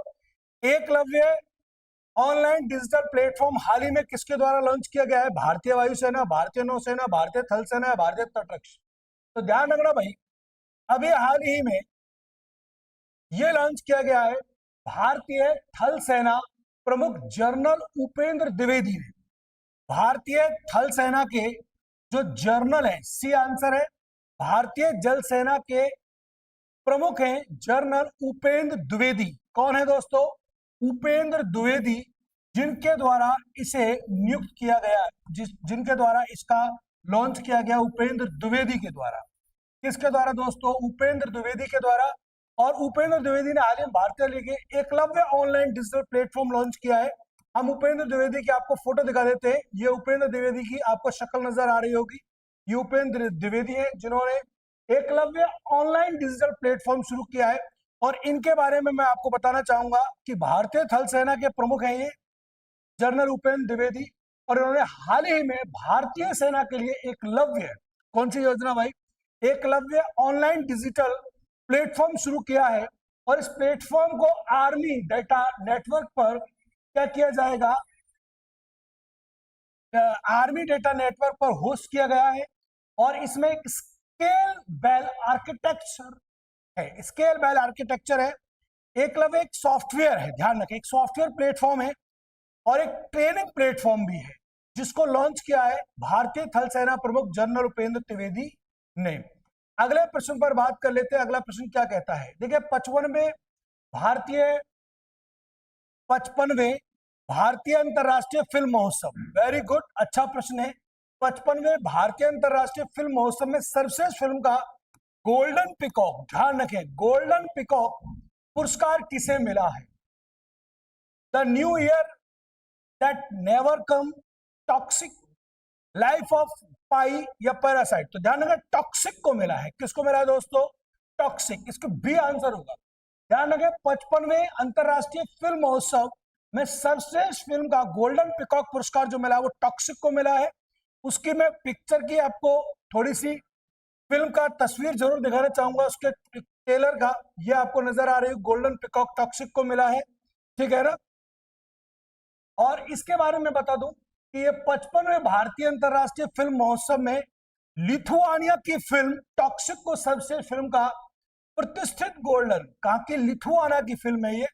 एकलव्य ऑनलाइन डिजिटल प्लेटफॉर्म हाल ही में किसके द्वारा लॉन्च किया गया है? भारतीय वायुसेना, भारतीय नौसेना, भारतीय थल सेना, भारतीय तटरक्षक। तो ध्यान रखना भाई, अभी हाल ही में यह लॉन्च किया गया है भारतीय थल सेना प्रमुख जनरल उपेंद्र द्विवेदी ने। भारतीय थल सेना के जो जनरल है, सी आंसर है, भारतीय जल सेना के प्रमुख हैं जनरल उपेंद्र द्विवेदी। कौन है दोस्तों? उपेंद्र द्विवेदी, जिनके द्वारा इसे नियुक्त किया गया, जिनके द्वारा इसका लॉन्च किया गया उपेंद्र द्विवेदी के द्वारा। किसके द्वारा दोस्तों? उपेंद्र द्विवेदी के द्वारा। और उपेंद्र द्विवेदी ने हाल ही में भारतीय लिए Eklavya online digital platform launch किया है। हम उपेंद्र द्विवेदी की आपको फोटो दिखा देते हैं। ये उपेंद्र द्विवेदी की आपको शक्ल नजर आ रही होगी। ये उपेंद्र द्विवेदी है जिन्होंने एकलव्य ऑनलाइन डिजिटल प्लेटफॉर्म शुरू किया है। और इनके बारे में मैं आपको बताना चाहूंगा कि भारतीय थल सेना के प्रमुख हैं ये जनरल उपेंद्र द्विवेदी, और इन्होंने हाल ही में भारतीय सेना के लिए एकलव्य, कौन सी योजना भाई? एकलव्य ऑनलाइन डिजिटल प्लेटफॉर्म शुरू किया है। और इस प्लेटफॉर्म को आर्मी डेटा नेटवर्क पर क्या किया जाएगा? आर्मी डेटा नेटवर्क पर होस्ट किया गया है। और इसमें एक स्केल बेल आर्किटेक्चर है, स्केल बेल आर्किटेक्चर है। एकलव्य एक सॉफ्टवेयर है, ध्यान रखें, एक सॉफ्टवेयर प्लेटफॉर्म है और एक ट्रेनिंग प्लेटफॉर्म भी है, जिसको लॉन्च किया है भारतीय थल सेना प्रमुख जनरल उपेंद्र द्विवेदी ने। अगले प्रश्न पर बात कर लेते हैं। अगला प्रश्न क्या कहता है? देखिए, 55वें भारतीय अंतरराष्ट्रीय फिल्म महोत्सव, वेरी गुड, अच्छा प्रश्न है। 55वें भारतीय अंतरराष्ट्रीय फिल्म महोत्सव में सर्वश्रेष्ठ फिल्म का गोल्डन पिकॉक, ध्यान रखें, गोल्डन पिकॉक पुरस्कार किसे मिला है? The new year that never came, toxic, life of Pi या पैरासाइट। तो ध्यान रखें, टॉक्सिक को मिला है। किसको मिला है दोस्तों? टॉक्सिक, इसको बी आंसर होगा। ध्यान रखें, 55वें अंतरराष्ट्रीय फिल्म महोत्सव में सर्वश्रेष्ठ फिल्म का गोल्डन पिकॉक पुरस्कार जो मिला है वो टॉक्सिक को मिला है। उसकी मैं पिक्चर की आपको थोड़ी सी फिल्म का तस्वीर जरूर दिखाना चाहूंगा, उसके ट्रेलर का। ये आपको नजर आ रही है, गोल्डन पिकॉक टॉक्सिक को मिला है, ठीक है ना। और इसके बारे में बता दूं कि ये 55वें भारतीय अंतरराष्ट्रीय फिल्म महोत्सव में लिथुआनिया की फिल्म टॉक्सिक को सर्वश्रेष्ठ फिल्म का प्रतिष्ठित गोल्डन, कहा कि लिथुआनिया की फिल्म है ये,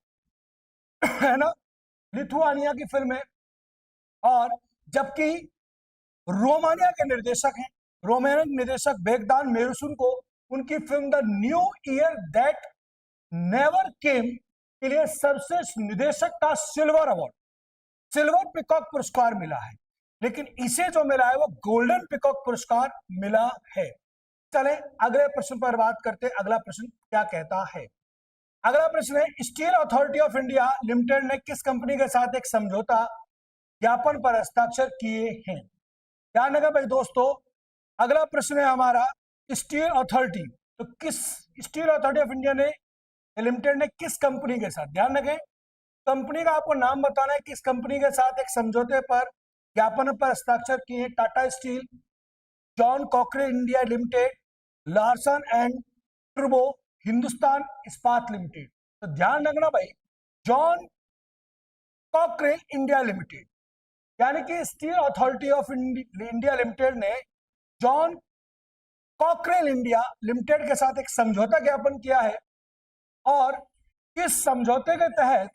है ना, लिथुआनिया की फिल्म है। और जबकि रोमानिया के निर्देशक हैं, रोमानियन निर्देशक बेगदान मेरुसुन को उनकी film the new year that never came के लिए सर्वश्रेष्ठ निर्देशक का सिल्वर अवार्ड, सिल्वर पिकॉक पुरस्कार मिला है। लेकिन इसे जो मिला है वो गोल्डन पिकॉक पुरस्कार मिला है। चले अगले प्रश्न पर बात करते हैं। अगला प्रश्न क्या कहता है? अगला प्रश्न है steel authority of India limited ने किस कंपनी के साथ एक समझौता ज्ञापन पर हस्ताक्षर किए हैं? ध्यान रखा भाई दोस्तों, अगला प्रश्न है हमारा स्टील अथॉरिटी। तो किस स्टील अथॉरिटी ऑफ इंडिया ने लिमिटेड ने किस कंपनी के साथ, ध्यान रखें, कंपनी का आपको नाम बताना है, किस कंपनी के साथ एक समझौते पर ज्ञापन पर हस्ताक्षर किए हैं? Tata Steel, John Cockerill India Limited, Larsen and टर्बो, हिंदुस्तान इस्पात लिमिटेड। तो ध्यान रखना भाई, जॉन कॉकरे इंडिया लिमिटेड, यानी कि steel authority of India limited ने जॉन कॉकरेल इंडिया लिमिटेड के साथ एक समझौता ज्ञापन किया है। और इस समझौते के तहत,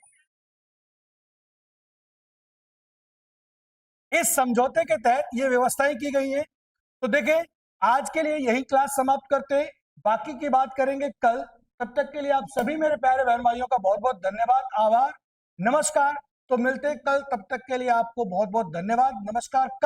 इस समझौते के तहत ये व्यवस्थाएं की गई हैं। तो देखें, आज के लिए यही क्लास समाप्त करते हैं, बाकी की बात करेंगे कल। तब तक के लिए आप सभी मेरे प्यारे बहन भाइयों का बहुत बहुत धन्यवाद, आभार, नमस्कार। तो मिलते हैं कल, तब तक के लिए आपको बहुत बहुत धन्यवाद, नमस्कार। कल